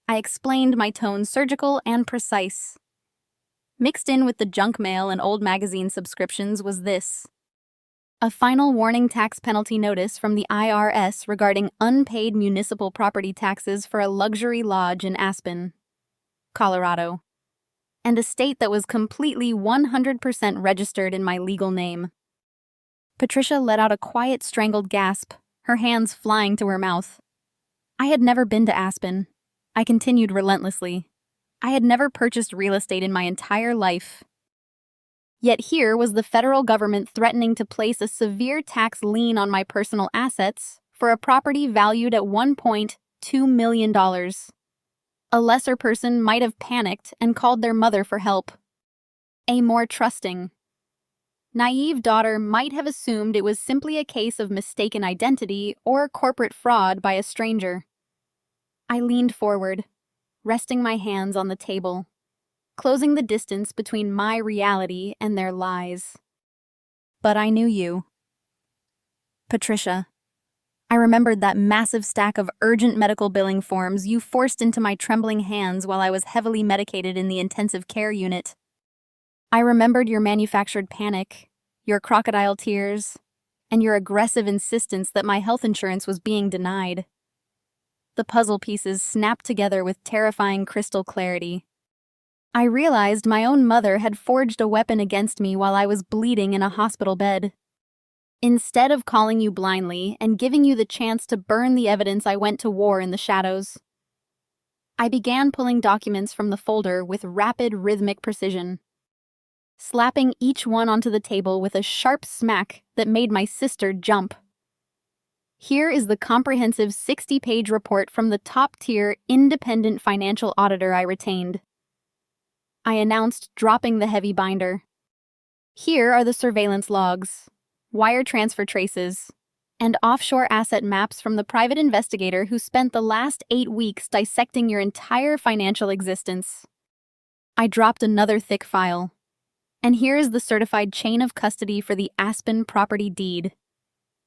Speaker 1: I explained, my tone surgical and precise. Mixed in with the junk mail and old magazine subscriptions was this: a final warning tax penalty notice from the IRS regarding unpaid municipal property taxes for a luxury lodge in Aspen, Colorado, and a state that was completely 100% registered in my legal name. Patricia let out a quiet, strangled gasp, her hands flying to her mouth. I had never been to Aspen. I continued relentlessly. I had never purchased real estate in my entire life. Yet here was the federal government threatening to place a severe tax lien on my personal assets for a property valued at $1.2 million. A lesser person might have panicked and called their mother for help. A more trusting, naive daughter might have assumed it was simply a case of mistaken identity or corporate fraud by a stranger. I leaned forward, resting my hands on the table, closing the distance between my reality and their lies. But I knew you. Patricia. I remembered that massive stack of urgent medical billing forms you forced into my trembling hands while I was heavily medicated in the intensive care unit. I remembered your manufactured panic, your crocodile tears, and your aggressive insistence that my health insurance was being denied. The puzzle pieces snapped together with terrifying crystal clarity. I realized my own mother had forged a weapon against me while I was bleeding in a hospital bed. Instead of calling you blindly and giving you the chance to burn the evidence I went to war in the shadows, I began pulling documents from the folder with rapid, rhythmic precision, slapping each one onto the table with a sharp smack that made my sister jump. Here is the comprehensive 60-page report from the top-tier independent financial auditor I retained, I announced, dropping the heavy binder. Here are the surveillance logs, wire transfer traces, and offshore asset maps from the private investigator who spent the last 8 weeks dissecting your entire financial existence. I dropped another thick file. And here is the certified chain of custody for the Aspen property deed,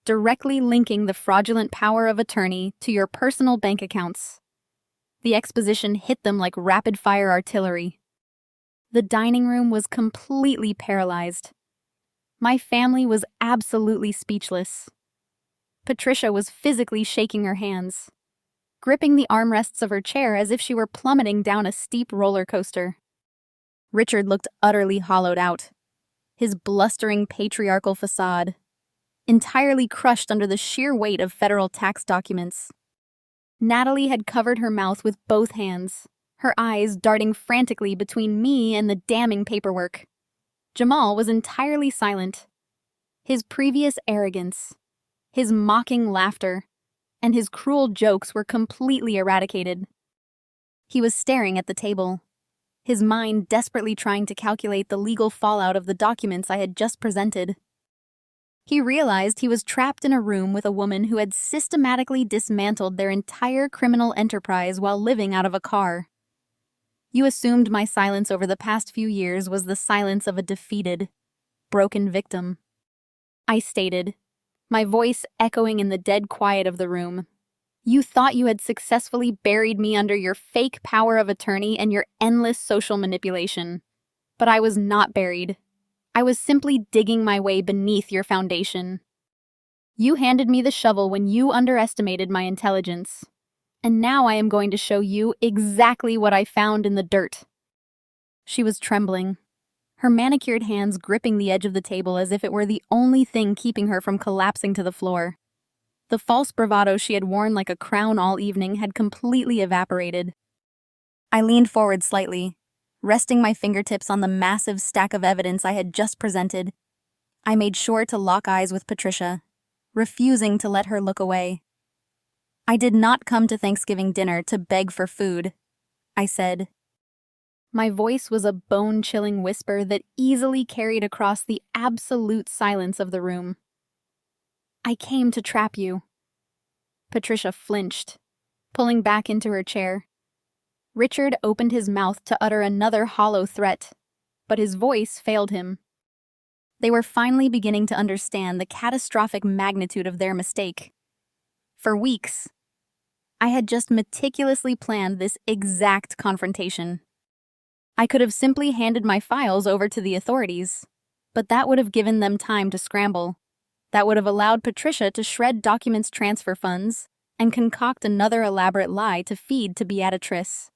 Speaker 1: directly linking the fraudulent power of attorney to your personal bank accounts. The exposition hit them like rapid-fire artillery. The dining room was completely paralyzed. My family was absolutely speechless. Patricia was physically shaking her hands, gripping the armrests of her chair as if she were plummeting down a steep roller coaster. Richard looked utterly hollowed out, his blustering patriarchal facade entirely crushed under the sheer weight of federal tax documents. Natalie had covered her mouth with both hands, her eyes darting frantically between me and the damning paperwork. Jamal was entirely silent. His previous arrogance, his mocking laughter, and his cruel jokes were completely eradicated. He was staring at the table, his mind desperately trying to calculate the legal fallout of the documents I had just presented. He realized he was trapped in a room with a woman who had systematically dismantled their entire criminal enterprise while living out of a car. You assumed my silence over the past few years was the silence of a defeated, broken victim. I stated, my voice echoing in the dead quiet of the room. You thought you had successfully buried me under your fake power of attorney and your endless social manipulation. But I was not buried. I was simply digging my way beneath your foundation. You handed me the shovel when you underestimated my intelligence. And now I am going to show you exactly what I found in the dirt. She was trembling, her manicured hands gripping the edge of the table as if it were the only thing keeping her from collapsing to the floor. The false bravado she had worn like a crown all evening had completely evaporated. I leaned forward slightly, resting my fingertips on the massive stack of evidence I had just presented. I made sure to lock eyes with Patricia, refusing to let her look away. I did not come to Thanksgiving dinner to beg for food, I said. My voice was a bone-chilling whisper that easily carried across the absolute silence of the room. I came to trap you. Patricia flinched, pulling back into her chair. Richard opened his mouth to utter another hollow threat, but his voice failed him. They were finally beginning to understand the catastrophic magnitude of their mistake. For weeks, I had just meticulously planned this exact confrontation. I could have simply handed my files over to the authorities, but that would have given them time to scramble. That would have allowed Patricia to shred documents transfer funds and concoct another elaborate lie to feed to Beatrice.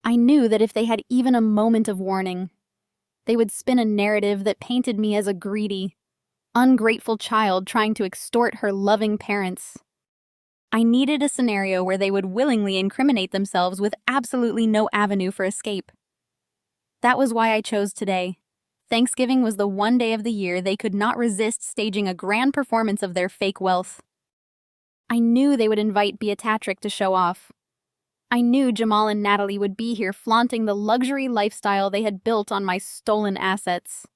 Speaker 1: I knew that if they had even a moment of warning, they would spin a narrative that painted me as a greedy, ungrateful child trying to extort her loving parents. I needed a scenario where they would willingly incriminate themselves with absolutely no avenue for escape. That was why I chose today. Thanksgiving was the one day of the year they could not resist staging a grand performance of their fake wealth. I knew they would invite Beatrice to show off. I knew Jamal and Natalie would be here flaunting the luxury lifestyle they had built on my stolen assets.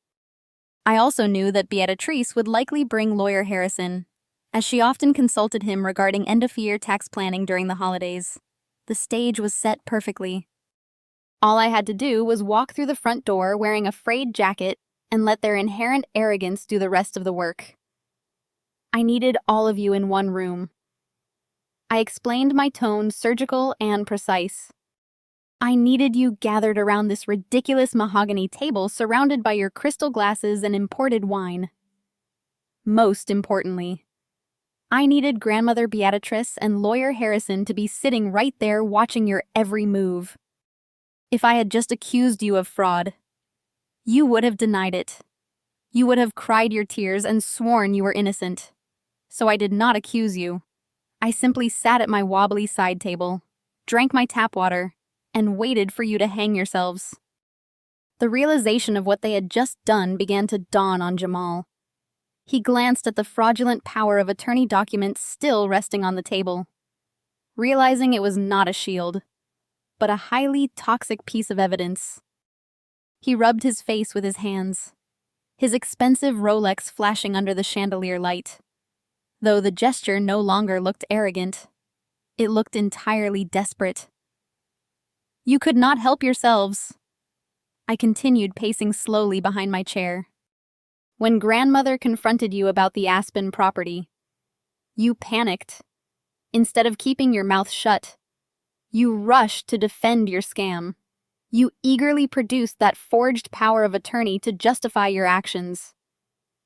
Speaker 1: I also knew that Beatrice would likely bring lawyer Harrison, as she often consulted him regarding end-of-year tax planning during the holidays. The stage was set perfectly. All I had to do was walk through the front door wearing a frayed jacket and let their inherent arrogance do the rest of the work. I needed all of you in one room. I explained my tone surgical and precise. I needed you gathered around this ridiculous mahogany table surrounded by your crystal glasses and imported wine. Most importantly, I needed Grandmother Beatrice and Lawyer Harrison to be sitting right there watching your every move. If I had just accused you of fraud, you would have denied it. You would have cried your tears and sworn you were innocent. So I did not accuse you. I simply sat at my wobbly side table, drank my tap water, and waited for you to hang yourselves. The realization of what they had just done began to dawn on Jamal. He glanced at the fraudulent power of attorney documents still resting on the table, realizing it was not a shield, but a highly toxic piece of evidence. He rubbed his face with his hands, his expensive Rolex flashing under the chandelier light. Though the gesture no longer looked arrogant, it looked entirely desperate. You could not help yourselves. I continued pacing slowly behind my chair. When Grandmother confronted you about the Aspen property, you panicked. Instead of keeping your mouth shut, you rushed to defend your scam. You eagerly produced that forged power of attorney to justify your actions.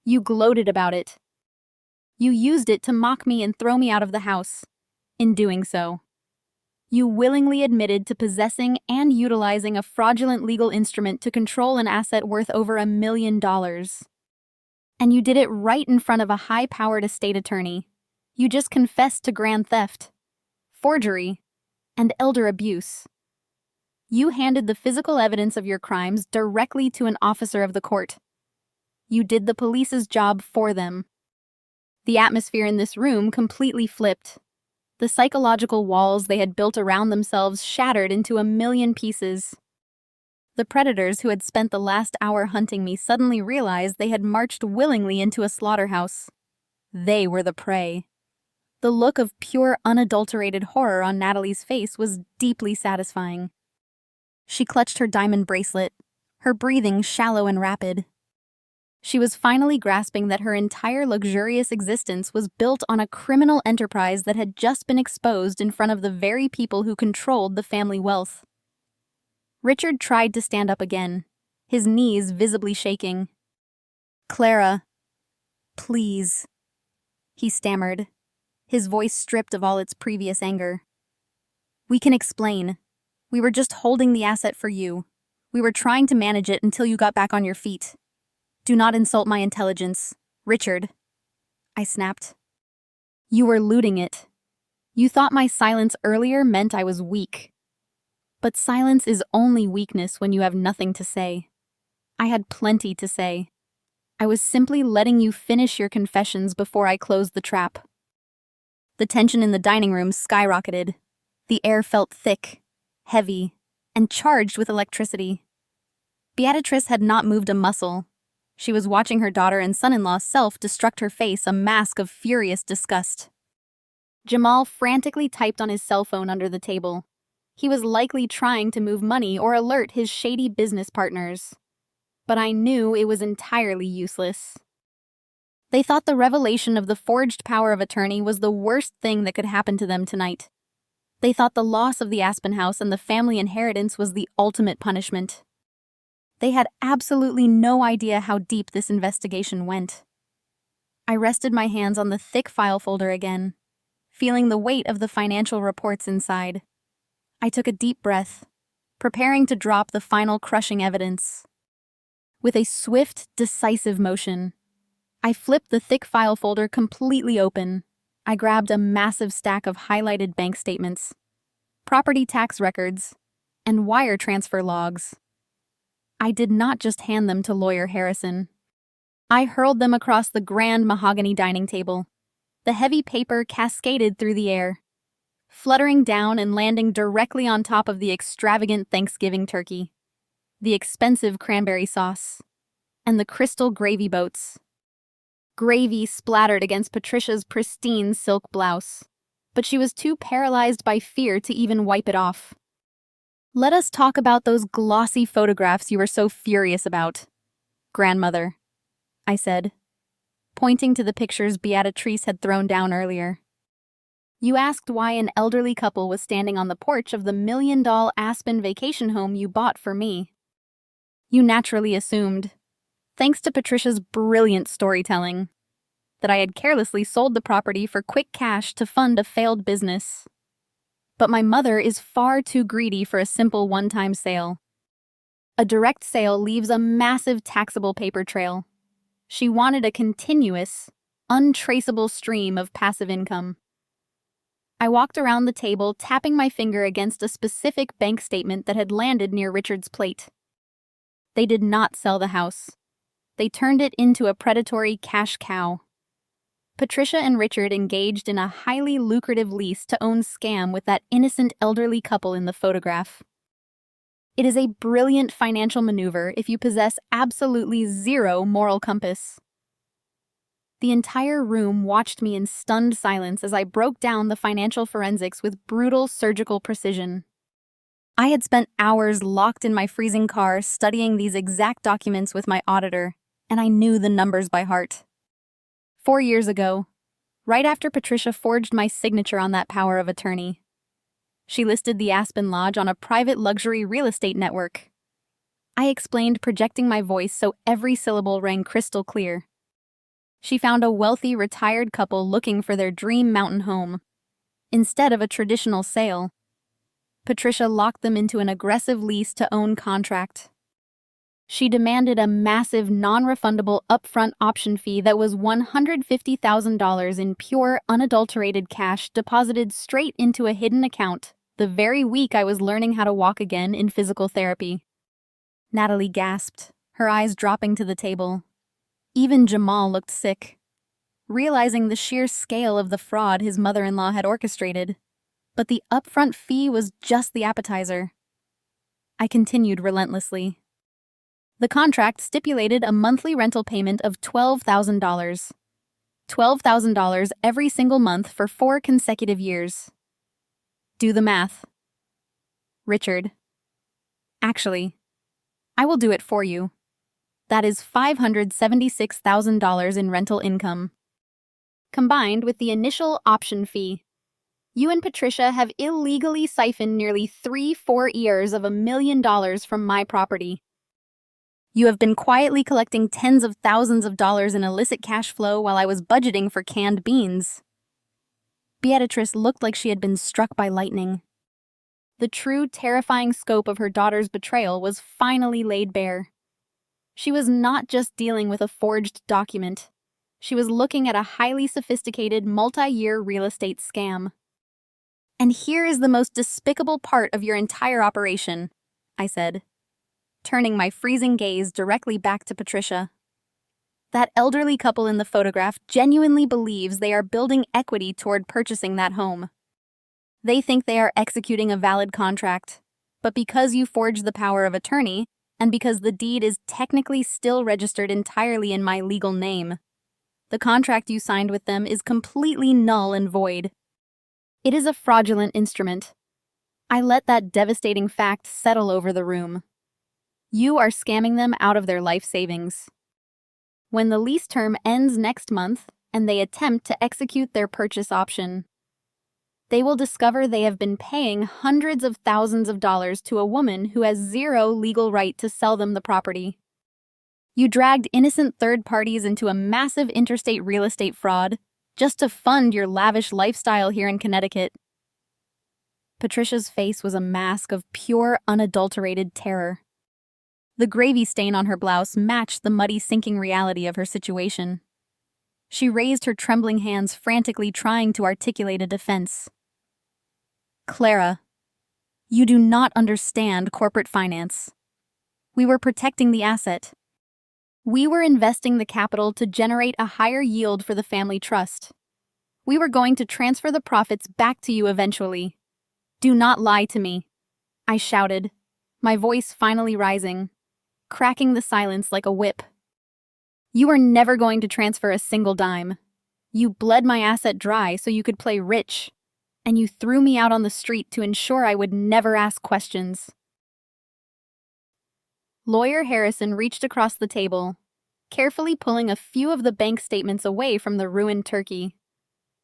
Speaker 1: You gloated about it. You used it to mock me and throw me out of the house. In doing so, you willingly admitted to possessing and utilizing a fraudulent legal instrument to control an asset worth over $1 million. And you did it right in front of a high-powered estate attorney. You just confessed to grand theft, forgery, and elder abuse. You handed the physical evidence of your crimes directly to an officer of the court. You did the police's job for them. The atmosphere in this room completely flipped. The psychological walls they had built around themselves shattered into a million pieces. The predators who had spent the last hour hunting me suddenly realized they had marched willingly into a slaughterhouse. They were the prey. The look of pure, unadulterated horror on Natalie's face was deeply satisfying. She clutched her diamond bracelet, her breathing shallow and rapid. She was finally grasping that her entire luxurious existence was built on a criminal enterprise that had just been exposed in front of the very people who controlled the family wealth. Richard tried to stand up again, his knees visibly shaking. "Clara, please," he stammered, his voice stripped of all its previous anger. "We can explain. We were just holding the asset for you. We were trying to manage it until you got back on your feet. Do not insult my intelligence, Richard," I snapped. "You were looting it. You thought my silence earlier meant I was weak. But silence is only weakness when you have nothing to say. I had plenty to say. I was simply letting you finish your confessions before I closed the trap." The tension in the dining room skyrocketed. The air felt thick, heavy, and charged with electricity. Beatrice had not moved a muscle. She was watching her daughter and son-in-law self-destruct her face, a mask of furious disgust. Jamal frantically typed on his cell phone under the table. He was likely trying to move money or alert his shady business partners. But I knew it was entirely useless. They thought the revelation of the forged power of attorney was the worst thing that could happen to them tonight. They thought the loss of the Aspen house and the family inheritance was the ultimate punishment. They had absolutely no idea how deep this investigation went. I rested my hands on the thick file folder again, feeling the weight of the financial reports inside. I took a deep breath, preparing to drop the final crushing evidence. With a swift, decisive motion, I flipped the thick file folder completely open. I grabbed a massive stack of highlighted bank statements, property tax records, and wire transfer logs. I did not just hand them to Lawyer Harrison. I hurled them across the grand mahogany dining table. The heavy paper cascaded through the air, fluttering down and landing directly on top of the extravagant Thanksgiving turkey, the expensive cranberry sauce, and the crystal gravy boats. Gravy splattered against Patricia's pristine silk blouse, but she was too paralyzed by fear to even wipe it off. "Let us talk about those glossy photographs you were so furious about, grandmother," I said, pointing to the pictures Beatrice had thrown down earlier. "You asked why an elderly couple was standing on the porch of the $1 million Aspen vacation home you bought for me. You naturally assumed, thanks to Patricia's brilliant storytelling, that I had carelessly sold the property for quick cash to fund a failed business. But my mother is far too greedy for a simple one-time sale. A direct sale leaves a massive taxable paper trail. She wanted a continuous, untraceable stream of passive income." I walked around the table, tapping my finger against a specific bank statement that had landed near Richard's plate. They did not sell the house. They turned it into a predatory cash cow. Patricia and Richard engaged in a highly lucrative lease-to-own scam with that innocent elderly couple in the photograph. It is a brilliant financial maneuver if you possess absolutely zero moral compass. The entire room watched me in stunned silence as I broke down the financial forensics with brutal surgical precision. I had spent hours locked in my freezing car studying these exact documents with my auditor, and I knew the numbers by heart. 4 years ago, right after Patricia forged my signature on that power of attorney, she listed the Aspen Lodge on a private luxury real estate network. I explained, projecting my voice so every syllable rang crystal clear. She found a wealthy, retired couple looking for their dream mountain home. Instead of a traditional sale, Patricia locked them into an aggressive lease-to-own contract. She demanded a massive, non-refundable upfront option fee that was $150,000 in pure, unadulterated cash deposited straight into a hidden account the very week I was learning how to walk again in physical therapy. Natalie gasped, her eyes dropping to the table. Even Jamal looked sick, realizing the sheer scale of the fraud his mother-in-law had orchestrated. But the upfront fee was just the appetizer. I continued relentlessly. The contract stipulated a monthly rental payment of $12,000. $12,000 every single month for 4 consecutive years. Do the math. Richard. Actually, I will do it for you. That is $576,000 in rental income. Combined with the initial option fee, you and Patricia have illegally siphoned nearly 3-4 years of $1 million from my property. You have been quietly collecting tens of thousands of dollars in illicit cash flow while I was budgeting for canned beans. Beatrice looked like she had been struck by lightning. The true, terrifying scope of her daughter's betrayal was finally laid bare. She was not just dealing with a forged document. She was looking at a highly sophisticated, multi-year real estate scam. "And here is the most despicable part of your entire operation," I said, turning my freezing gaze directly back to Patricia. "That elderly couple in the photograph genuinely believes they are building equity toward purchasing that home. They think they are executing a valid contract, but because you forged the power of attorney, and because the deed is technically still registered entirely in my legal name, the contract you signed with them is completely null and void. It is a fraudulent instrument. I let that devastating fact settle over the room. You are scamming them out of their life savings. When the lease term ends next month and they attempt to execute their purchase option, they will discover they have been paying hundreds of thousands of dollars to a woman who has zero legal right to sell them the property. You dragged innocent third parties into a massive interstate real estate fraud just to fund your lavish lifestyle here in Connecticut. Patricia's face was a mask of pure, unadulterated terror. The gravy stain on her blouse matched the muddy, sinking reality of her situation. She raised her trembling hands, frantically trying to articulate a defense. Clara, you do not understand corporate finance. We were protecting the asset. We were investing the capital to generate a higher yield for the family trust. We were going to transfer the profits back to you eventually. Do not lie to me, I shouted, my voice finally rising, cracking the silence like a whip. You are never going to transfer a single dime. You bled my asset dry so you could play rich, and you threw me out on the street to ensure I would never ask questions. Lawyer Harrison reached across the table, carefully pulling a few of the bank statements away from the ruined turkey.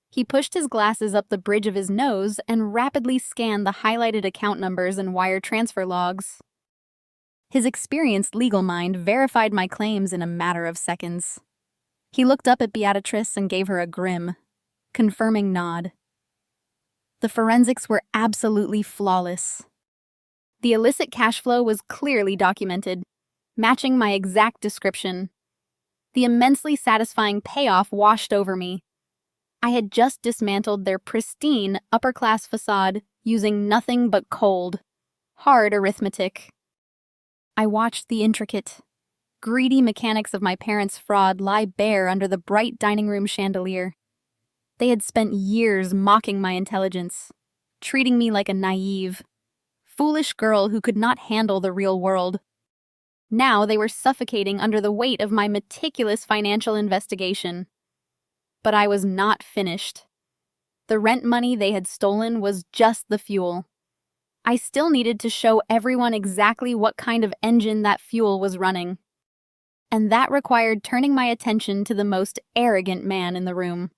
Speaker 1: He pushed his glasses up the bridge of his nose and rapidly scanned the highlighted account numbers and wire transfer logs. His experienced legal mind verified my claims in a matter of seconds. He looked up at Beatrice and gave her a grim, confirming nod. The forensics were absolutely flawless. The illicit cash flow was clearly documented, matching my exact description. The immensely satisfying payoff washed over me. I had just dismantled their pristine, upper-class facade using nothing but cold, hard arithmetic. I watched the intricate, greedy mechanics of my parents' fraud lie bare under the bright dining room chandelier. They had spent years mocking my intelligence, treating me like a naive, foolish girl who could not handle the real world. Now they were suffocating under the weight of my meticulous financial investigation. But I was not finished. The rent money they had stolen was just the fuel. I still needed to show everyone exactly what kind of engine that fuel was running. And that required turning my attention to the most arrogant man in the room.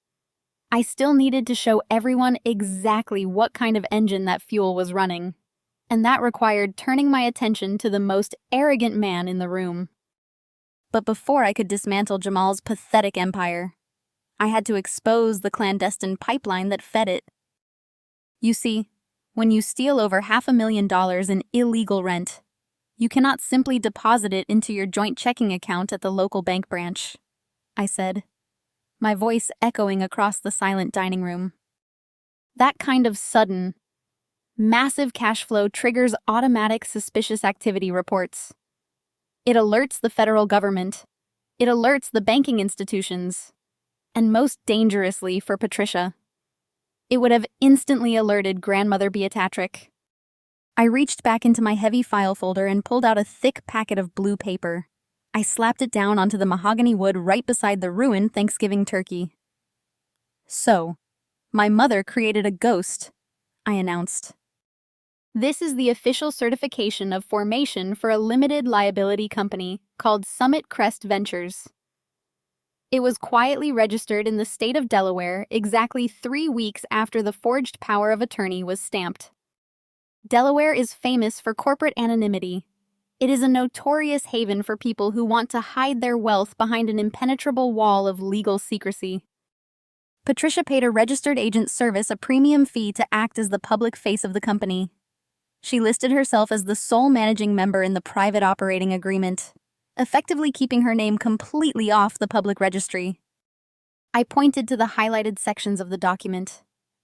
Speaker 1: I still needed to show everyone exactly what kind of engine that fuel was running. And that required turning my attention to the most arrogant man in the room. But before I could dismantle Jamal's pathetic empire, I had to expose the clandestine pipeline that fed it. You see, when you steal over $500,000 in illegal rent, you cannot simply deposit it into your joint checking account at the local bank branch, I said, my voice echoing across the silent dining room. That kind of sudden, massive cash flow triggers automatic suspicious activity reports. It alerts the federal government. It alerts the banking institutions. And most dangerously for Patricia, it would have instantly alerted Grandmother Beatrix. I reached back into my heavy file folder and pulled out a thick packet of blue paper. I slapped it down onto the mahogany wood right beside the ruined Thanksgiving turkey. So, my mother created a ghost, I announced. This is the official certification of formation for a limited liability company called Summit Crest Ventures. It was quietly registered in the state of Delaware exactly 3 weeks after the forged power of attorney was stamped. Delaware is famous for corporate anonymity. It is a notorious haven for people who want to hide their wealth behind an impenetrable wall of legal secrecy. Patricia paid a registered agent service a premium fee to act as the public face of the company. She listed herself as the sole managing member in the private operating agreement, effectively keeping her name completely off the public registry. I pointed to the highlighted sections of the document,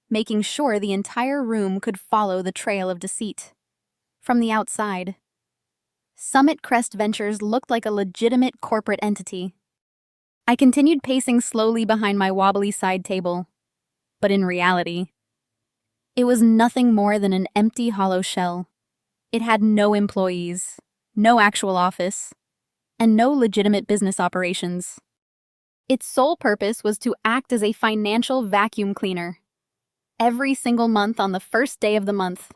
Speaker 1: making sure the entire room could follow the trail of deceit. From the outside, Summit Crest Ventures looked like a legitimate corporate entity. I continued pacing slowly behind my wobbly side table, but in reality, it was nothing more than an empty hollow shell. It had no employees, no actual office, and no legitimate business operations. Its sole purpose was to act as a financial vacuum cleaner. Every single month on the first day of the month,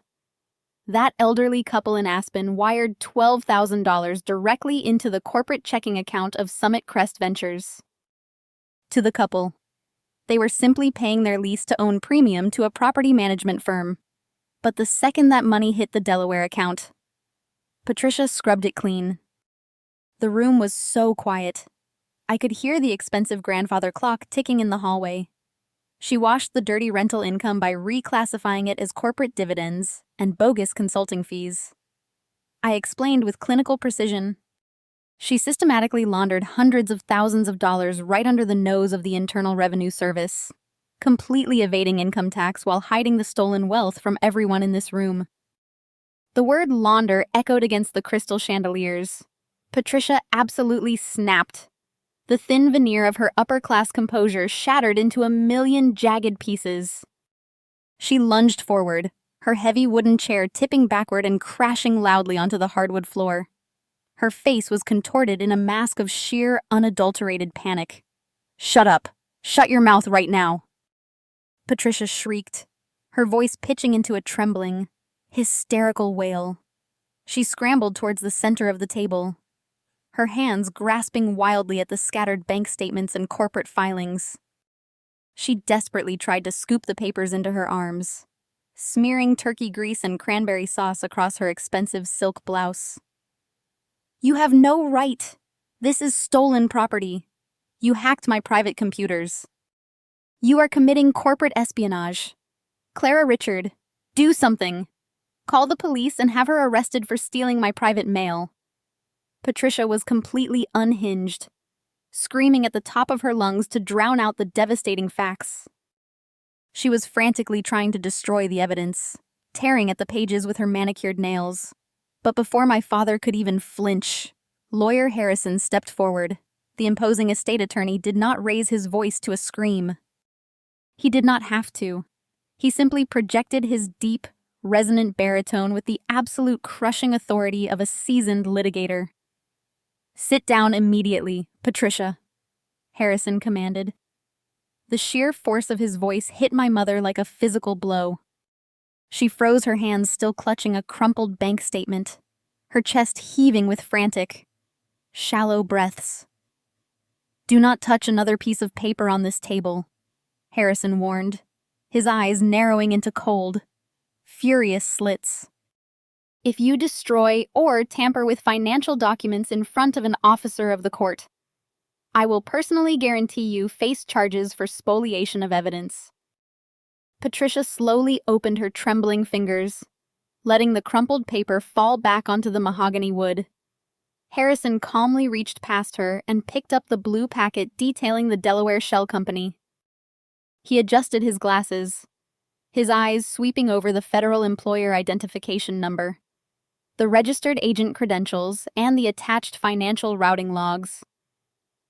Speaker 1: that elderly couple in Aspen wired $12,000 directly into the corporate checking account of Summit Crest Ventures. To the couple, They were simply paying their lease-to-own premium to a property management firm. But the second that money hit the Delaware account, Patricia scrubbed it clean. The room was so quiet. I could hear the expensive grandfather clock ticking in the hallway. She washed the dirty rental income by reclassifying it as corporate dividends and bogus consulting fees. I explained with clinical precision. She systematically laundered hundreds of thousands of dollars right under the nose of the Internal Revenue Service, completely evading income tax while hiding the stolen wealth from everyone in this room. The word launder echoed against the crystal chandeliers. Patricia absolutely snapped. The thin veneer of her upper-class composure shattered into a million jagged pieces. She lunged forward, her heavy wooden chair tipping backward and crashing loudly onto the hardwood floor. Her face was contorted in a mask of sheer, unadulterated panic. "Shut up! Shut your mouth right now!" Patricia shrieked, her voice pitching into a trembling, hysterical wail. She scrambled towards the center of the table, her hands grasping wildly at the scattered bank statements and corporate filings. She desperately tried to scoop the papers into her arms, smearing turkey grease and cranberry sauce across her expensive silk blouse. "You have no right. This is stolen property. You hacked my private computers. You are committing corporate espionage. Clara Richard, do something. Call the police and have her arrested for stealing my private mail." Patricia was completely unhinged, screaming at the top of her lungs to drown out the devastating facts. She was frantically trying to destroy the evidence, tearing at the pages with her manicured nails. But before my father could even flinch, Lawyer Harrison stepped forward. The imposing estate attorney did not raise his voice to a scream. He did not have to. He simply projected his deep, resonant baritone with the absolute crushing authority of a seasoned litigator. "Sit down immediately, Patricia," Harrison commanded. The sheer force of his voice hit my mother like a physical blow. She froze her hands, still clutching a crumpled bank statement, her chest heaving with frantic, shallow breaths. "Do not touch another piece of paper on this table," Harrison warned, his eyes narrowing into cold, furious slits. "If you destroy or tamper with financial documents in front of an officer of the court, I will personally guarantee you face charges for spoliation of evidence." Patricia slowly opened her trembling fingers, letting the crumpled paper fall back onto the mahogany wood. Harrison calmly reached past her and picked up the blue packet detailing the Delaware Shell Company. He adjusted his glasses, his eyes sweeping over the federal employer identification number, the registered agent credentials, and the attached financial routing logs.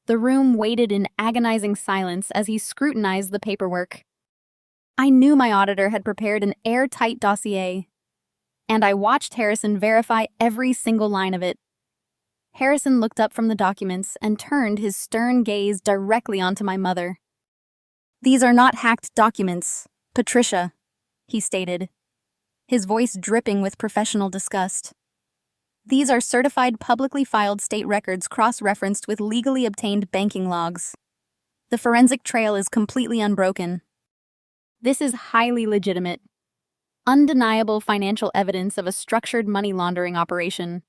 Speaker 1: The room waited in agonizing silence as he scrutinized the paperwork. I knew my auditor had prepared an airtight dossier, and I watched Harrison verify every single line of it. Harrison looked up from the documents and turned his stern gaze directly onto my mother. "These are not hacked documents, Patricia," he stated, his voice dripping with professional disgust. "These are certified publicly filed state records cross-referenced with legally obtained banking logs. The forensic trail is completely unbroken. This is highly legitimate, undeniable financial evidence of a structured money laundering operation.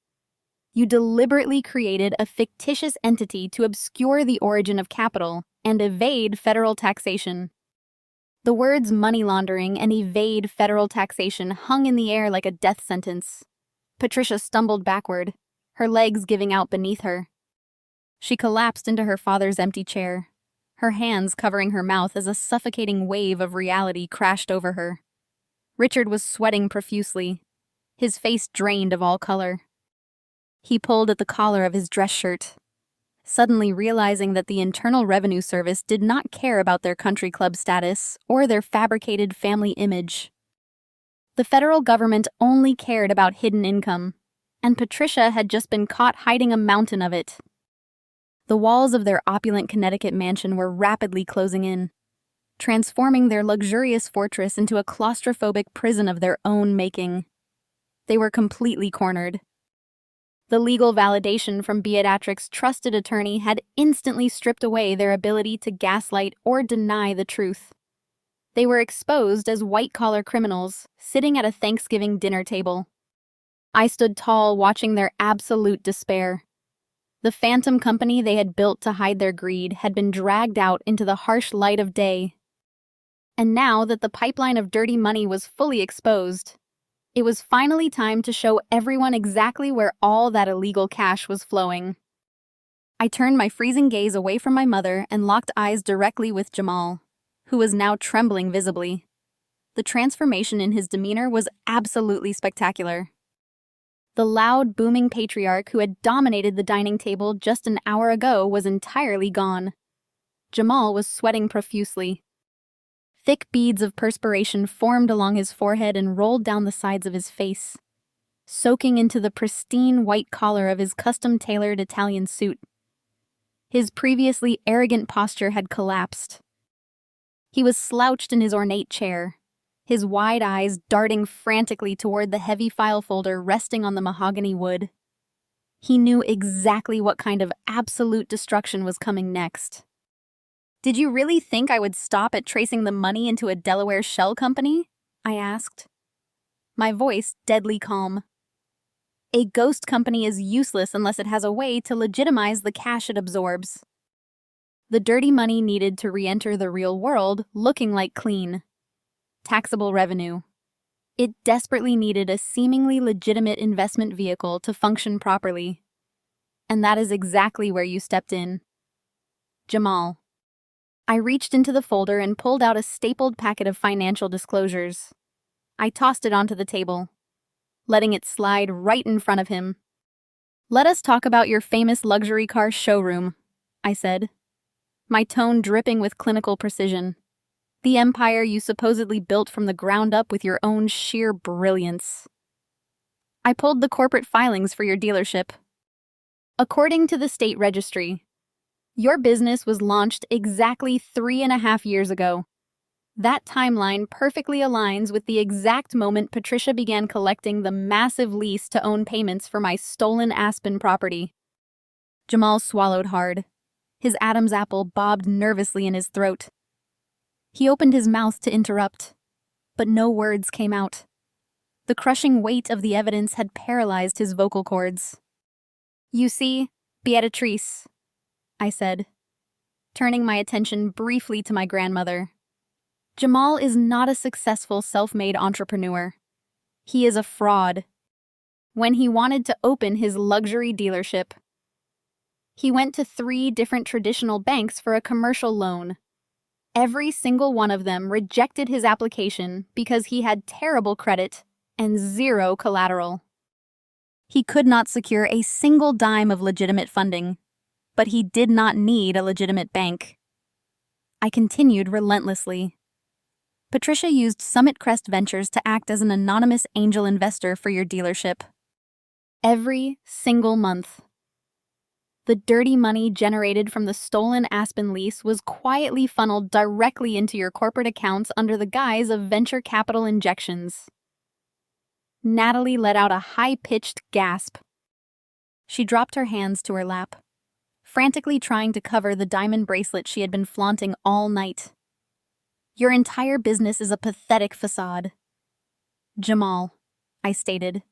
Speaker 1: You deliberately created a fictitious entity to obscure the origin of capital and evade federal taxation." The words money laundering and evade federal taxation hung in the air like a death sentence. Patricia stumbled backward, her legs giving out beneath her. She collapsed into her father's empty chair, her hands covering her mouth as a suffocating wave of reality crashed over her. Richard was sweating profusely, his face drained of all color. He pulled at the collar of his dress shirt, suddenly realizing that the Internal Revenue Service did not care about their country club status or their fabricated family image. The federal government only cared about hidden income, and Patricia had just been caught hiding a mountain of it. The walls of their opulent Connecticut mansion were rapidly closing in, transforming their luxurious fortress into a claustrophobic prison of their own making. They were completely cornered. The legal validation from Beatrix's trusted attorney had instantly stripped away their ability to gaslight or deny the truth. They were exposed as white-collar criminals, sitting at a Thanksgiving dinner table. I stood tall, watching their absolute despair. The phantom company they had built to hide their greed had been dragged out into the harsh light of day. And now that the pipeline of dirty money was fully exposed, it was finally time to show everyone exactly where all that illegal cash was flowing. I turned my freezing gaze away from my mother and locked eyes directly with Jamal, who was now trembling visibly. The transformation in his demeanor was absolutely spectacular. The loud, booming patriarch who had dominated the dining table just an hour ago was entirely gone. Jamal was sweating profusely. Thick beads of perspiration formed along his forehead and rolled down the sides of his face, soaking into the pristine white collar of his custom-tailored Italian suit. His previously arrogant posture had collapsed. He was slouched in his ornate chair, his wide eyes darting frantically toward the heavy file folder resting on the mahogany wood. He knew exactly what kind of absolute destruction was coming next. "Did you really think I would stop at tracing the money into a Delaware shell company?" I asked. My voice deadly calm. "A ghost company is useless unless it has a way to legitimize the cash it absorbs." The dirty money needed to re-enter the real world looking like clean, taxable revenue. It desperately needed a seemingly legitimate investment vehicle to function properly. And that is exactly where you stepped in. Jamal. I reached into the folder and pulled out a stapled packet of financial disclosures. I tossed it onto the table, letting it slide right in front of him. "Let us talk about your famous luxury car showroom," I said, my tone dripping with clinical precision. "The empire you supposedly built from the ground up with your own sheer brilliance." I pulled the corporate filings for your dealership. According to the state registry, your business was launched exactly 3.5 years ago. That timeline perfectly aligns with the exact moment Patricia began collecting the massive lease-to-own payments for my stolen Aspen property. Jamal swallowed hard. His Adam's apple bobbed nervously in his throat. He opened his mouth to interrupt, but no words came out. The crushing weight of the evidence had paralyzed his vocal cords. "You see, Beatrice," I said, turning my attention briefly to my grandmother. "Jamal is not a successful self-made entrepreneur. He is a fraud. When he wanted to open his luxury dealership, he went to 3 different traditional banks for a commercial loan. Every single one of them rejected his application because he had terrible credit and 0 collateral. He could not secure a single dime of legitimate funding, but he did not need a legitimate bank." I continued relentlessly. "Patricia used Summit Crest Ventures to act as an anonymous angel investor for your dealership. Every single month. The dirty money generated from the stolen Aspen lease was quietly funneled directly into your corporate accounts under the guise of venture capital injections." Natalie let out a high-pitched gasp. She dropped her hands to her lap, frantically trying to cover the diamond bracelet she had been flaunting all night. "Your entire business is a pathetic facade." "Jamal," I stated,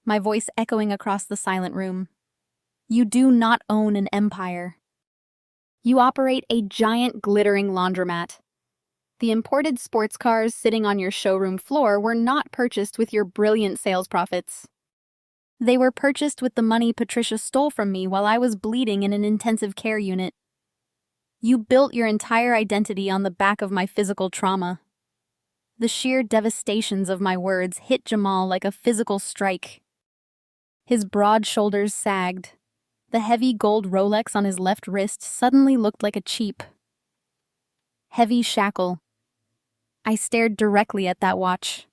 Speaker 1: my voice echoing across the silent room, "you do not own an empire. You operate a giant glittering laundromat. The imported sports cars sitting on your showroom floor were not purchased with your brilliant sales profits. They were purchased with the money Patricia stole from me while I was bleeding in an intensive care unit. You built your entire identity on the back of my physical trauma." The sheer devastations of my words hit Jamal like a physical strike. His broad shoulders sagged. The heavy gold Rolex on his left wrist suddenly looked like a cheap, heavy shackle. I stared directly at that watch.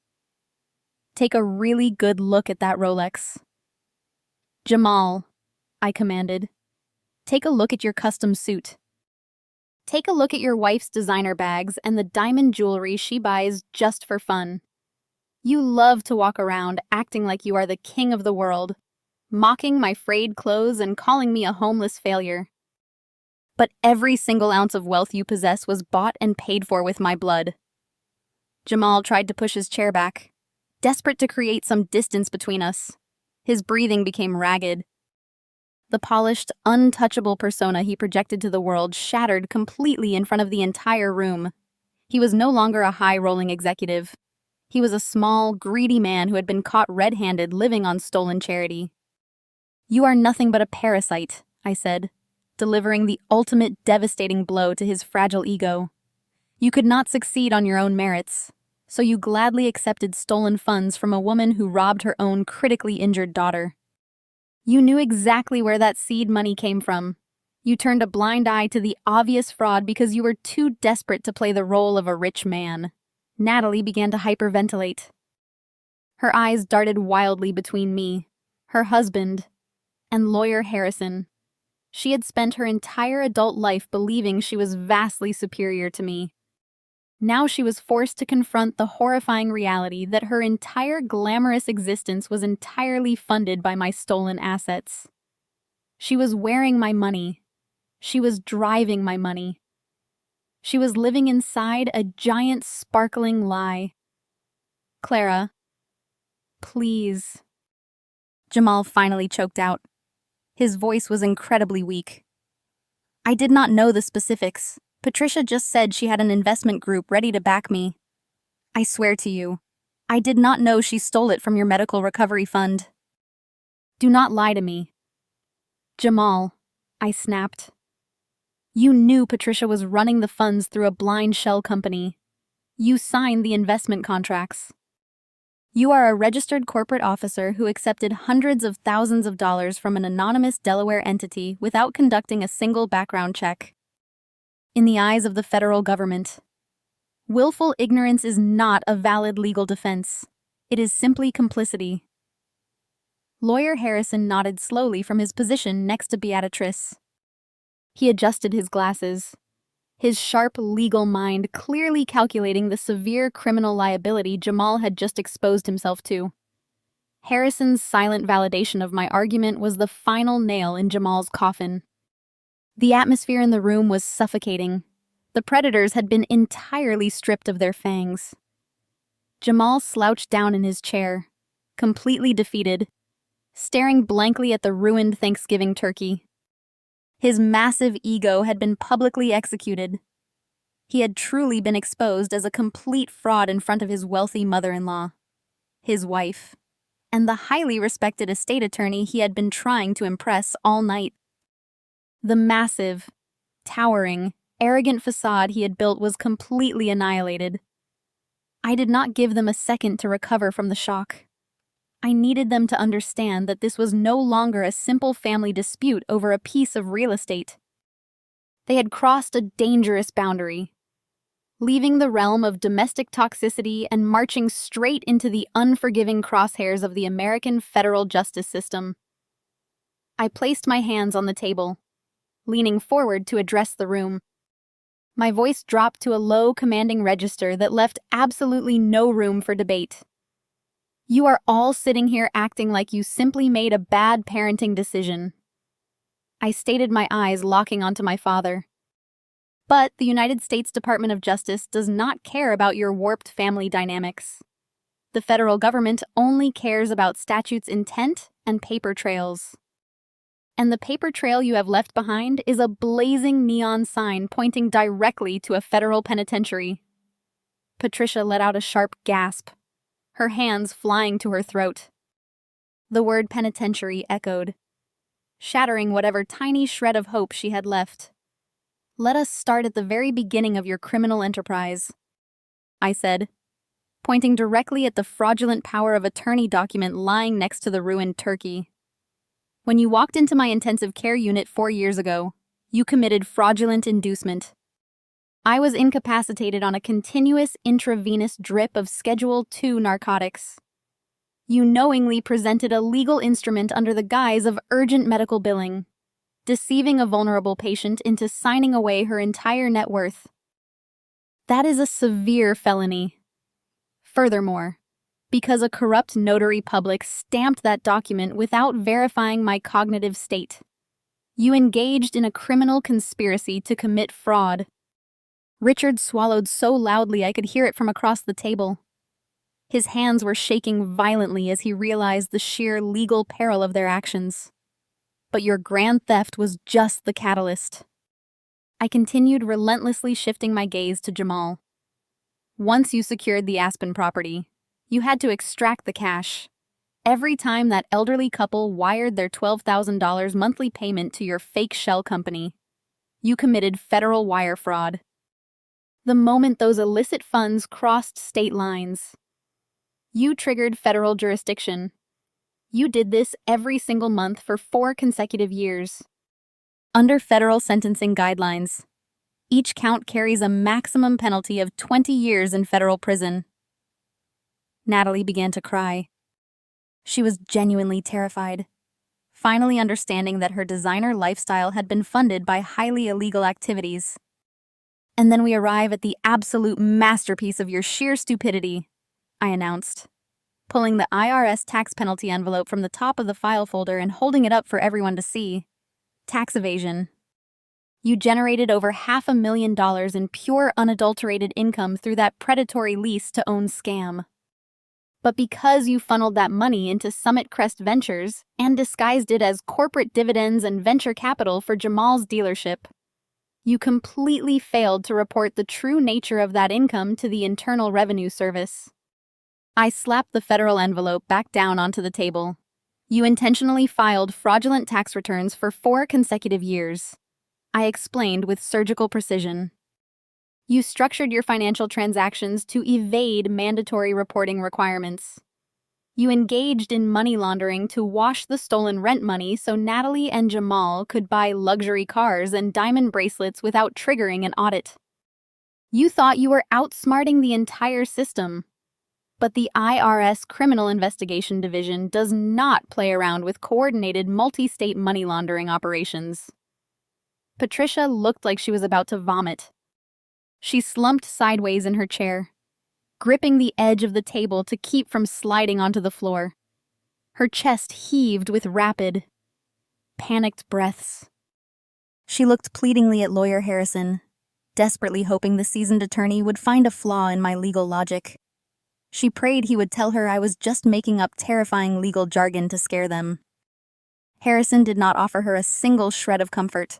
Speaker 1: "Take a really good look at that Rolex." "Jamal," I commanded, "take a look at your custom suit. Take a look at your wife's designer bags and the diamond jewelry she buys just for fun. You love to walk around acting like you are the king of the world, mocking my frayed clothes and calling me a homeless failure. But every single ounce of wealth you possess was bought and paid for with my blood. Jamal tried to push his chair back, desperate to create some distance between us. His breathing became ragged. The polished, untouchable persona he projected to the world shattered completely in front of the entire room. He was no longer a high-rolling executive. He was a small, greedy man who had been caught red-handed living on stolen charity. "You are nothing but a parasite," I said, delivering the ultimate devastating blow to his fragile ego. "You could not succeed on your own merits, so you gladly accepted stolen funds from a woman who robbed her own critically injured daughter. You knew exactly where that seed money came from. You turned a blind eye to the obvious fraud because you were too desperate to play the role of a rich man." Natalie began to hyperventilate. Her eyes darted wildly between me, her husband, and lawyer Harrison. She had spent her entire adult life believing she was vastly superior to me. Now she was forced to confront the horrifying reality that her entire glamorous existence was entirely funded by my stolen assets. She was wearing my money. She was driving my money. She was living inside a giant sparkling lie. "Clara, please." Jamal finally choked out. His voice was incredibly weak. "I did not know the specifics. Patricia just said she had an investment group ready to back me. I swear to you, I did not know she stole it from your medical recovery fund. Do not lie to me." "Jamal," I snapped. "You knew Patricia was running the funds through a blind shell company. You signed the investment contracts. You are a registered corporate officer who accepted hundreds of thousands of dollars from an anonymous Delaware entity without conducting a single background check. In the eyes of the federal government, willful ignorance is not a valid legal defense. It is simply complicity." Lawyer Harrison nodded slowly from his position next to Beatrice. He adjusted his glasses, his sharp legal mind clearly calculating the severe criminal liability Jamal had just exposed himself to. Harrison's silent validation of my argument was the final nail in Jamal's coffin. The atmosphere in the room was suffocating. The predators had been entirely stripped of their fangs. Jamal slouched down in his chair, completely defeated, staring blankly at the ruined Thanksgiving turkey. His massive ego had been publicly executed. He had truly been exposed as a complete fraud in front of his wealthy mother-in-law, his wife, and the highly respected estate attorney he had been trying to impress all night. The massive, towering, arrogant facade he had built was completely annihilated. I did not give them a second to recover from the shock. I needed them to understand that this was no longer a simple family dispute over a piece of real estate. They had crossed a dangerous boundary, leaving the realm of domestic toxicity and marching straight into the unforgiving crosshairs of the American federal justice system. I placed my hands on the table, leaning forward to address the room. My voice dropped to a low, commanding register that left absolutely no room for debate. You are all sitting here acting like you simply made a bad parenting decision. I stated, my eyes locking onto my father. But the United States Department of Justice does not care about your warped family dynamics. The federal government only cares about statutes' intent and paper trails. And the paper trail you have left behind is a blazing neon sign pointing directly to a federal penitentiary. Patricia let out a sharp gasp, her hands flying to her throat. The word penitentiary echoed, shattering whatever tiny shred of hope she had left. Let us start at the very beginning of your criminal enterprise, I said, pointing directly at the fraudulent power of attorney document lying next to the ruined turkey. When you walked into my intensive care unit 4 years ago, you committed fraudulent inducement. I was incapacitated on a continuous intravenous drip of Schedule II narcotics. You knowingly presented a legal instrument under the guise of urgent medical billing, deceiving a vulnerable patient into signing away her entire net worth. That is a severe felony. Furthermore, because a corrupt notary public stamped that document without verifying my cognitive state. You engaged in a criminal conspiracy to commit fraud. Richard swallowed so loudly I could hear it from across the table. His hands were shaking violently as he realized the sheer legal peril of their actions. But your grand theft was just the catalyst. I continued relentlessly shifting my gaze to Jamal. Once you secured the Aspen property, you had to extract the cash. Every time that elderly couple wired their $12,000 monthly payment to your fake shell company, you committed federal wire fraud. The moment those illicit funds crossed state lines, you triggered federal jurisdiction. You did this every single month for 4 consecutive years. Under federal sentencing guidelines, each count carries a maximum penalty of 20 years in federal prison. Natalie began to cry. She was genuinely terrified, finally understanding that her designer lifestyle had been funded by highly illegal activities. And then we arrive at the absolute masterpiece of your sheer stupidity, I announced, pulling the IRS tax penalty envelope from the top of the file folder and holding it up for everyone to see. Tax evasion. You generated over $500,000 in pure unadulterated income through that predatory lease-to-own scam. But because you funneled that money into Summit Crest Ventures and disguised it as corporate dividends and venture capital for Jamal's dealership, you completely failed to report the true nature of that income to the Internal Revenue Service. I slapped the federal envelope back down onto the table. You intentionally filed fraudulent tax returns for 4 consecutive years. I explained with surgical precision. You structured your financial transactions to evade mandatory reporting requirements. You engaged in money laundering to wash the stolen rent money so Natalie and Jamal could buy luxury cars and diamond bracelets without triggering an audit. You thought you were outsmarting the entire system. But the IRS Criminal Investigation Division does not play around with coordinated multi-state money laundering operations. Patricia looked like she was about to vomit. She slumped sideways in her chair, gripping the edge of the table to keep from sliding onto the floor. Her chest heaved with rapid, panicked breaths. She looked pleadingly at Lawyer Harrison, desperately hoping the seasoned attorney would find a flaw in my legal logic. She prayed he would tell her I was just making up terrifying legal jargon to scare them. Harrison did not offer her a single shred of comfort.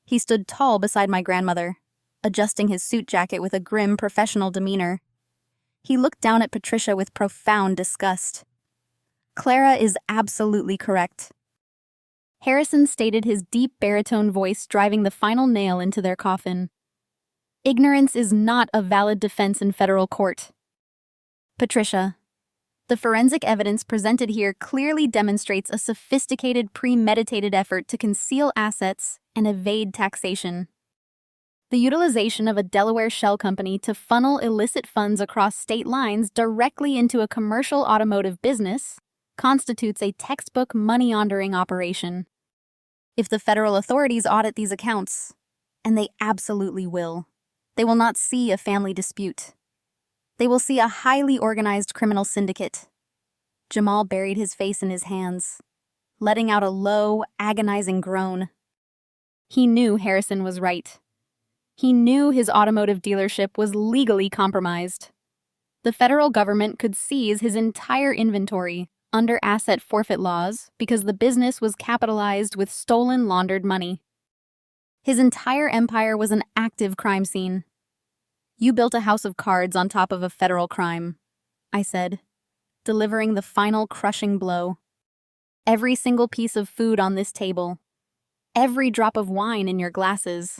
Speaker 1: He stood tall beside my grandmother, adjusting his suit jacket with a grim professional demeanor. He looked down at Patricia with profound disgust. Clara is absolutely correct. Harrison stated, his deep baritone voice driving the final nail into their coffin. Ignorance is not a valid defense in federal court. Patricia, the forensic evidence presented here clearly demonstrates a sophisticated, premeditated effort to conceal assets and evade taxation. The utilization of a Delaware shell company to funnel illicit funds across state lines directly into a commercial automotive business constitutes a textbook money laundering operation. If the federal authorities audit these accounts, and they absolutely will, they will not see a family dispute. They will see a highly organized criminal syndicate. Jamal buried his face in his hands, letting out a low, agonizing groan. He knew Harrison was right. He knew his automotive dealership was legally compromised. The federal government could seize his entire inventory under asset forfeit laws because the business was capitalized with stolen, laundered money. His entire empire was an active crime scene. You built a house of cards on top of a federal crime, I said, delivering the final crushing blow. Every single piece of food on this table, every drop of wine in your glasses,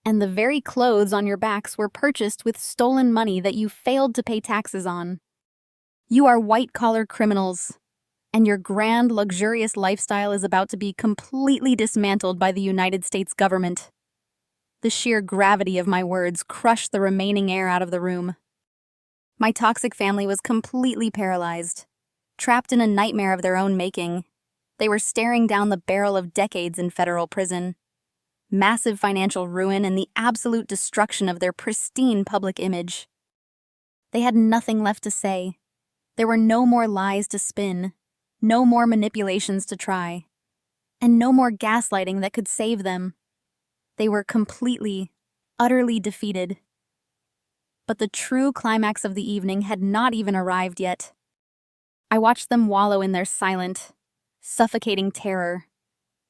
Speaker 1: and the very clothes on your backs were purchased with stolen money that you failed to pay taxes on. You are white-collar criminals, and your grand, luxurious lifestyle is about to be completely dismantled by the United States government. The sheer gravity of my words crushed the remaining air out of the room. My toxic family was completely paralyzed, trapped in a nightmare of their own making. They were staring down the barrel of decades in federal prison. Massive financial ruin and the absolute destruction of their pristine public image. They had nothing left to say. There were no more lies to spin, no more manipulations to try, and no more gaslighting that could save them. They were completely, utterly defeated. But the true climax of the evening had not even arrived yet. I watched them wallow in their silent, suffocating terror,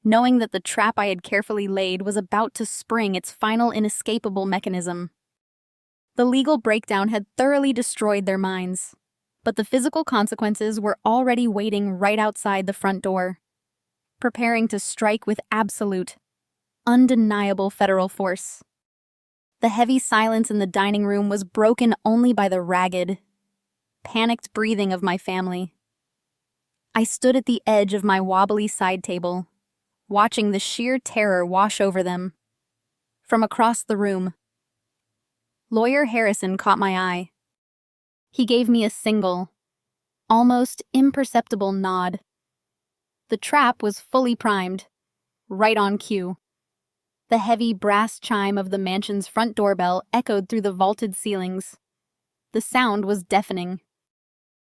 Speaker 1: knowing that the trap I had carefully laid was about to spring its final inescapable mechanism. The legal breakdown had thoroughly destroyed their minds, but the physical consequences were already waiting right outside the front door, preparing to strike with absolute, undeniable federal force. The heavy silence in the dining room was broken only by the ragged, panicked breathing of my family. I stood at the edge of my wobbly side table, watching the sheer terror wash over them. From across the room, Lawyer Harrison caught my eye. He gave me a single, almost imperceptible nod. The trap was fully primed, right on cue. The heavy brass chime of the mansion's front doorbell echoed through the vaulted ceilings. The sound was deafening.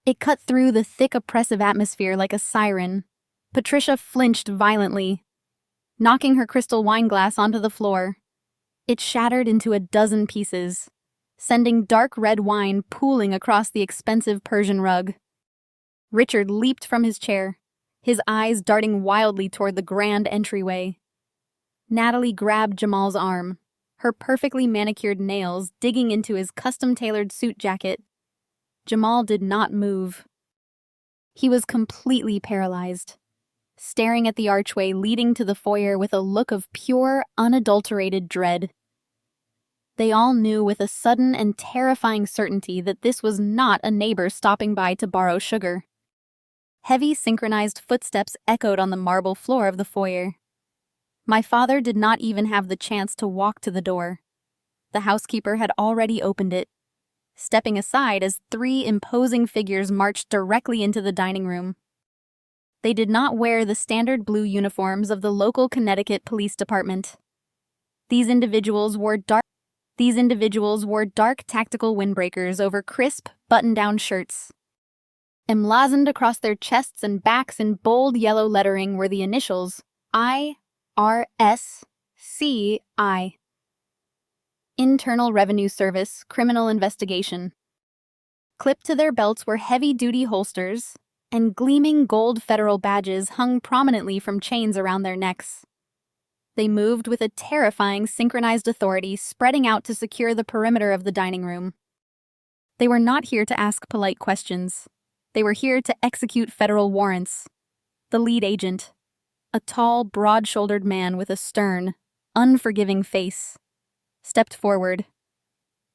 Speaker 1: It cut through the thick, oppressive atmosphere like a siren. Patricia flinched violently, knocking her crystal wine glass onto the floor. It shattered into a dozen pieces, sending dark red wine pooling across the expensive Persian rug. Richard leaped from his chair, his eyes darting wildly toward the grand entryway. Natalie grabbed Jamal's arm, her perfectly manicured nails digging into his custom-tailored suit jacket. Jamal did not move. He was completely paralyzed, staring at the archway leading to the foyer with a look of pure, unadulterated dread. They all knew with a sudden and terrifying certainty that this was not a neighbor stopping by to borrow sugar. Heavy, synchronized footsteps echoed on the marble floor of the foyer. My father did not even have the chance to walk to the door. The housekeeper had already opened it, stepping aside as three imposing figures marched directly into the dining room. They did not wear the standard blue uniforms of the local Connecticut Police Department. These individuals wore dark tactical windbreakers over crisp, button-down shirts. Emblazoned across their chests and backs in bold yellow lettering were the initials IRSCI. Internal Revenue Service Criminal Investigation. Clipped to their belts were heavy-duty holsters, and gleaming gold federal badges hung prominently from chains around their necks. They moved with a terrifying synchronized authority spreading out to secure the perimeter of the dining room. They were not here to ask polite questions. They were here to execute federal warrants. The lead agent, a tall, broad-shouldered man with a stern, unforgiving face, stepped forward.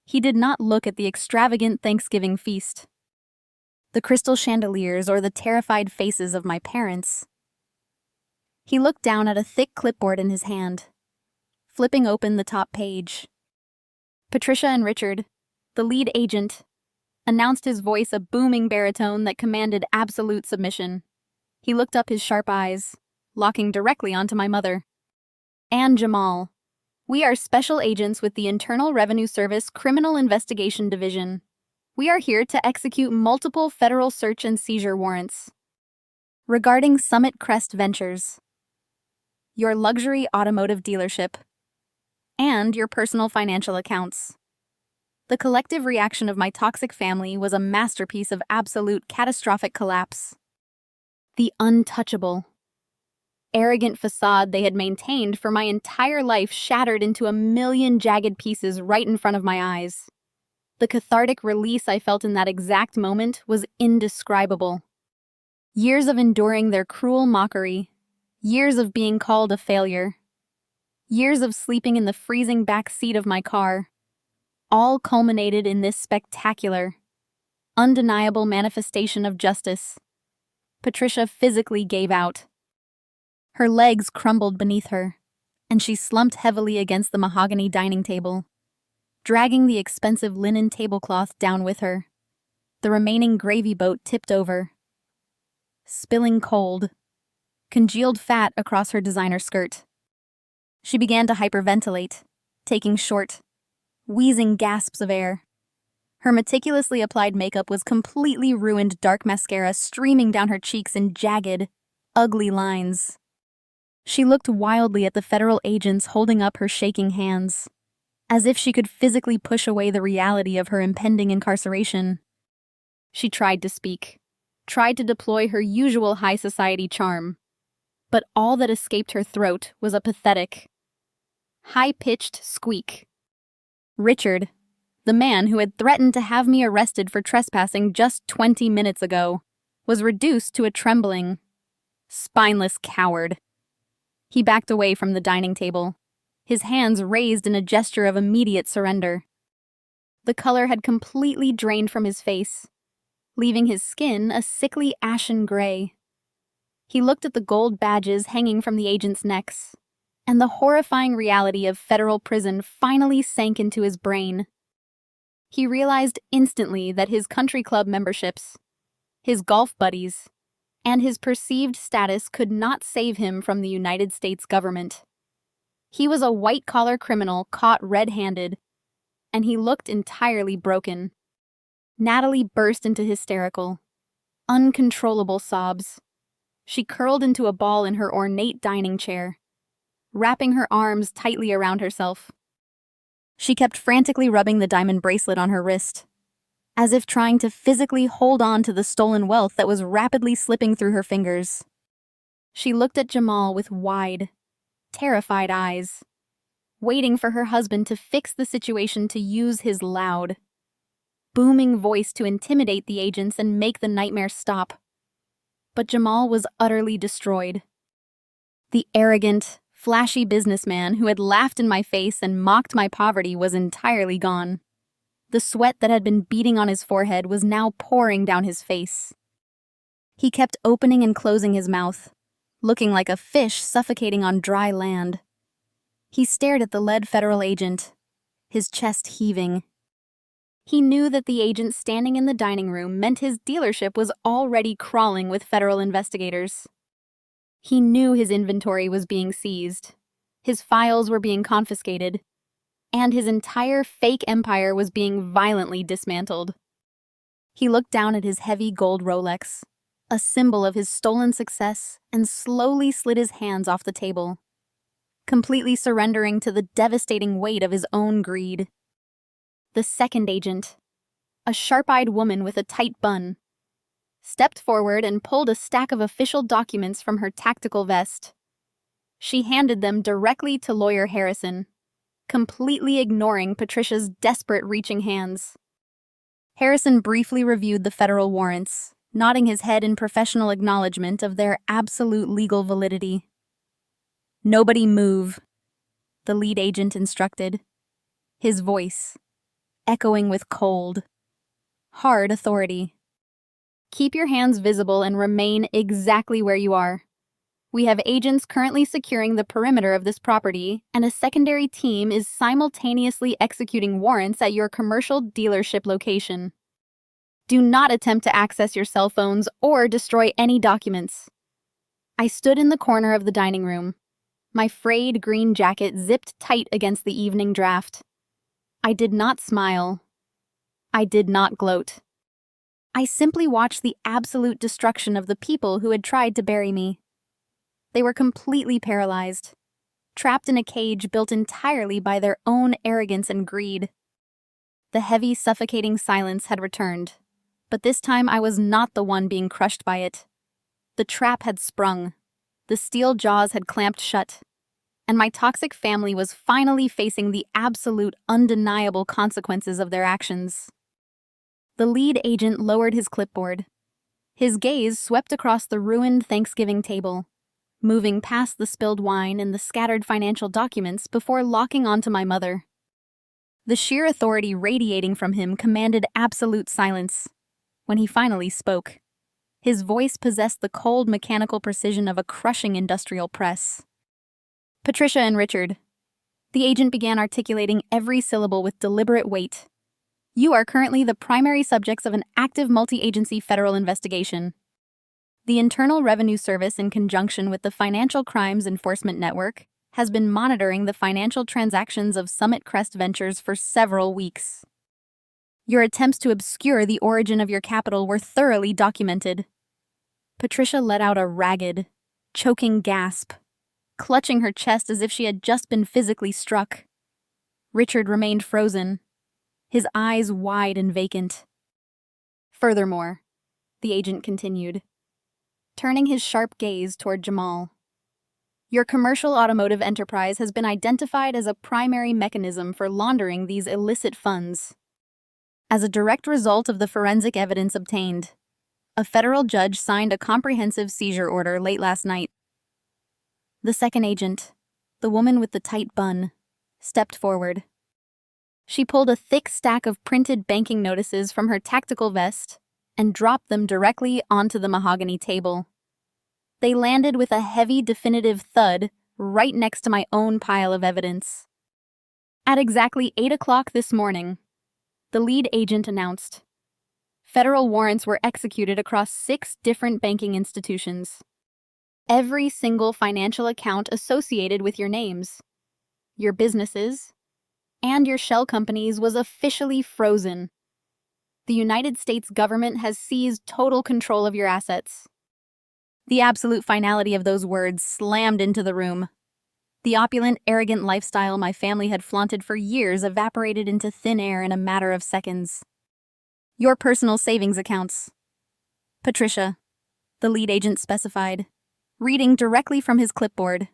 Speaker 1: He did not look at the extravagant Thanksgiving feast, the crystal chandeliers, or the terrified faces of my parents. He looked down at a thick clipboard in his hand, flipping open the top page. Patricia and Richard, the lead agent, announced, his voice a booming baritone that commanded absolute submission. He looked up his sharp eyes, locking directly onto my mother. "And Jamal, we are special agents with the Internal Revenue Service Criminal Investigation Division. We are here to execute multiple federal search and seizure warrants regarding Summit Crest Ventures, your luxury automotive dealership, and your personal financial accounts." The collective reaction of my toxic family was a masterpiece of absolute catastrophic collapse. The untouchable, arrogant facade they had maintained for my entire life shattered into a million jagged pieces right in front of my eyes. The cathartic release I felt in that exact moment was indescribable. Years of enduring their cruel mockery, years of being called a failure, years of sleeping in the freezing back seat of my car, all culminated in this spectacular, undeniable manifestation of justice. Patricia physically gave out. Her legs crumbled beneath her, and she slumped heavily against the mahogany dining table, dragging the expensive linen tablecloth down with her. The remaining gravy boat tipped over, spilling cold, congealed fat across her designer skirt. She began to hyperventilate, taking short, wheezing gasps of air. Her meticulously applied makeup was completely ruined, dark mascara streaming down her cheeks in jagged, ugly lines. She looked wildly at the federal agents holding up her shaking hands, as if she could physically push away the reality of her impending incarceration. She tried to speak, tried to deploy her usual high society charm, but all that escaped her throat was a pathetic, high-pitched squeak. Richard, the man who had threatened to have me arrested for trespassing just 20 minutes ago, was reduced to a trembling, spineless coward. He backed away from the dining table, his hands raised in a gesture of immediate surrender. The color had completely drained from his face, leaving his skin a sickly ashen gray. He looked at the gold badges hanging from the agents' necks, and the horrifying reality of federal prison finally sank into his brain. He realized instantly that his country club memberships, his golf buddies, and his perceived status could not save him from the United States government. He was a white-collar criminal caught red-handed, and he looked entirely broken. Natalie burst into hysterical, uncontrollable sobs. She curled into a ball in her ornate dining chair, wrapping her arms tightly around herself. She kept frantically rubbing the diamond bracelet on her wrist, as if trying to physically hold on to the stolen wealth that was rapidly slipping through her fingers. She looked at Jamal with wide, terrified eyes, waiting for her husband to fix the situation, to use his loud, booming voice to intimidate the agents and make the nightmare stop. But Jamal was utterly destroyed. The arrogant, flashy businessman who had laughed in my face and mocked my poverty was entirely gone. The sweat that had been beading on his forehead was now pouring down his face. He kept opening and closing his mouth, looking like a fish suffocating on dry land. He stared at the lead federal agent, his chest heaving. He knew that the agent standing in the dining room meant his dealership was already crawling with federal investigators. He knew his inventory was being seized, his files were being confiscated, and his entire fake empire was being violently dismantled. He looked down at his heavy gold Rolex, a symbol of his stolen success, and slowly slid his hands off the table, completely surrendering to the devastating weight of his own greed. The second agent, a sharp-eyed woman with a tight bun, stepped forward and pulled a stack of official documents from her tactical vest. She handed them directly to Lawyer Harrison, completely ignoring Patricia's desperate reaching hands. Harrison briefly reviewed the federal warrants, nodding his head in professional acknowledgement of their absolute legal validity. "Nobody move," the lead agent instructed, his voice echoing with cold, hard authority. "Keep your hands visible and remain exactly where you are. We have agents currently securing the perimeter of this property, and a secondary team is simultaneously executing warrants at your commercial dealership location. Do not attempt to access your cell phones or destroy any documents." I stood in the corner of the dining room, my frayed green jacket zipped tight against the evening draft. I did not smile. I did not gloat. I simply watched the absolute destruction of the people who had tried to bury me. They were completely paralyzed, trapped in a cage built entirely by their own arrogance and greed. The heavy, suffocating silence had returned, but this time I was not the one being crushed by it. The trap had sprung, the steel jaws had clamped shut, and my toxic family was finally facing the absolute, undeniable consequences of their actions. The lead agent lowered his clipboard. His gaze swept across the ruined Thanksgiving table, moving past the spilled wine and the scattered financial documents before locking onto my mother. The sheer authority radiating from him commanded absolute silence. When he finally spoke, his voice possessed the cold mechanical precision of a crushing industrial press. "Patricia and Richard," the agent began, articulating every syllable with deliberate weight, "you are currently the primary subjects of an active multi-agency federal investigation. The Internal Revenue Service, in conjunction with the Financial Crimes Enforcement Network, has been monitoring the financial transactions of Summit Crest Ventures for several weeks. Your attempts to obscure the origin of your capital were thoroughly documented. Patricia let out a ragged, choking gasp, clutching her chest as if she had just been physically struck. Richard remained frozen, his eyes wide and vacant. Furthermore, the agent continued, turning his sharp gaze toward Jamal, your commercial automotive enterprise has been identified as a primary mechanism for laundering these illicit funds. As a direct result of the forensic evidence obtained, a federal judge signed a comprehensive seizure order late last night. The second agent, the woman with the tight bun, stepped forward. She pulled a thick stack of printed banking notices from her tactical vest and dropped them directly onto the mahogany table. They landed with a heavy, definitive thud right next to my own pile of evidence. At exactly 8 o'clock this morning, the lead agent announced, federal warrants were executed across 6 different banking institutions. Every single financial account associated with your names, your businesses, and your shell companies was officially frozen. The United States government has seized total control of your assets. The absolute finality of those words slammed into the room. The opulent, arrogant lifestyle my family had flaunted for years evaporated into thin air in a matter of seconds. Your personal savings accounts. Patricia, the lead agent specified, reading directly from his clipboard.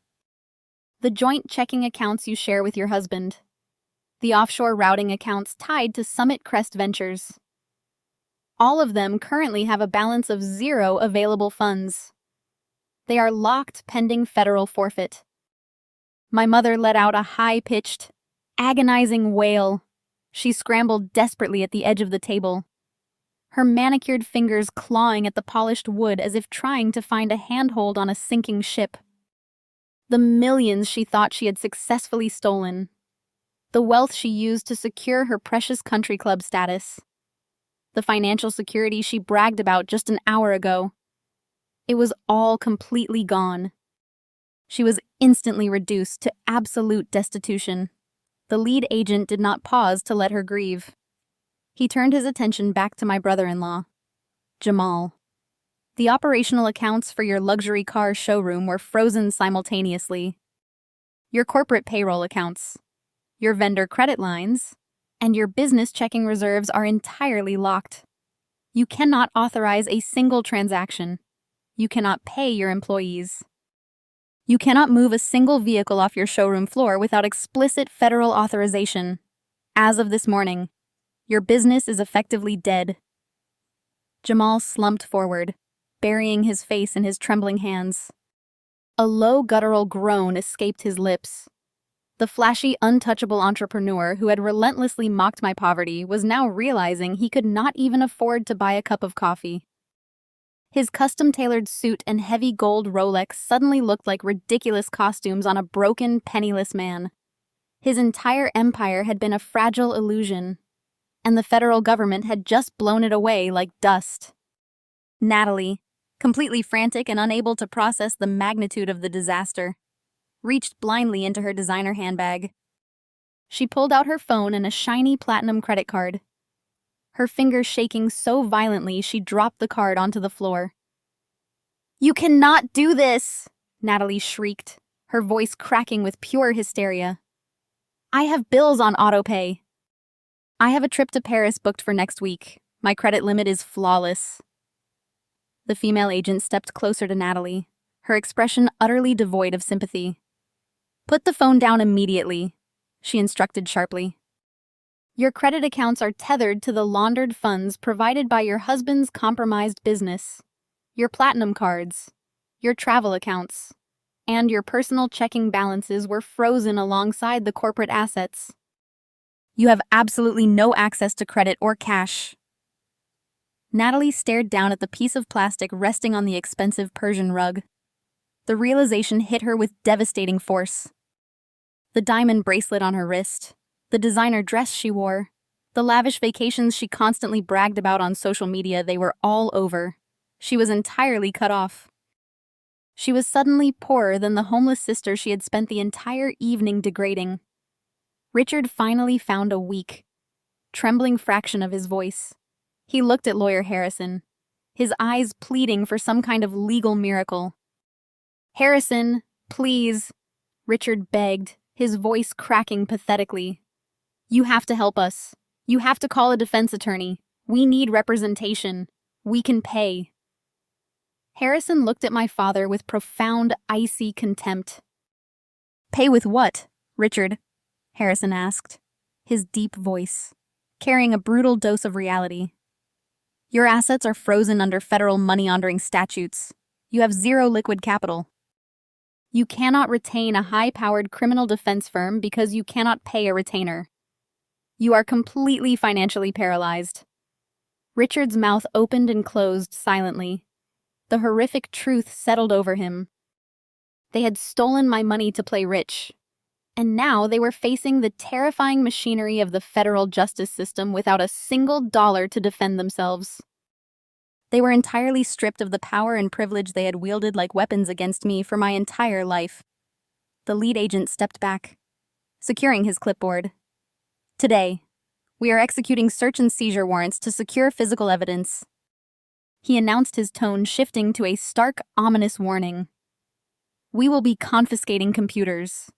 Speaker 1: The joint checking accounts you share with your husband. The offshore routing accounts tied to Summit Crest Ventures. All of them currently have a balance of 0 available funds. They are locked pending federal forfeit. My mother let out a high-pitched, agonizing wail. She scrambled desperately at the edge of the table, her manicured fingers clawing at the polished wood as if trying to find a handhold on a sinking ship. The millions she thought she had successfully stolen. The wealth she used to secure her precious country club status. The financial security she bragged about just an hour ago. It was all completely gone. She was instantly reduced to absolute destitution. The lead agent did not pause to let her grieve. He turned his attention back to my brother-in-law, Jamal. The operational accounts for your luxury car showroom were frozen simultaneously. Your corporate payroll accounts, your vendor credit lines, and your business checking reserves are entirely locked. You cannot authorize a single transaction. You cannot pay your employees. You cannot move a single vehicle off your showroom floor without explicit federal authorization. As of this morning, your business is effectively dead. Jamal slumped forward, burying his face in his trembling hands. A low guttural groan escaped his lips. The flashy, untouchable entrepreneur who had relentlessly mocked my poverty was now realizing he could not even afford to buy a cup of coffee. His custom-tailored suit and heavy gold Rolex suddenly looked like ridiculous costumes on a broken, penniless man. His entire empire had been a fragile illusion, and the federal government had just blown it away like dust. Natalie, completely frantic and unable to process the magnitude of the disaster, reached blindly into her designer handbag. She pulled out her phone and a shiny platinum credit card. Her fingers shaking so violently she dropped the card onto the floor. "You cannot do this!" Natalie shrieked, her voice cracking with pure hysteria. "I have bills on autopay. I have a trip to Paris booked for next week. My credit limit is flawless." The female agent stepped closer to Natalie, her expression utterly devoid of sympathy. "Put the phone down immediately," she instructed sharply. "Your credit accounts are tethered to the laundered funds provided by your husband's compromised business. Your platinum cards, your travel accounts, and your personal checking balances were frozen alongside the corporate assets. You have absolutely no access to credit or cash." Natalie stared down at the piece of plastic resting on the expensive Persian rug. The realization hit her with devastating force. The diamond bracelet on her wrist, the designer dress she wore, the lavish vacations she constantly bragged about on social media, they were all over. She was entirely cut off. She was suddenly poorer than the homeless sister she had spent the entire evening degrading. Richard finally found a weak, trembling fraction of his voice. He looked at Lawyer Harrison, his eyes pleading for some kind of legal miracle. "Harrison, please," Richard begged, his voice cracking pathetically. "You have to help us. You have to call a defense attorney. We need representation. We can pay." Harrison looked at my father with profound, icy contempt. "Pay with what, Richard?" Harrison asked, his deep voice carrying a brutal dose of reality. "Your assets are frozen under federal money-laundering statutes. You have zero liquid capital. You cannot retain a high-powered criminal defense firm because you cannot pay a retainer. You are completely financially paralyzed." Richard's mouth opened and closed silently. The horrific truth settled over him. They had stolen my money to play rich, and now they were facing the terrifying machinery of the federal justice system without a single dollar to defend themselves. They were entirely stripped of the power and privilege they had wielded like weapons against me for my entire life. The lead agent stepped back, securing his clipboard. "Today, we are executing search and seizure warrants to secure physical evidence," he announced, his tone shifting to a stark, ominous warning. "We will be confiscating computers,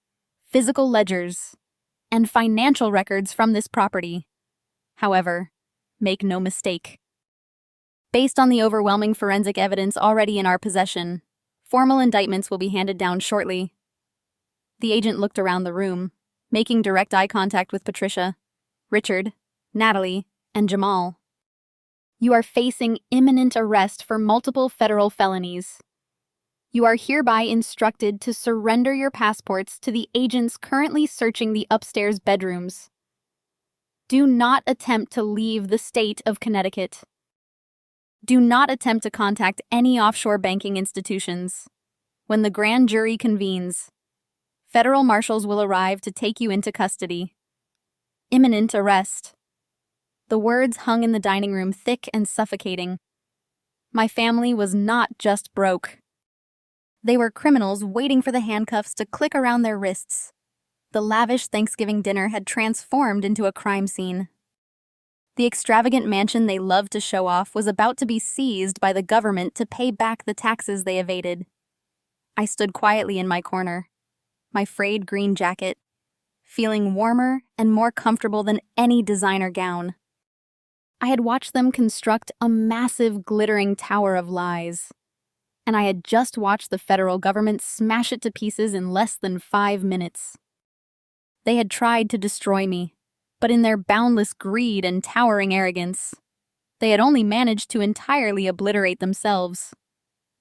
Speaker 1: physical ledgers, and financial records from this property. However, make no mistake. Based on the overwhelming forensic evidence already in our possession, formal indictments will be handed down shortly." The agent looked around the room, making direct eye contact with Patricia, Richard, Natalie, and Jamal. "You are facing imminent arrest for multiple federal felonies. You are hereby instructed to surrender your passports to the agents currently searching the upstairs bedrooms. Do not attempt to leave the state of Connecticut. Do not attempt to contact any offshore banking institutions. When the grand jury convenes, federal marshals will arrive to take you into custody. Imminent arrest." The words hung in the dining room thick and suffocating. My family was not just broke. They were criminals waiting for the handcuffs to click around their wrists. The lavish Thanksgiving dinner had transformed into a crime scene. The extravagant mansion they loved to show off was about to be seized by the government to pay back the taxes they evaded. I stood quietly in my corner, my frayed green jacket, feeling warmer and more comfortable than any designer gown. I had watched them construct a massive, glittering tower of lies, and I had just watched the federal government smash it to pieces in less than 5 minutes. They had tried to destroy me, but in their boundless greed and towering arrogance, they had only managed to entirely obliterate themselves.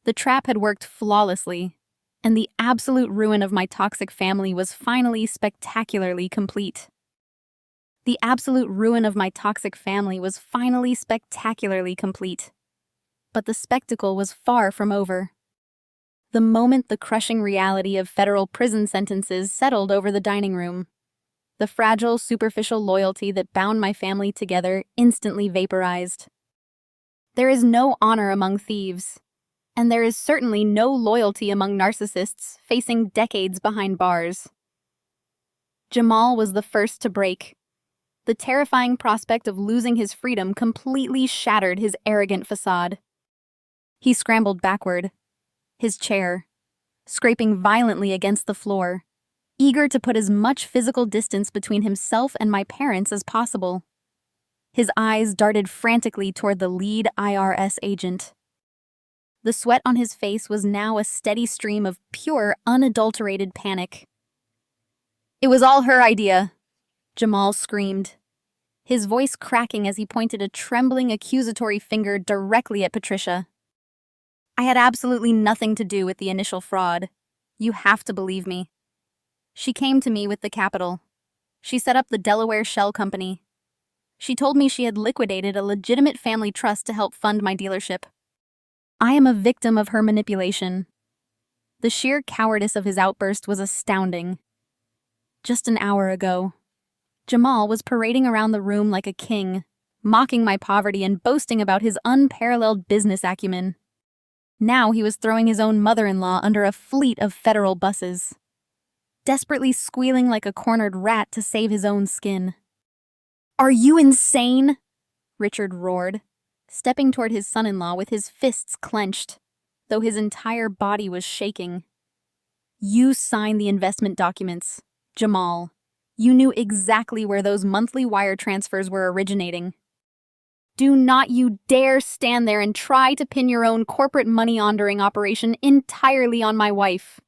Speaker 1: The trap had worked flawlessly, and the absolute ruin of my toxic family was finally spectacularly complete. The absolute ruin of my toxic family was finally spectacularly complete. But the spectacle was far from over. The moment the crushing reality of federal prison sentences settled over the dining room, the fragile, superficial loyalty that bound my family together instantly vaporized. There is no honor among thieves, and there is certainly no loyalty among narcissists facing decades behind bars. Jamal was the first to break. The terrifying prospect of losing his freedom completely shattered his arrogant facade. He scrambled backward, his chair, scraping violently against the floor, eager to put as much physical distance between himself and my parents as possible. His eyes darted frantically toward the lead IRS agent. The sweat on his face was now a steady stream of pure, unadulterated panic. "It was all her idea," Jamal screamed, his voice cracking as he pointed a trembling, accusatory finger directly at Patricia. "I had absolutely nothing to do with the initial fraud. You have to believe me. She came to me with the capital. She set up the Delaware Shell Company. She told me she had liquidated a legitimate family trust to help fund my dealership. I am a victim of her manipulation." The sheer cowardice of his outburst was astounding. Just an hour ago, Jamal was parading around the room like a king, mocking my poverty and boasting about his unparalleled business acumen. Now he was throwing his own mother-in-law under a fleet of federal buses, desperately squealing like a cornered rat to save his own skin. Are you insane? Richard roared, stepping toward his son-in-law with his fists clenched, though his entire body was shaking. You signed the investment documents, Jamal. You knew exactly where those monthly wire transfers were originating. Do not you dare stand there and try to pin your own corporate money laundering operation entirely on my wife.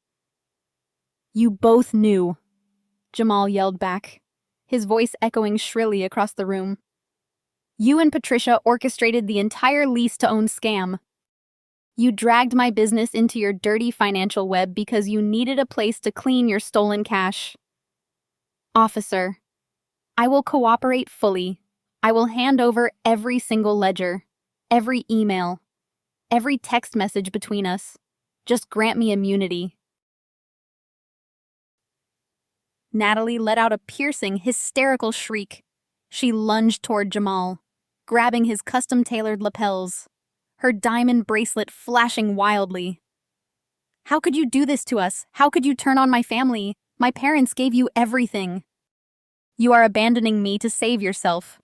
Speaker 1: You both knew, Jamal yelled back, his voice echoing shrilly across the room. You and Patricia orchestrated the entire lease-to-own scam. You dragged my business into your dirty financial web because you needed a place to clean your stolen cash. Officer, I will cooperate fully. I will hand over every single ledger, every email, every text message between us. Just grant me immunity. Natalie let out a piercing, hysterical shriek. She lunged toward Jamal, grabbing his custom-tailored lapels, her diamond bracelet flashing wildly. How could you do this to us? How could you turn on my family? My parents gave you everything. You are abandoning me to save yourself.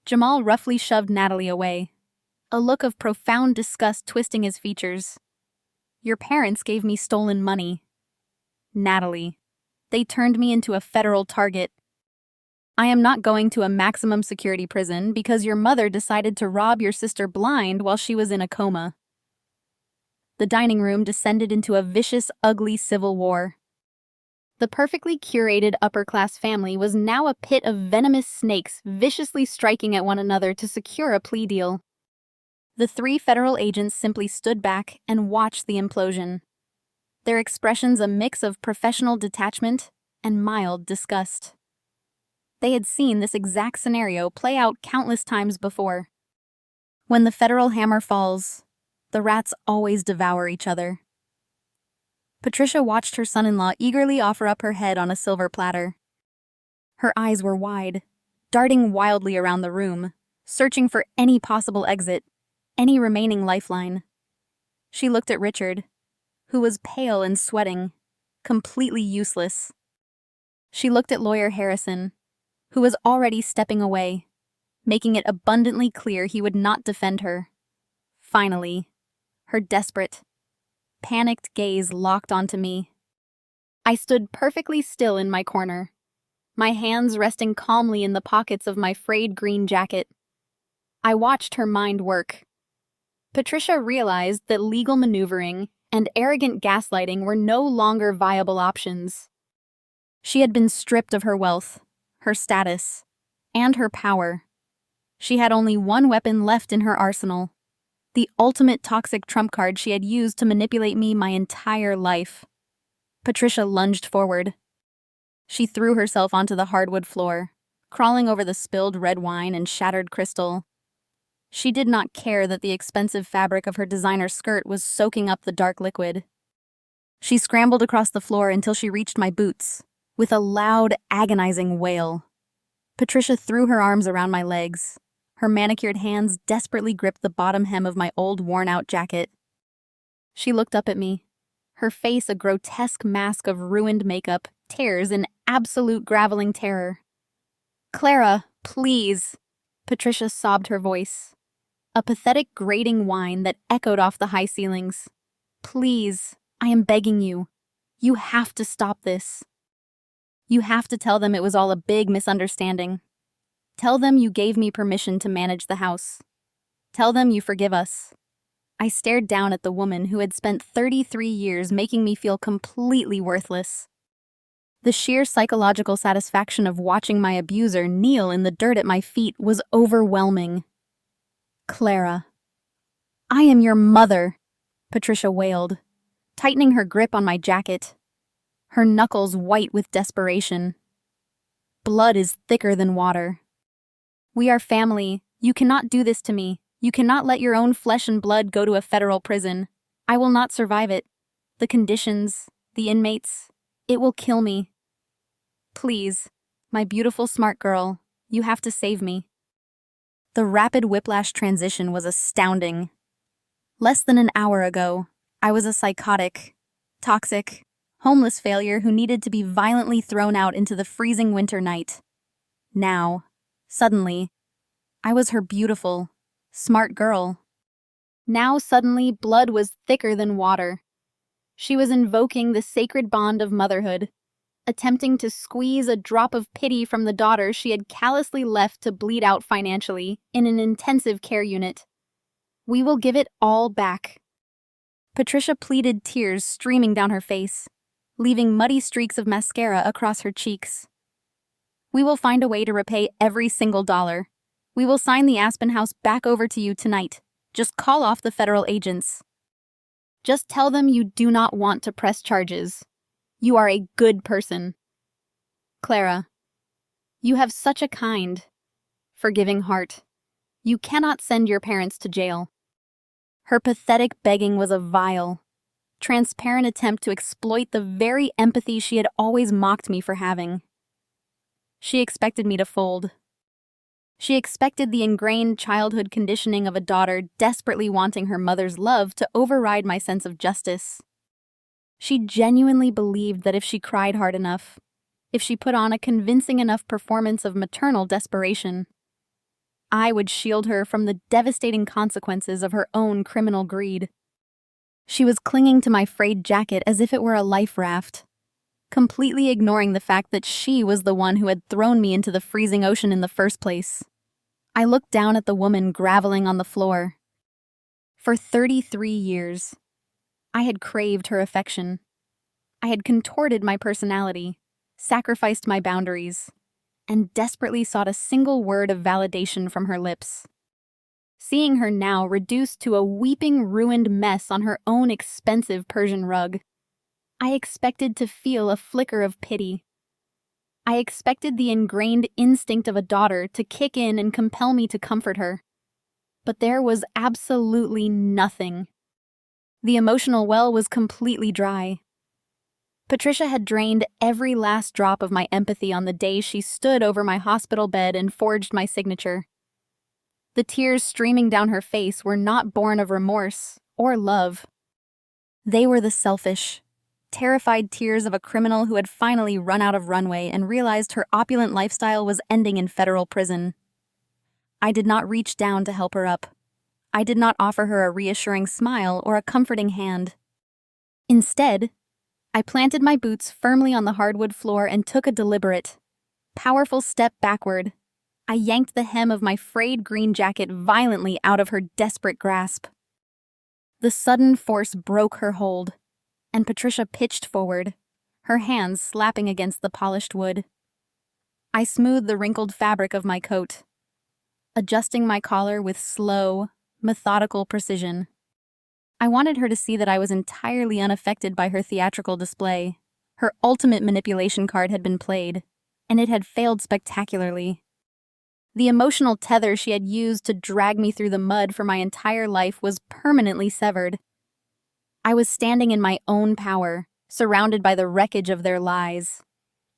Speaker 1: Jamal roughly shoved Natalie away, a look of profound disgust twisting his features. Your parents gave me stolen money. Natalie, they turned me into a federal target. I am not going to a maximum security prison because your mother decided to rob your sister blind while she was in a coma. The dining room descended into a vicious, ugly civil war. The perfectly curated upper-class family was now a pit of venomous snakes viciously striking at one another to secure a plea deal. The three federal agents simply stood back and watched the implosion, their expressions a mix of professional detachment and mild disgust. They had seen this exact scenario play out countless times before. When the federal hammer falls, the rats always devour each other. Patricia watched her son-in-law eagerly offer up her head on a silver platter. Her eyes were wide, darting wildly around the room, searching for any possible exit, any remaining lifeline. She looked at Richard, who was pale and sweating, completely useless. She looked at Lawyer Harrison, who was already stepping away, making it abundantly clear he would not defend her. Finally, her desperate, panicked gaze locked onto me. I stood perfectly still in my corner, my hands resting calmly in the pockets of my frayed green jacket. I watched her mind work. Patricia realized that legal maneuvering and arrogant gaslighting were no longer viable options. She had been stripped of her wealth, her status, and her power. She had only one weapon left in her arsenal, the ultimate toxic trump card she had used to manipulate me my entire life. Patricia lunged forward. She threw herself onto the hardwood floor, crawling over the spilled red wine and shattered crystal. She did not care that the expensive fabric of her designer skirt was soaking up the dark liquid. She scrambled across the floor until she reached my boots, with a loud, agonizing wail. Patricia threw her arms around my legs. Her manicured hands desperately gripped the bottom hem of my old, worn-out jacket. She looked up at me, her face a grotesque mask of ruined makeup, tears, and absolute graveling terror. "Clara, please," Patricia sobbed her voice, a pathetic grating whine that echoed off the high ceilings. "Please, I am begging you. You have to stop this. You have to tell them it was all a big misunderstanding. Tell them you gave me permission to manage the house. Tell them you forgive us." I stared down at the woman who had spent 33 years making me feel completely worthless. The sheer psychological satisfaction of watching my abuser kneel in the dirt at my feet was overwhelming. "Clara, I am your mother," Patricia wailed, tightening her grip on my jacket, her knuckles white with desperation. "Blood is thicker than water. We are family. You cannot do this to me. You cannot let your own flesh and blood go to a federal prison. I will not survive it. The conditions, the inmates, it will kill me. Please, my beautiful smart girl, you have to save me." The rapid whiplash transition was astounding. Less than an hour ago, I was a psychotic, toxic, homeless failure who needed to be violently thrown out into the freezing winter night. Now, Suddenly, I was her beautiful, smart girl. Now suddenly, blood was thicker than water. She was invoking the sacred bond of motherhood, attempting to squeeze a drop of pity from the daughter she had callously left to bleed out financially in an intensive care unit. We will give it all back. Patricia pleaded, tears streaming down her face, leaving muddy streaks of mascara across her cheeks. We will find a way to repay every single dollar. We will sign the Aspen House back over to you tonight. Just call off the federal agents. Just tell them you do not want to press charges. You are a good person. Clara, you have such a kind, forgiving heart. You cannot send your parents to jail. Her pathetic begging was a vile, transparent attempt to exploit the very empathy she had always mocked me for having. She expected me to fold. She expected the ingrained childhood conditioning of a daughter desperately wanting her mother's love to override my sense of justice. She genuinely believed that if she cried hard enough, if she put on a convincing enough performance of maternal desperation, I would shield her from the devastating consequences of her own criminal greed. She was clinging to my frayed jacket as if it were a life raft, completely ignoring the fact that she was the one who had thrown me into the freezing ocean in the first place. I looked down at the woman groveling on the floor. For 33 years, I had craved her affection. I had contorted my personality, sacrificed my boundaries, and desperately sought a single word of validation from her lips. Seeing her now reduced to a weeping, ruined mess on her own expensive Persian rug, I expected to feel a flicker of pity. I expected the ingrained instinct of a daughter to kick in and compel me to comfort her. But there was absolutely nothing. The emotional well was completely dry. Patricia had drained every last drop of my empathy on the day she stood over my hospital bed and forged my signature. The tears streaming down her face were not born of remorse or love. They were the selfish, terrified tears of a criminal who had finally run out of runway and realized her opulent lifestyle was ending in federal prison. I did not reach down to help her up. I did not offer her a reassuring smile or a comforting hand. Instead, I planted my boots firmly on the hardwood floor and took a deliberate, powerful step backward. I yanked the hem of my frayed green jacket violently out of her desperate grasp. The sudden force broke her hold, and Patricia pitched forward, her hands slapping against the polished wood. I smoothed the wrinkled fabric of my coat, adjusting my collar with slow, methodical precision. I wanted her to see that I was entirely unaffected by her theatrical display. Her ultimate manipulation card had been played, and it had failed spectacularly. The emotional tether she had used to drag me through the mud for my entire life was permanently severed. I was standing in my own power, surrounded by the wreckage of their lies.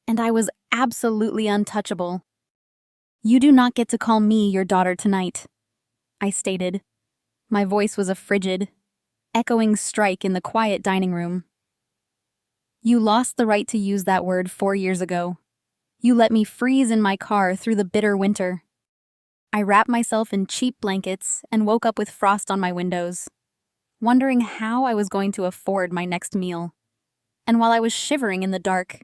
Speaker 1: And I was absolutely untouchable. "You do not get to call me your daughter tonight," I stated. My voice was a frigid, echoing strike in the quiet dining room. "You lost the right to use that word 4 years ago. You let me freeze in my car through the bitter winter. I wrapped myself in cheap blankets and woke up with frost on my windows, wondering how I was going to afford my next meal. And while I was shivering in the dark,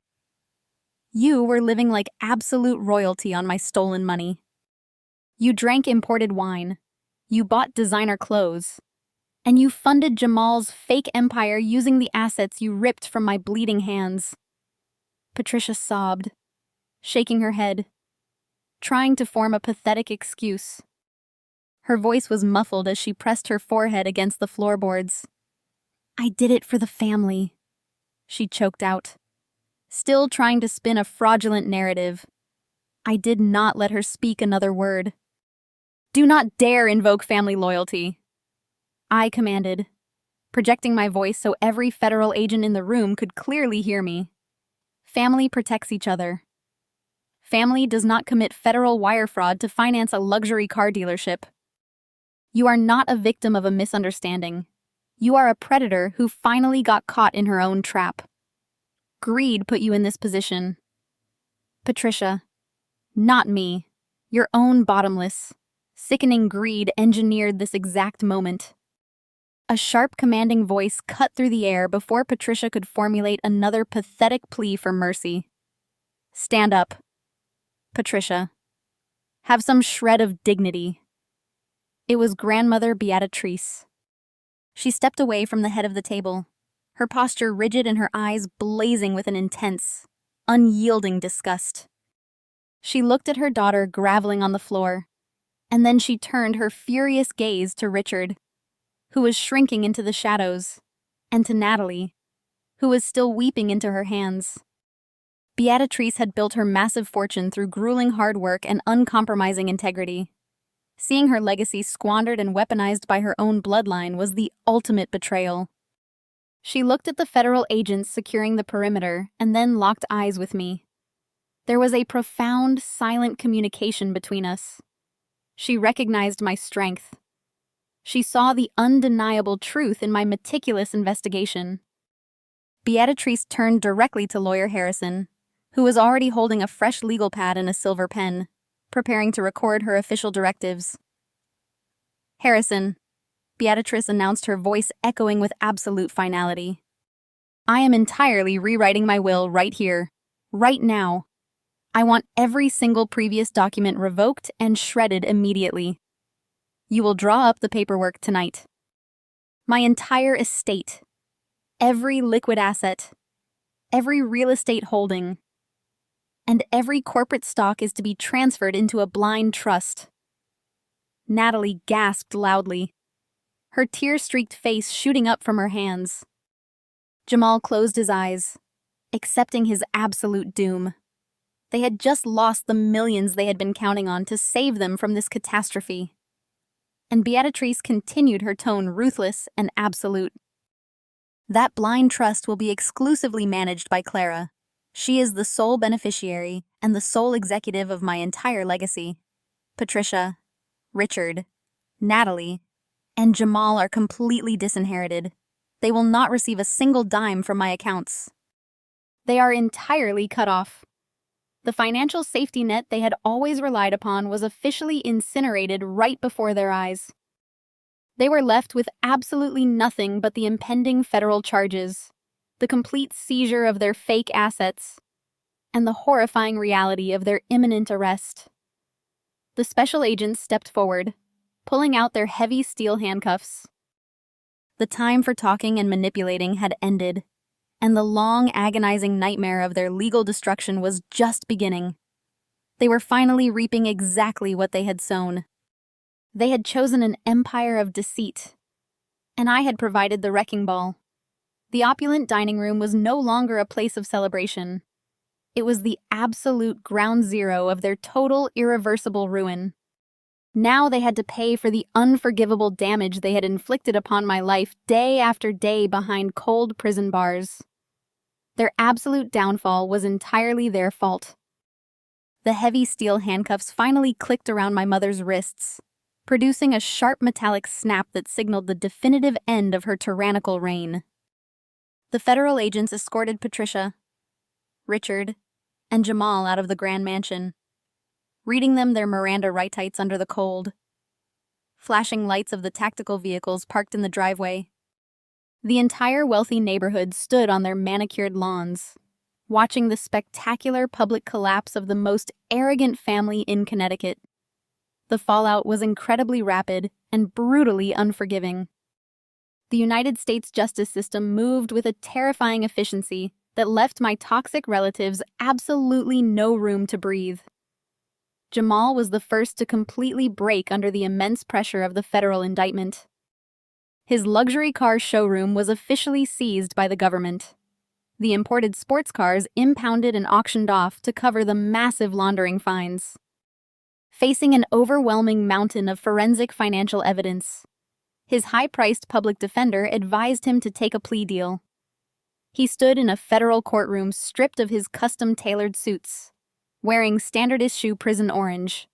Speaker 1: you were living like absolute royalty on my stolen money. You drank imported wine, you bought designer clothes, and you funded Jamal's fake empire using the assets you ripped from my bleeding hands." Patricia sobbed, shaking her head, trying to form a pathetic excuse. Her voice was muffled as she pressed her forehead against the floorboards. "I did it for the family," she choked out, still trying to spin a fraudulent narrative. I did not let her speak another word. "Do not dare invoke family loyalty," I commanded, projecting my voice so every federal agent in the room could clearly hear me. Family protects each other. Family does not commit federal wire fraud to finance a luxury car dealership. You are not a victim of a misunderstanding. You are a predator who finally got caught in her own trap. Greed put you in this position. Patricia, not me. Your own bottomless, sickening greed engineered this exact moment. A sharp, commanding voice cut through the air before Patricia could formulate another pathetic plea for mercy. Stand up, Patricia. Have some shred of dignity. It was Grandmother Beatrice. She stepped away from the head of the table, her posture rigid and her eyes blazing with an intense, unyielding disgust. She looked at her daughter groveling on the floor, and then she turned her furious gaze to Richard, who was shrinking into the shadows, and to Natalie, who was still weeping into her hands. Beatrice had built her massive fortune through grueling hard work and uncompromising integrity. Seeing her legacy squandered and weaponized by her own bloodline was the ultimate betrayal. She looked at the federal agents securing the perimeter and then locked eyes with me. There was a profound, silent communication between us. She recognized my strength. She saw the undeniable truth in my meticulous investigation. Beatrice turned directly to Lawyer Harrison, who was already holding a fresh legal pad and a silver pen, preparing to record her official directives. Harrison, Beatrice announced, her voice echoing with absolute finality. I am entirely rewriting my will right here, right now. I want every single previous document revoked and shredded immediately. You will draw up the paperwork tonight. My entire estate, every liquid asset, every real estate holding, and every corporate stock is to be transferred into a blind trust. Natalie gasped loudly, her tear-streaked face shooting up from her hands. Jamal closed his eyes, accepting his absolute doom. They had just lost the millions they had been counting on to save them from this catastrophe. And Beatrice continued, her tone ruthless and absolute. That blind trust will be exclusively managed by Clara. She is the sole beneficiary and the sole executive of my entire legacy. Patricia, Richard, Natalie, and Jamal are completely disinherited. They will not receive a single dime from my accounts. They are entirely cut off. The financial safety net they had always relied upon was officially incinerated right before their eyes. They were left with absolutely nothing but the impending federal charges, the complete seizure of their fake assets, and the horrifying reality of their imminent arrest. The special agents stepped forward, pulling out their heavy steel handcuffs. The time for talking and manipulating had ended, and the long, agonizing nightmare of their legal destruction was just beginning. They were finally reaping exactly what they had sown. They had chosen an empire of deceit, and I had provided the wrecking ball. The opulent dining room was no longer a place of celebration. It was the absolute ground zero of their total, irreversible ruin. Now they had to pay for the unforgivable damage they had inflicted upon my life day after day behind cold prison bars. Their absolute downfall was entirely their fault. The heavy steel handcuffs finally clicked around my mother's wrists, producing a sharp metallic snap that signaled the definitive end of her tyrannical reign. The federal agents escorted Patricia, Richard, and Jamal out of the Grand Mansion, reading them their Miranda rights under the cold. Flashing lights of the tactical vehicles parked in the driveway. The entire wealthy neighborhood stood on their manicured lawns, watching the spectacular public collapse of the most arrogant family in Connecticut. The fallout was incredibly rapid and brutally unforgiving. The United States justice system moved with a terrifying efficiency that left my toxic relatives absolutely no room to breathe. Jamal was the first to completely break under the immense pressure of the federal indictment. His luxury car showroom was officially seized by the government. The imported sports cars impounded and auctioned off to cover the massive laundering fines. Facing an overwhelming mountain of forensic financial evidence, his high-priced public defender advised him to take a plea deal. He stood in a federal courtroom stripped of his custom-tailored suits, wearing standard-issue prison orange.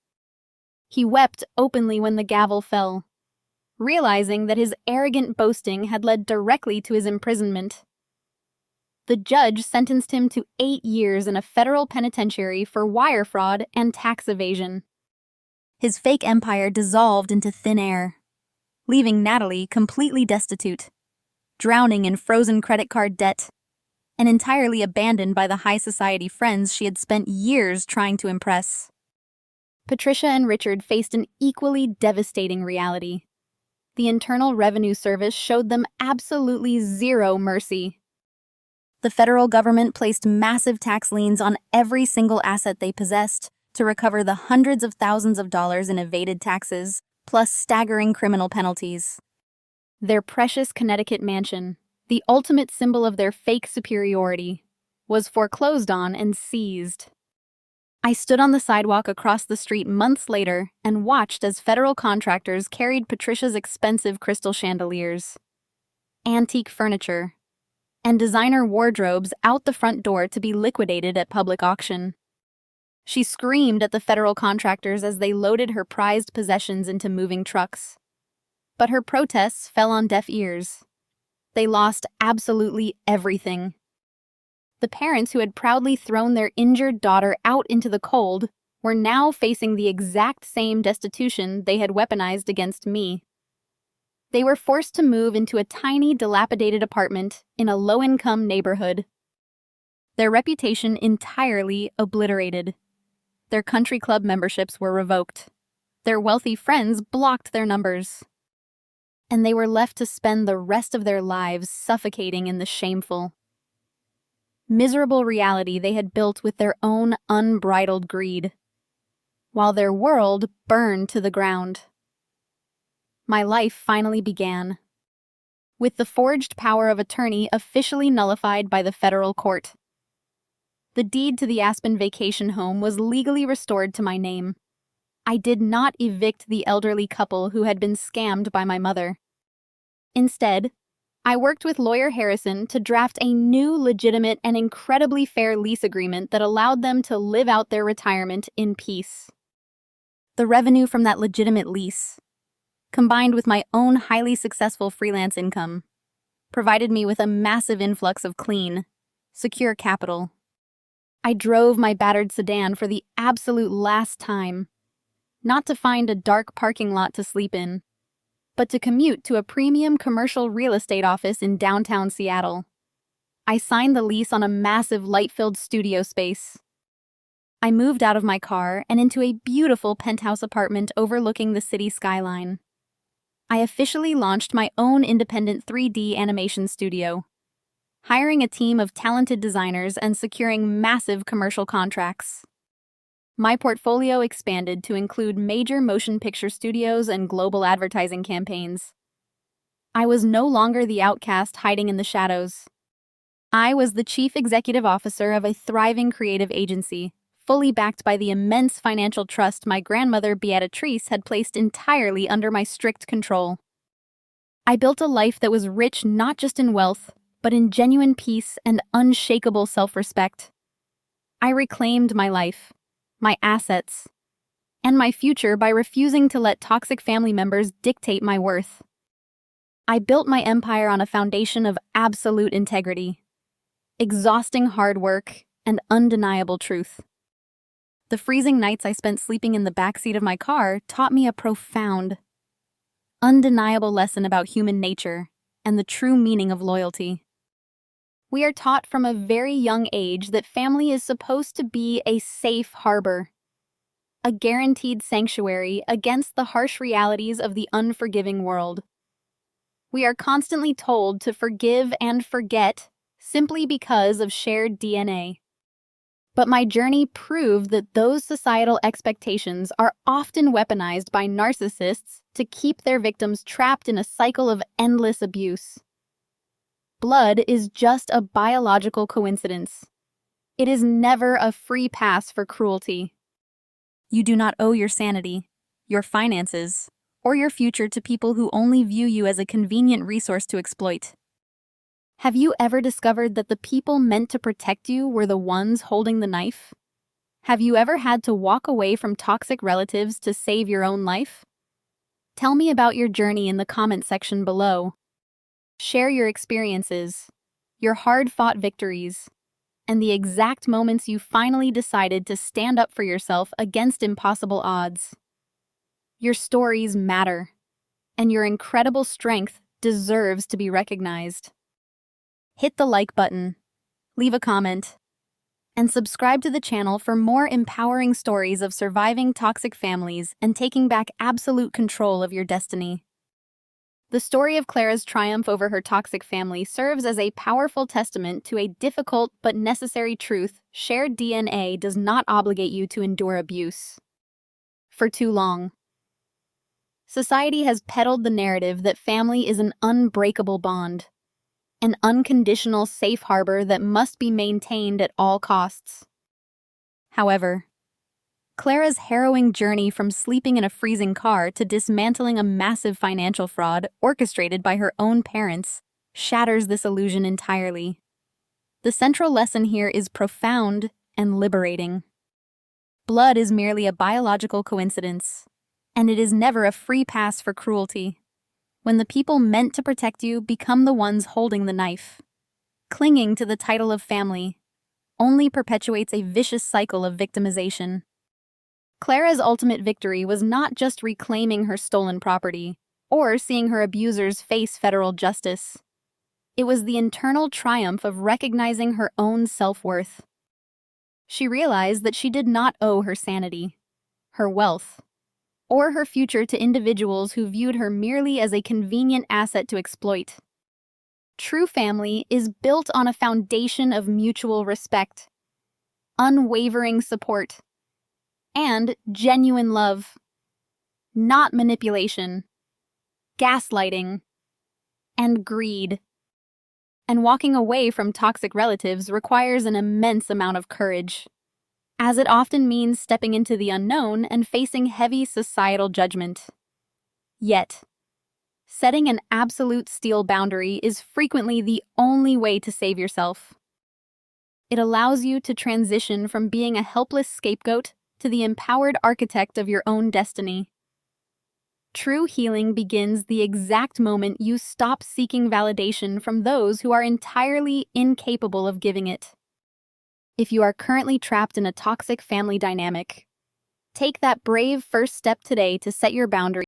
Speaker 1: He wept openly when the gavel fell, realizing that his arrogant boasting had led directly to his imprisonment. The judge sentenced him to 8 years in a federal penitentiary for wire fraud and tax evasion. His fake empire dissolved into thin air, leaving Natalie completely destitute, drowning in frozen credit card debt, and entirely abandoned by the high society friends she had spent years trying to impress. Patricia and Richard faced an equally devastating reality. The Internal Revenue Service showed them absolutely zero mercy. The federal government placed massive tax liens on every single asset they possessed to recover the hundreds of thousands of dollars in evaded taxes, plus staggering criminal penalties. Their precious Connecticut mansion, the ultimate symbol of their fake superiority, was foreclosed on and seized. I stood on the sidewalk across the street months later and watched as federal contractors carried Patricia's expensive crystal chandeliers, antique furniture, and designer wardrobes out the front door to be liquidated at public auction. She screamed at the federal contractors as they loaded her prized possessions into moving trucks. But her protests fell on deaf ears. They lost absolutely everything. The parents who had proudly thrown their injured daughter out into the cold were now facing the exact same destitution they had weaponized against me. They were forced to move into a tiny, dilapidated apartment in a low-income neighborhood. Their reputation entirely obliterated. Their country club memberships were revoked. Their wealthy friends blocked their numbers. And they were left to spend the rest of their lives suffocating in the shameful, miserable reality they had built with their own unbridled greed, while their world burned to the ground. My life finally began, with the forged power of attorney officially nullified by the federal court. The deed to the Aspen vacation home was legally restored to my name. I did not evict the elderly couple who had been scammed by my mother. Instead, I worked with lawyer Harrison to draft a new, legitimate, and incredibly fair lease agreement that allowed them to live out their retirement in peace. The revenue from that legitimate lease, combined with my own highly successful freelance income, provided me with a massive influx of clean, secure capital. I drove my battered sedan for the absolute last time, not to find a dark parking lot to sleep in, but to commute to a premium commercial real estate office in downtown Seattle. I signed the lease on a massive light-filled studio space. I moved out of my car and into a beautiful penthouse apartment overlooking the city skyline. I officially launched my own independent 3D animation studio, hiring a team of talented designers and securing massive commercial contracts. My portfolio expanded to include major motion picture studios and global advertising campaigns. I was no longer the outcast hiding in the shadows. I was the chief executive officer of a thriving creative agency, fully backed by the immense financial trust my grandmother Beatrice had placed entirely under my strict control. I built a life that was rich not just in wealth, but in genuine peace and unshakable self-respect. I reclaimed my life, my assets, and my future by refusing to let toxic family members dictate my worth. I built my empire on a foundation of absolute integrity, exhausting hard work, and undeniable truth. The freezing nights I spent sleeping in the backseat of my car taught me a profound, undeniable lesson about human nature and the true meaning of loyalty. We are taught from a very young age that family is supposed to be a safe harbor, a guaranteed sanctuary against the harsh realities of the unforgiving world. We are constantly told to forgive and forget simply because of shared DNA. But my journey proved that those societal expectations are often weaponized by narcissists to keep their victims trapped in a cycle of endless abuse. Blood is just a biological coincidence. It is never a free pass for cruelty. You do not owe your sanity, your finances, or your future to people who only view you as a convenient resource to exploit. Have you ever discovered that the people meant to protect you were the ones holding the knife? Have you ever had to walk away from toxic relatives to save your own life? Tell me about your journey in the comment section below. Share your experiences, your hard-fought victories, and the exact moments you finally decided to stand up for yourself against impossible odds. Your stories matter, and your incredible strength deserves to be recognized. Hit the like button, leave a comment, and subscribe to the channel for more empowering stories of surviving toxic families and taking back absolute control of your destiny. The story of Clara's triumph over her toxic family serves as a powerful testament to a difficult but necessary truth: shared DNA does not obligate you to endure abuse. For too long, society has peddled the narrative that family is an unbreakable bond, an unconditional safe harbor that must be maintained at all costs. However, Clara's harrowing journey from sleeping in a freezing car to dismantling a massive financial fraud orchestrated by her own parents shatters this illusion entirely. The central lesson here is profound and liberating. Blood is merely a biological coincidence, and it is never a free pass for cruelty. When the people meant to protect you become the ones holding the knife, clinging to the title of family only perpetuates a vicious cycle of victimization. Clara's ultimate victory was not just reclaiming her stolen property or seeing her abusers face federal justice. It was the internal triumph of recognizing her own self-worth. She realized that she did not owe her sanity, her wealth, or her future to individuals who viewed her merely as a convenient asset to exploit. True family is built on a foundation of mutual respect, unwavering support, and genuine love, not manipulation, gaslighting, and greed. And walking away from toxic relatives requires an immense amount of courage, as it often means stepping into the unknown and facing heavy societal judgment. Yet, setting an absolute steel boundary is frequently the only way to save yourself. It allows you to transition from being a helpless scapegoat to the empowered architect of your own destiny. True healing begins the exact moment you stop seeking validation from those who are entirely incapable of giving it. If you are currently trapped in a toxic family dynamic, take that brave first step today to set your boundaries.